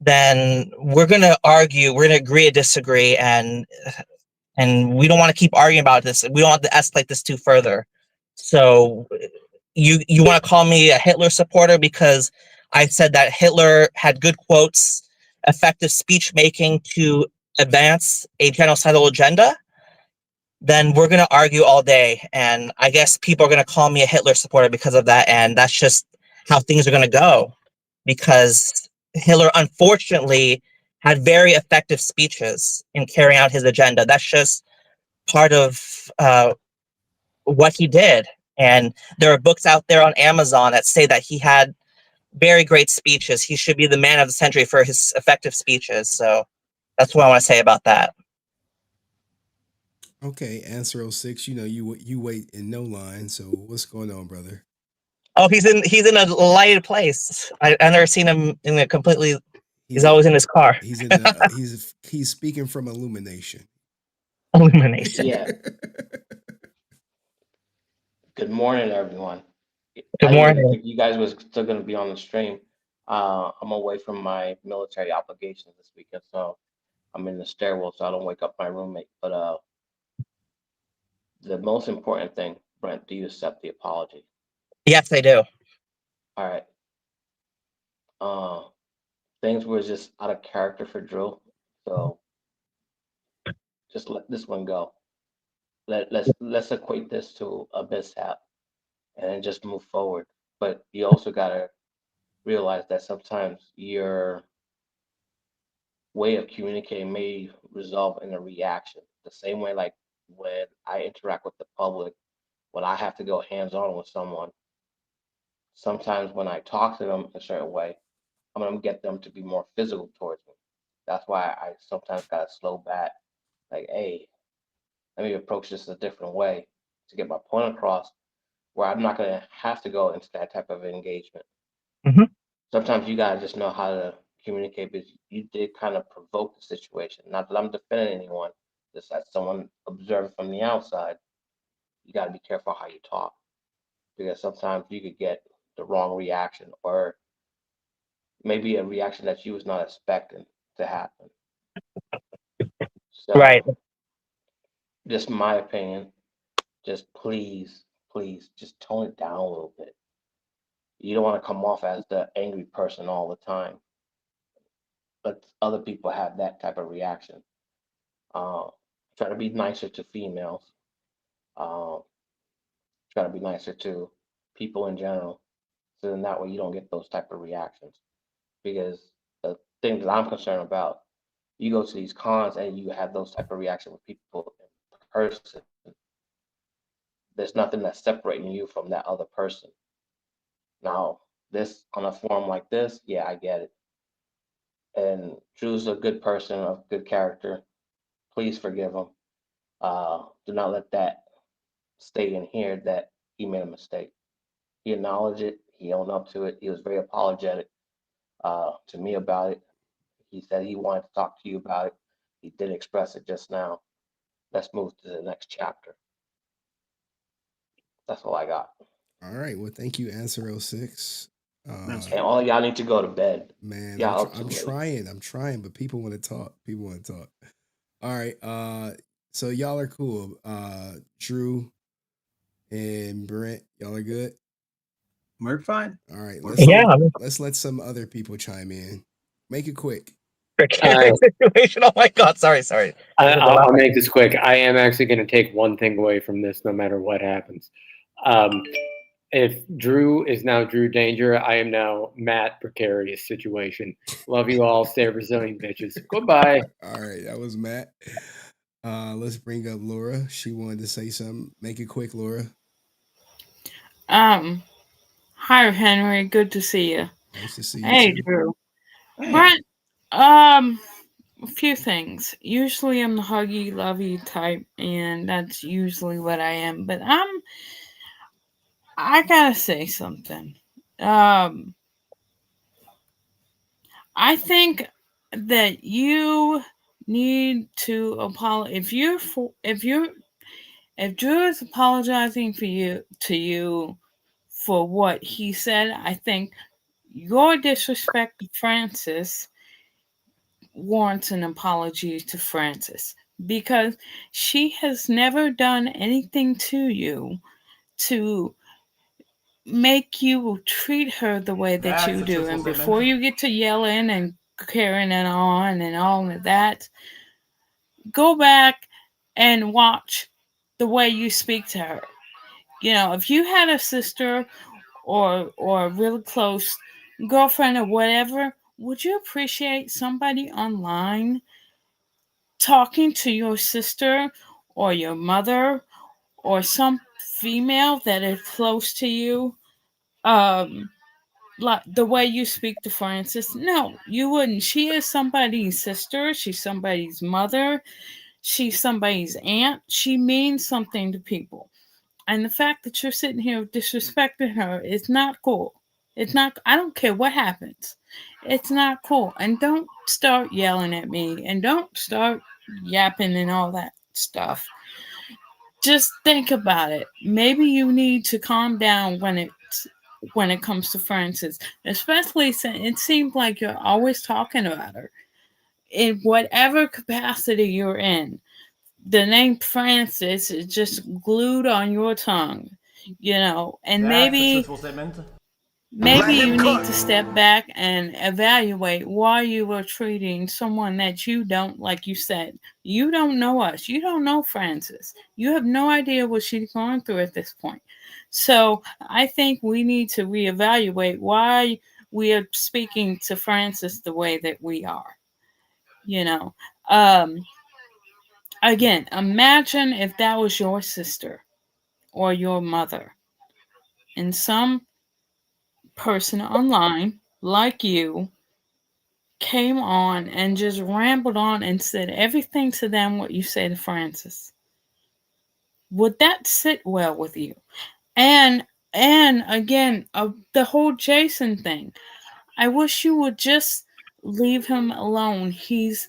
then we're going to argue. We're going to agree to disagree, and we don't want to keep arguing about this. We don't want to escalate this too further. So you want to call me a Hitler supporter because I said that Hitler had good quotes, effective speech making to advance a genocidal agenda? Then we're going to argue all day. And I guess people are going to call me a Hitler supporter because of that. And that's just how things are going to go. Because Hitler, unfortunately, had very effective speeches in carrying out his agenda. That's just part of what he did. And there are books out there on Amazon that say that he had very great speeches. He should be the man of the century for his effective speeches. So that's what I want to say about that. Okay, answer 06. You know, you wait in no line. So what's going on, brother? Oh, he's in a lighted place. I've never seen him in a completely. He's always in his car. He's in. He's speaking from illumination. Illumination. Yeah. Good morning, everyone. Good morning. If you guys was still going to be on the stream, I'm away from my military obligations this weekend, so I'm in the stairwell, so I don't wake up my roommate. But the most important thing, Brent, do you accept the apology? Yes, I do. All right. Things were just out of character for Drew, so just let this one go. Let's equate this to a mishap and then just move forward. But you also gotta realize that sometimes your way of communicating may result in a reaction. The same way, like when I interact with the public, when I have to go hands-on with someone, sometimes when I talk to them a certain way, I'm gonna get them to be more physical towards me. That's why I sometimes gotta slow back. Like, hey, let me approach this a different way to get my point across, where I'm not gonna have to go into that type of engagement. Mm-hmm. Sometimes you gotta just know how to communicate, because you did kind of provoke the situation. Not that I'm defending anyone, just as someone observing from the outside, you gotta be careful how you talk, because sometimes you could get the wrong reaction, or maybe a reaction that you was not expecting to happen. So, right. Just my opinion. Just please, just tone it down a little bit. You don't want to come off as the angry person all the time. But other people have that type of reaction. Try to be nicer to females. Try to be nicer to people in general. So then that way you don't get those type of reactions. Because the thing that I'm concerned about, you go to these cons and you have those type of reactions with people in person. There's nothing that's separating you from that other person. Now, this on a forum like this, yeah, I get it. And Drew's a good person of good character. Please forgive him. Do not let that stay in here that he made a mistake. He acknowledged it. He owned up to it. He was very apologetic to me about it. He said he wanted to talk to you about it. He did express it just now. Let's move to the next chapter. That's all I got. All right. Well, thank you, Answer 06. And all y'all need to go to bed. Man, Y'all I'm trying, but people want to talk. All right. So y'all are cool. Drew and Brent, y'all are good. We're fine. All right. Yeah. Let's let some other people chime in. Make it quick. right. situation. Oh my God. Sorry. I'll make this quick. I am actually going to take one thing away from this, no matter what happens. If Drew is now Drew Danger, I am now Matt Precarious Situation. Love you all. Stay resilient, bitches. Goodbye. All right, that was Matt. Let's bring up Laura. She wanted to say something. Make it quick, Laura. Hi Henry, good to see you. Nice to see you Hey too. Drew. Hey. Brent, a few things. Usually I'm the huggy, lovey type, and that's usually what I am. But I gotta say something. I think that you need to apologize if Drew is apologizing to you for what he said. I think your disrespect to Francis warrants an apology to Francis, because she has never done anything to you to make you treat her the way that That's you a do. truthful And statement. before you get to yelling and carrying it on and all of that, go back and watch the way you speak to her. You know, if you had a sister or a really close girlfriend or whatever, would you appreciate somebody online talking to your sister or your mother or some female that is close to you, like the way you speak to Francis? No, you wouldn't. She is somebody's sister. She's somebody's mother. She's somebody's aunt. She means something to people. And the fact that you're sitting here disrespecting her is not cool. It's not, I don't care what happens. It's not cool. And don't start yelling at me and don't start yapping and all that stuff. Just think about it. Maybe you need to calm down when it comes to Francis, especially since it seems like you're always talking about her in whatever capacity you're in. The name Francis is just glued on your tongue, you know, and That's a maybe truthful statement. you need to step back and evaluate why you were treating someone that you don't, like you said, you don't know us, you don't know Francis, you have no idea what she's going through at this point. So I think we need to reevaluate why we are speaking to Francis the way that we are, you know. Again, imagine if that was your sister or your mother, and some person online like you came on and just rambled on and said everything to them what you say to Francis. Would that sit well with you? And again, the whole Jason thing. I wish you would just leave him alone. He's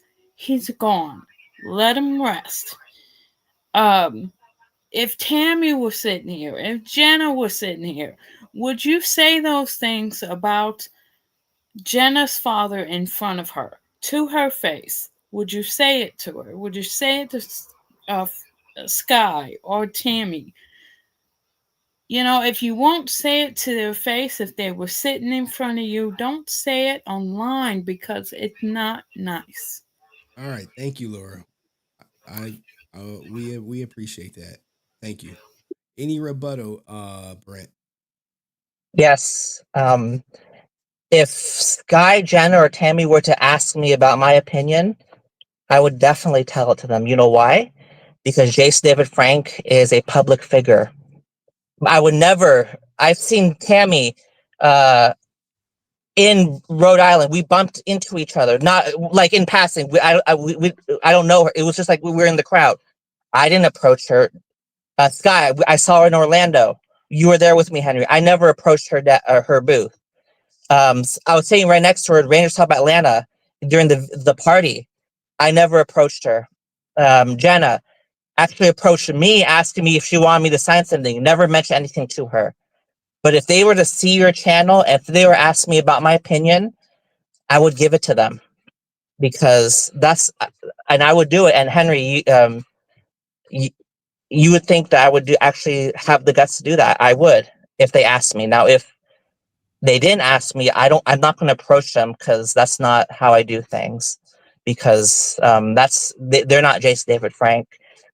gone. Let him rest. If Tammy was sitting here, if Jenna was sitting here, would you say those things about Jenna's father in front of her, to her face? Would you say it to her? Would you say it to Sky or Tammy? You know, if you won't say it to their face, if they were sitting in front of you, don't say it online because it's not nice. All right, thank you, Laura. We appreciate that. Thank you. Any rebuttal, Brent? Yes. If Sky, Jenna, or Tammy were to ask me about my opinion, I would definitely tell it to them. You know why? Because Jason David Frank is a public figure. I would never. I've seen Tammy in Rhode Island. We bumped into each other, not like in passing. I don't know her. It was just like we were in the crowd. I didn't approach her. Sky, I saw her in Orlando. You were there with me, Henry. I never approached her booth. I was sitting right next to her at Rangers Top Atlanta during the party. I never approached her. Jenna actually approached me, asking me if she wanted me to sign something. Never mentioned anything to her. But if they were to see your channel, if they were asking me about my opinion, I would give it to them, because and I would do it. And Henry, you would think that I would actually have the guts to do that. I would, if they asked me. Now, if they didn't ask me, I'm not going to approach them, because that's not how I do things. because they're not Jason David Frank.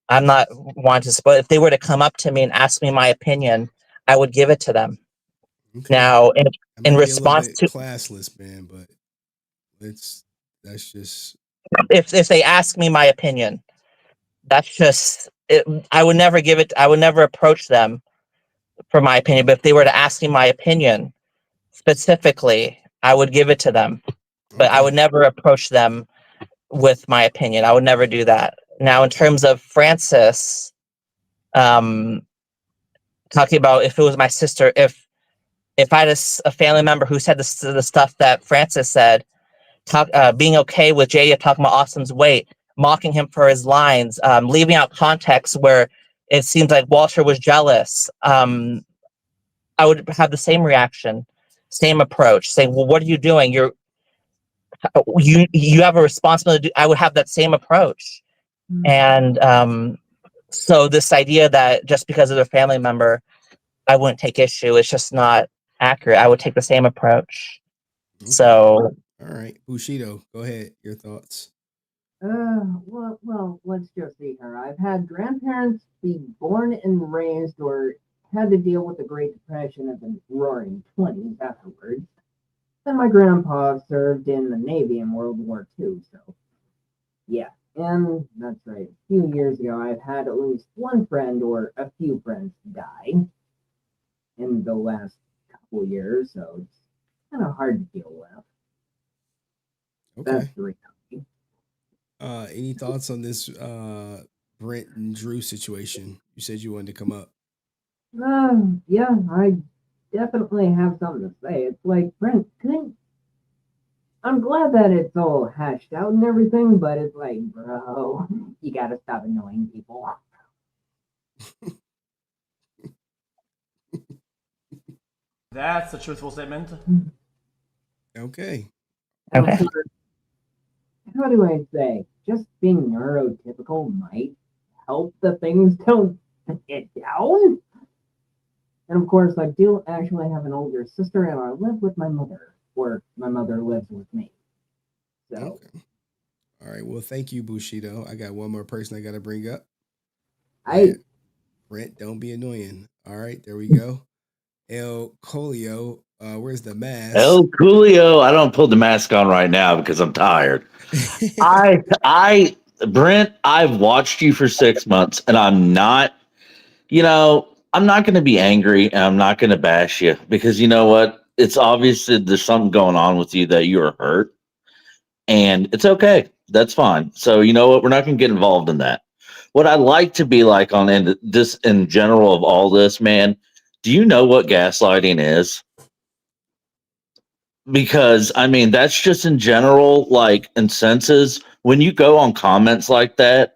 I'm not wanting to, but if they were to come up to me and ask me my opinion, I would give it to them. Okay. Now, in response to classless, man, but that's just if they ask me my opinion, that's just it. I would never give it. I would never approach them for my opinion. But if they were to ask me my opinion specifically, I would give it to them. But I would never approach them with my opinion. I would never do that. Now, in terms of Francis, talking about if it was my sister, if I had a family member who said the stuff that Francis said, being okay with Jada talking about Austin's weight, mocking him for his lines, leaving out context where it seems like Walter was jealous, I would have the same reaction, same approach, saying, well, what are you doing? You have a responsibility. I would have that same approach. And so this idea that just because of their family member, I wouldn't take issue, it's just not accurate. I would take the same approach. okay. So All right, Bushido, go ahead. Your thoughts. Well, let's just see here. I've had grandparents be born and raised or had to deal with the Great Depression of the Roaring 20s afterwards. Then my grandpa served in the Navy in World War II, so yeah. And that's right. A few years ago, I've had at least one friend or a few friends die in the last couple years, so it's kind of hard to deal with. Okay. That's the reality. Any thoughts on this Brent and Drew situation? You said you wanted to come up. Yeah, I definitely have something to say. It's like, Brent, I'm glad that it's all hashed out and everything, but it's like, bro, you gotta stop annoying people. That's a truthful statement. Okay. Okay. How do I say? Just being neurotypical might help the things don't get down. And of course, I do actually have an older sister, and I live with my mother, or my mother lives with me. So. Okay. All right. Well, thank you, Bushido. I got one more person I got to bring up. Brent, don't be annoying. All right, there we go. El Colio, where's the mask? El Coolio, I don't put the mask on right now because I'm tired. Brent, I've watched you for 6 months, and I'm not going to be angry, and I'm not going to bash you because you know what? It's obvious that there's something going on with you that you are hurt, and it's okay. That's fine. So you know what? We're not going to get involved in that. What I like to be like on this in general of all this, man. Do you know what gaslighting is? Because I mean, that's just in general, like in senses, when you go on comments like that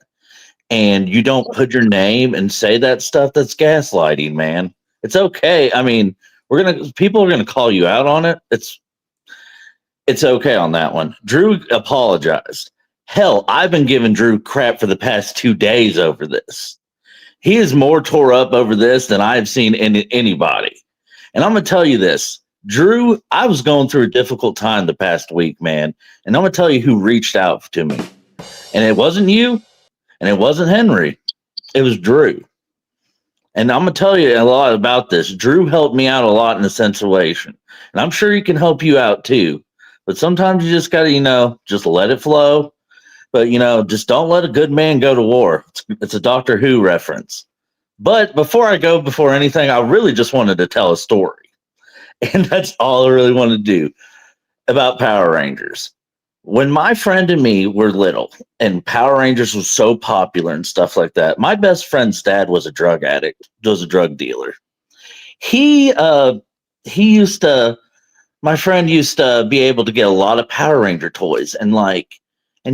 and you don't put your name and say that stuff, that's gaslighting, man. It's okay. I mean, people are gonna call you out on it. It's okay on that one. Drew apologized. Hell, I've been giving Drew crap for the past 2 days over this. He is more tore up over this than I've seen anybody. And I'm gonna tell you this. Drew, I was going through a difficult time the past week, man. And I'm going to tell you who reached out to me. And it wasn't you, and it wasn't Henry. It was Drew. And I'm going to tell you a lot about this. Drew helped me out a lot in the situation. And I'm sure he can help you out too. But sometimes you just got to, just let it flow. But, just don't let a good man go to war. It's a Doctor Who reference. But before anything, I really just wanted to tell a story. And that's all I really want to do about Power Rangers. When my friend and me were little and Power Rangers was so popular and stuff like that, my best friend's dad was a drug addict, was a drug dealer. My friend used to be able to get a lot of Power Ranger toys and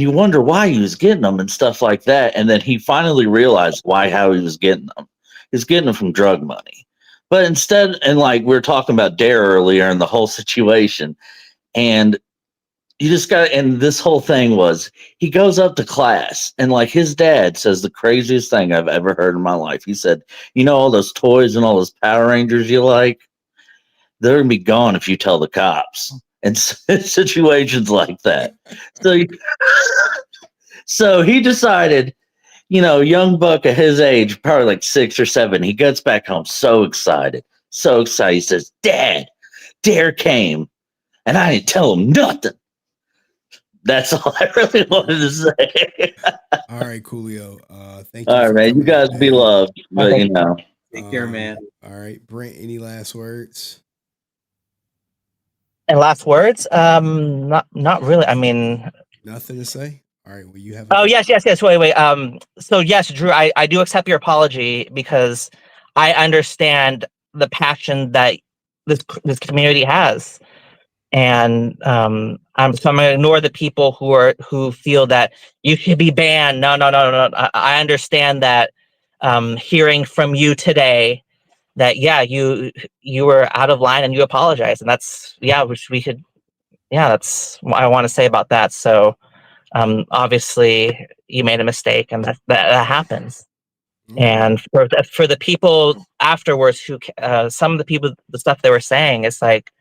you wonder why he was getting them and stuff like that. And then he finally realized how he was getting them. He's getting them from drug money. But instead, and we were talking about D.A.R.E earlier and the whole situation, and you just and this whole thing was, he goes up to class and his dad says the craziest thing I've ever heard in my life. He said, all those toys and all those Power Rangers you like, they're going to be gone if you tell the cops. in situations like that. So, so he decided, young buck at his age, probably like 6 or 7, he gets back home so excited, so excited. He says, "Dad, D.A.R.E came, and I didn't tell him nothing." That's all I really wanted to say. All right, Coolio. Thank you. All right, for man. You coming guys in, be man. loved, but Take care, man. All right, Brent. Any last words? And last words? Not really. I mean, Nothing to say. All right. Well, you have. oh yes. Wait. So yes, Drew, I do accept your apology because I understand the passion that this community has, and I'm gonna ignore the people who feel that you should be banned. No. I understand that. Hearing from you today that you were out of line and you apologize, and that's which we could that's what I want to say about that. So obviously you made a mistake, and that happens. And for the people afterwards who some of the people, the stuff they were saying, it's like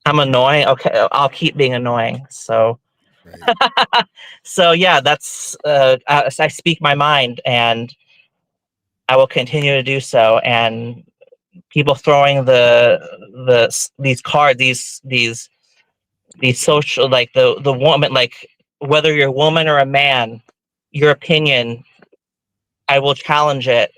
I'm annoying. Okay, I'll keep being annoying. So so yeah, that's I speak my mind, and I will continue to do so. And people throwing these cards, these social, like the woman, like whether you're a woman or a man, your opinion, I will challenge it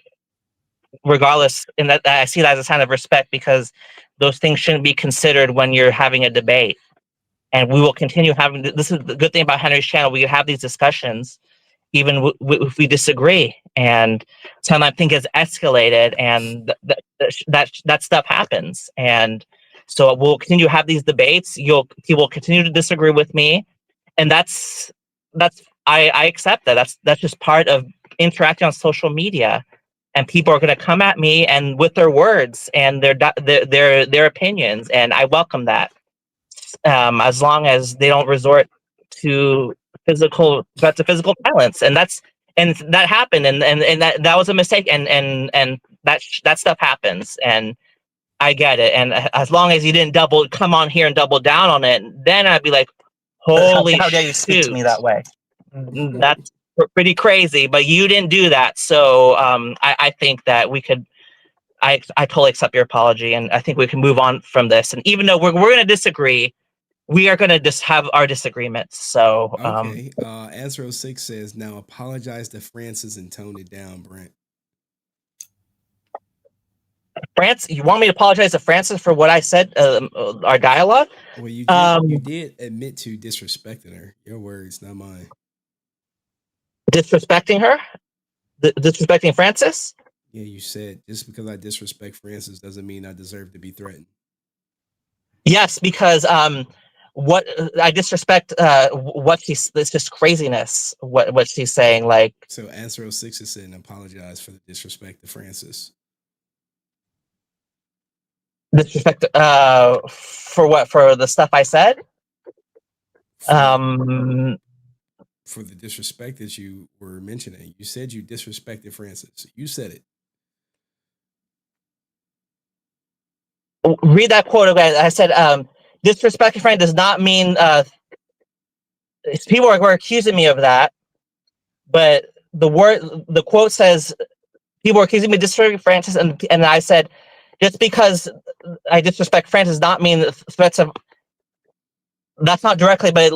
regardless. And that I see that as a sign of respect, because those things shouldn't be considered when you're having a debate. And we will continue having this is the good thing about Henry's channel. We have these discussions even if we disagree, and sometimes I think has escalated, and that stuff happens. And so we'll continue to have these debates. You will continue to disagree with me, and that's I accept that. That's just part of interacting on social media, and people are going to come at me and with their words and their opinions, and I welcome that, as long as they don't resort to physical violence. And that happened, and that was a mistake, and that stuff happens, and I get it. And as long as you didn't come on here and double down on it, then I'd be like, holy how dare you speak to me that way. That's pretty crazy, but you didn't do that. So I think that we could I totally accept your apology, and I think we can move on from this. And even though we're going to disagree, we are going to just have our disagreements. So Okay. Azro6 says, now apologize to Francis and tone it down, Brent. France, you want me to apologize to Francis for what I said, our dialogue? Well, you did admit to disrespecting her. Your words, not mine. Disrespecting her? Disrespecting Francis? Yeah, you said just because I disrespect Francis doesn't mean I deserve to be threatened. Yes, because what I disrespect what she's, it's just craziness what she's saying. Like, so Azro6 is saying apologize for the disrespect to Francis. Disrespect for what? For the stuff I said? For the disrespect that you were mentioning. You said you disrespected Francis. You said it. Read that quote again. I said, disrespecting Frank does not mean people were accusing me of that, but the quote says people were accusing me of disrespecting Francis, and I said, just because I disrespect Francis does not mean threats of. That's not directly, but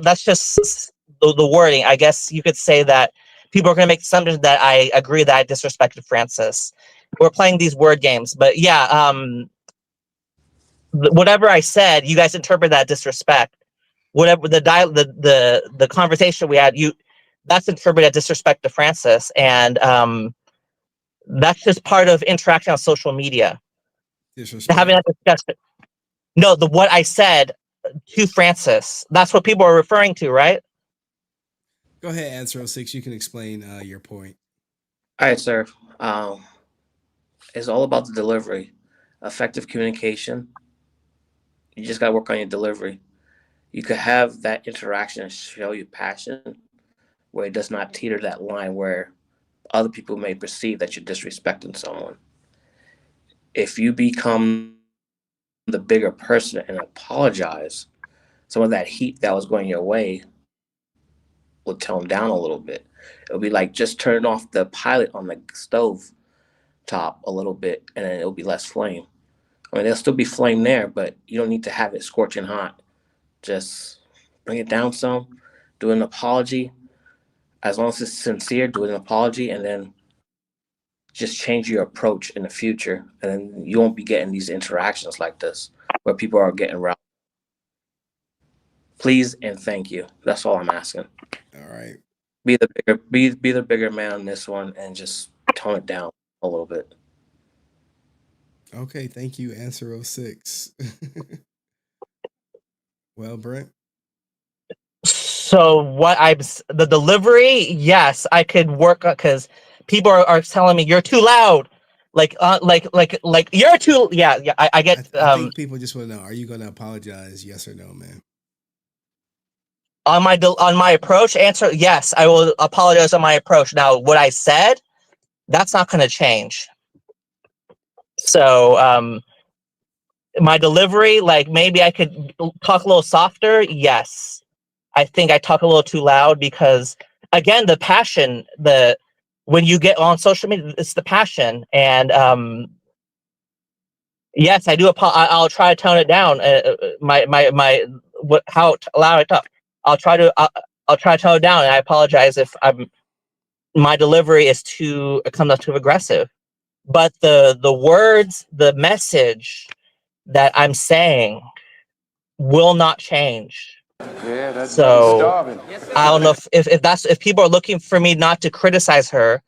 that's just the wording. I guess you could say that people are going to make assumptions that I agree that I disrespected Francis. We're playing these word games, but yeah, whatever I said, you guys interpret that disrespect. Whatever the conversation we had, that's interpreted as disrespect to Francis, and that's just part of interacting on social media. Disrespect. Having that discussion. No, what I said to Francis, that's what people are referring to, right? Go ahead, Azro6. You can explain your point. All right, sir. It's all about the delivery, effective communication. You just got to work on your delivery. You could have that interaction and show your passion where it does not teeter that line where other people may perceive that you're disrespecting someone. If you become the bigger person and apologize, some of that heat that was going your way will tone down a little bit. It'll be like just turning off the pilot on the stove top a little bit, and then it'll be less flame. I mean, there'll still be flame there, but you don't need to have it scorching hot. Just bring it down some, do an apology. As long as it's sincere, do an apology, and then just change your approach in the future. And then you won't be getting these interactions like this where people are getting riled. Please and thank you. That's all I'm asking. All right. Be the bigger man on this one and just tone it down a little bit. Okay, thank you, Answer 06. Well, Brent. So the delivery, yes, I could work on, because people are telling me you're too loud. Like you're too, yeah. I get. I think people just want to know: are you going to apologize? Yes or no, man? On my approach, answer yes. I will apologize on my approach. Now, what I said, that's not going to change. So, my delivery, like maybe I could talk a little softer. Yes, I think I talk a little too loud because, again, the passion. When you get on social media, it's the passion, and yes, I do. I'll try to tone it down. How loud I talk. I'll try to tone it down, and I apologize if my delivery comes up too aggressive. But the words, the message that I'm saying will not change. Yeah, that's so starving. I don't know if people are looking for me not to criticize her.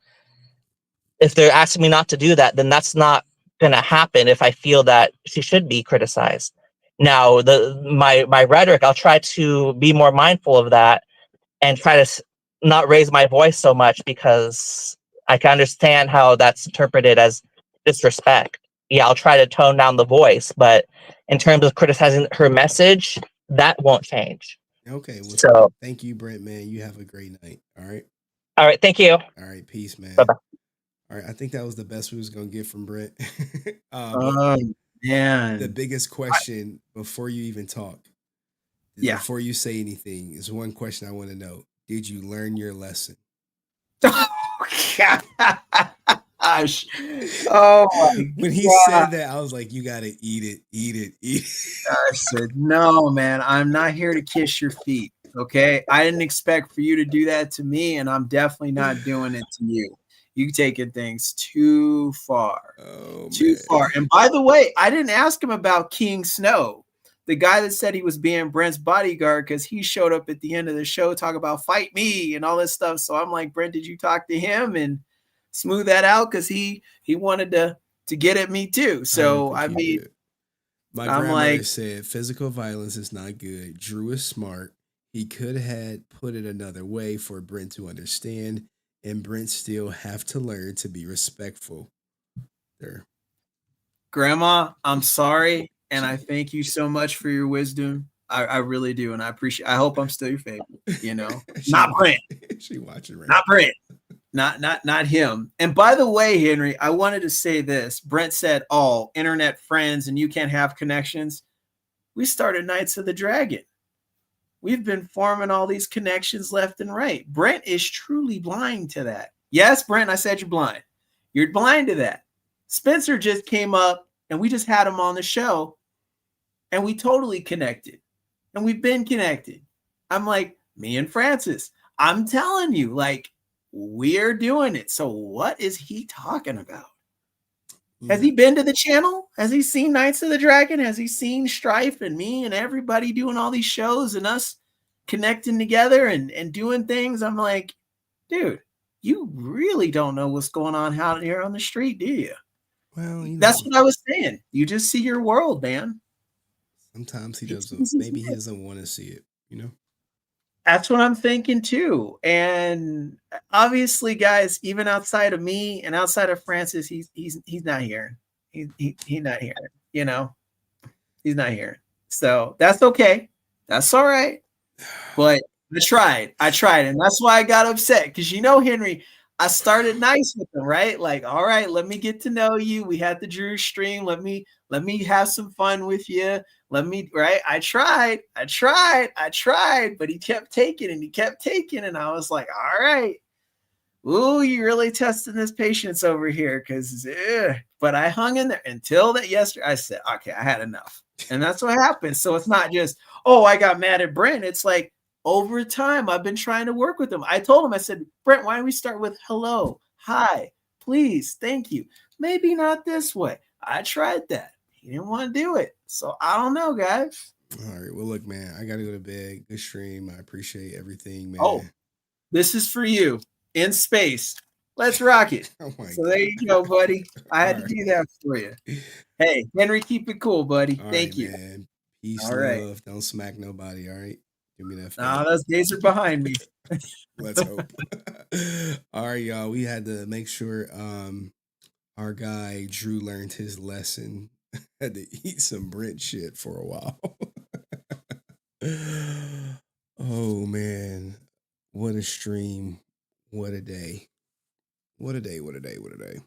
If they're asking me not to do that, then that's not gonna happen if I feel that she should be criticized. Now, my rhetoric, I'll try to be more mindful of that and try to not raise my voice so much, because I can understand how that's interpreted as disrespect. Yeah, I'll try to tone down the voice, but in terms of criticizing her message, that won't change. Okay, well, so thank you, Brent, man. You have a great night. All right. All right, thank you. All right, peace, man. Bye-bye. All right, I think that was the best we was gonna get from Brent. Man, the biggest question before you even talk, before you say anything, is one question I want to know: did you learn your lesson? Gosh. Oh my when he God. said that, I was like, you gotta eat it. I said, no, man, I'm not here to kiss your feet. Okay. I didn't expect for you to do that to me, and I'm definitely not doing it to you. You taking things too far. Too far. And by the way, I didn't ask him about King Snow, the guy that said he was being Brent's bodyguard, because he showed up at the end of the show talking about fight me and all this stuff. So I'm like, Brent, did you talk to him and smooth that out? Because he wanted to get at me too. So I mean, my grandmother said physical violence is not good. Drew is smart. He could have put it another way for Brent to understand, and Brent still have to learn to be respectful. There. Grandma, I'm sorry, and I thank you so much for your wisdom. I really do, and I appreciate. I hope I'm still your favorite. You know, not Brent. She watching right not Brent. Not him. And by the way, Henry, I wanted to say this. Brent said, "Oh, internet friends, and you can't have connections." We started Knights of the Dragon. We've been forming all these connections left and right. Brent is truly blind to that. Yes, Brent, I said you're blind. You're blind to that. Spencer just came up, and we just had him on the show, and we totally connected. And we've been connected. I'm like, me and Francis, I'm telling you, like, we're doing it. So what is he talking about? Has he been to the channel? Has he seen Knights of the Dragon? Has he seen Strife and me and everybody doing all these shows and us connecting together and doing things? I'm like, dude, you really don't know what's going on out here on the street, do you? Well, that's what I was saying. You just see your world, man. Sometimes he doesn't. Maybe he doesn't want to see it, you know? That's what I'm thinking too. And obviously, guys, even outside of me and outside of Francis, he's not hearing. He's not hearing. You know, he's not hearing. So that's okay. That's all right. But I tried, and that's why I got upset, because you know, Henry, I started nice with them, right? Like, all right, let me get to know you. We had the Drew stream. Let me have some fun with you. Right? I tried, but he kept taking and I was like, all right. Ooh, you really testing this patience over here, but I hung in there until that yesterday. I said, okay, I had enough. And that's what happened. So it's not just, oh, I got mad at Brent. It's like over time, I've been trying to work with him. I told him, I said, Brent, why don't we start with hello, hi, please, thank you. Maybe not this way. I tried that. He didn't want to do it. So I don't know, guys. All right. Well, look, man, I got to go to bed. Good stream. I appreciate everything, man. Oh, this is for you in space. Let's rock it. Oh my so God. there you go, buddy. I had to do that for you. Hey, Henry, keep it cool, buddy. All Thank right, you. man. Peace, All love. right. Don't smack nobody. All right. Give me that. Nah, those days are behind me. Let's hope. All right, y'all. We had to make sure our guy Drew learned his lesson. Had to eat some Brent shit for a while. Oh man. What a stream. What a day. What a day. What a day. What a day.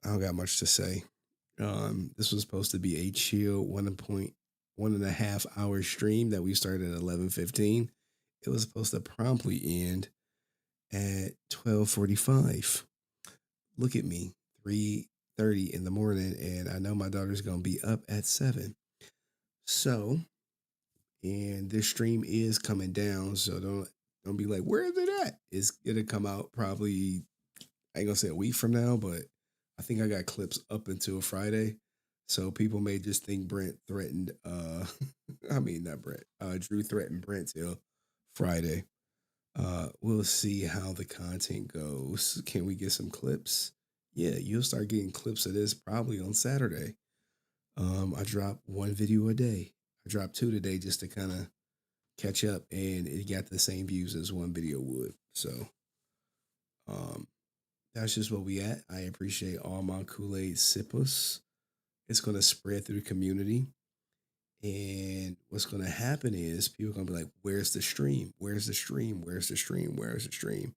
I don't got much to say. This was supposed to be a chill 1.5 hour stream that we started at 11:15. It was supposed to promptly end at 12:45. Look at me, 3:30 in the morning, and I know my daughter's gonna be up at 7. So, and this stream is coming down, so don't be like, where is it at? It's gonna come out probably, I ain't gonna say a week from now, but I think I got clips up until Friday. So people may just think Brent threatened I mean not Brent. Drew threatened Brent till Friday. We'll see how the content goes. Can we get some clips? Yeah, you'll start getting clips of this probably on Saturday. I drop 1 video a day. I dropped 2 today just to kind of catch up, and it got the same views as 1 video would. So that's just where we at. I appreciate all my Kool-Aid sippers. It's going to spread through the community. And what's going to happen is people are going to be like, where's the stream? Where's the stream? Where's the stream? Where's the stream?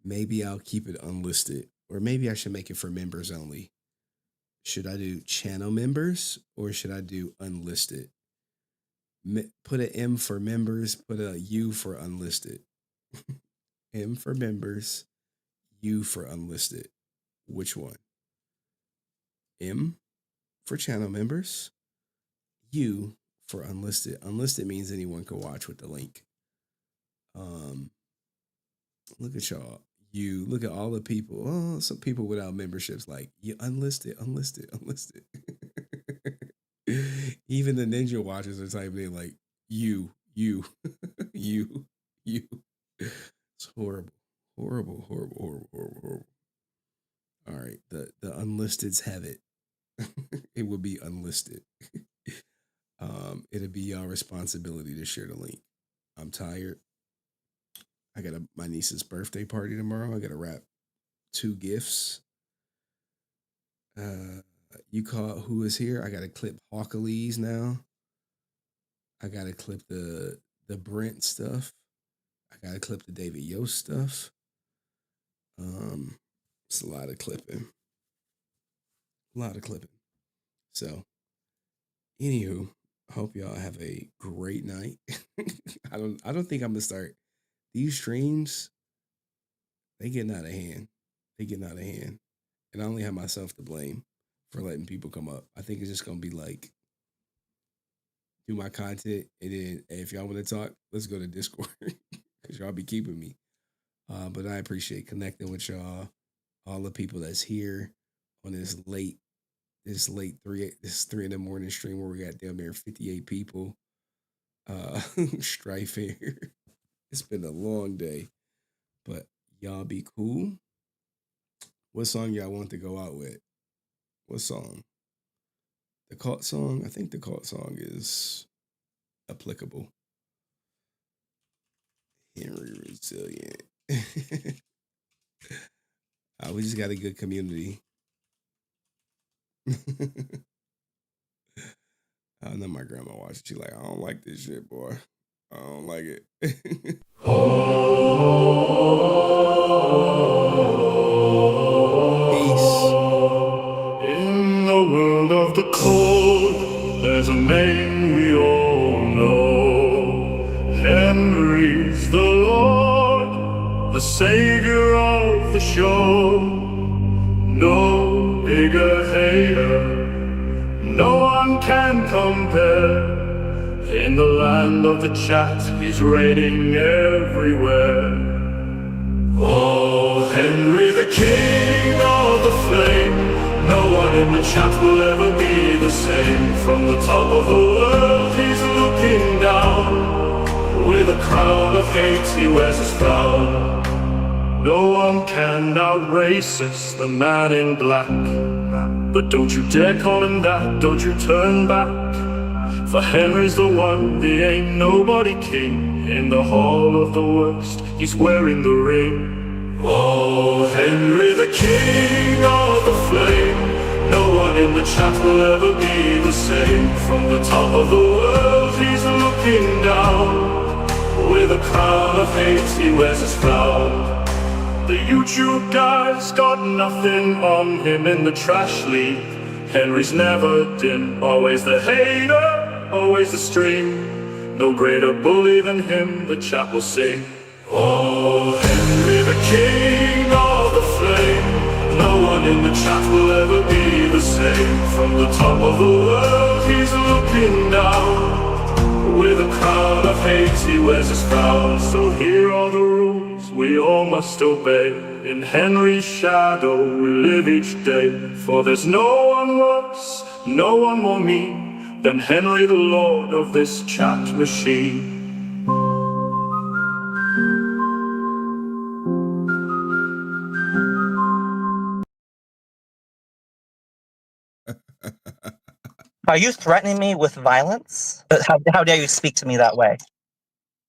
Maybe I'll keep it unlisted, or maybe I should make it for members only. Should I do channel members or should I do unlisted? Put an M for members, put a U for unlisted. M for members, U for unlisted. Which one? M for channel members, U for unlisted. Unlisted means anyone can watch with the link. Look at y'all. You look at all the people. Oh, some people without memberships like you unlisted. Even the ninja watchers are typing in like you. It's horrible. All right, the unlisteds have it. It would be unlisted. It'll be your responsibility to share the link. I'm tired. I got my niece's birthday party tomorrow. I got to wrap 2 gifts. You call who is here? I got to clip Hawkalees now. I got to clip the Brent stuff. I got to clip the David Yost stuff. It's a lot of clipping. So, anywho, I hope y'all have a great night. I don't think I'm gonna start these streams. They getting out of hand. And I only have myself to blame for letting people come up. I think it's just gonna be like do my content, and then hey, if y'all want to talk, let's go to Discord because y'all be keeping me. But I appreciate connecting with y'all, all the people that's here on this 3 in the morning stream where we got damn near 58 people. Strife here. It's been a long day, but y'all be cool. What song y'all want to go out with? What song? The cult song? I think the cult song is applicable. HenryResilient. We just got a good community. I know my grandma watched it. She like, I don't like this shit, boy. I don't like it. show. No bigger hater, no one can compare. In the land of the chat, he's reigning everywhere. Oh, Henry, the king of the flame. No one in the chat will ever be the same. From the top of the world, he's looking down. With a crown of hate, he wears his crown. No one can outrace us, the man in black. But don't you dare call him that, don't you turn back. For Henry's the one, the ain't nobody king. In the hall of the worst, he's wearing the ring. Oh, Henry, the king of the flame. No one in the chat will ever be the same. From the top of the world, he's looking down. With a crown of hate, he wears his crown. The YouTube guy's got nothing on him in the trash league. Henry's never dim, always the hater, always the stream. No greater bully than him, the chat will sing. Oh, Henry, the king of the flame. No one in the chat will ever be the same. From the top of the world, he's looking down. With a crown of hate, he wears his crown. So here are the rules we all must obey. In Henry's shadow we live each day. For there's no one worse, no one more mean than Henry, the lord of this chat machine. Are you threatening me with violence? How dare you speak to me that way?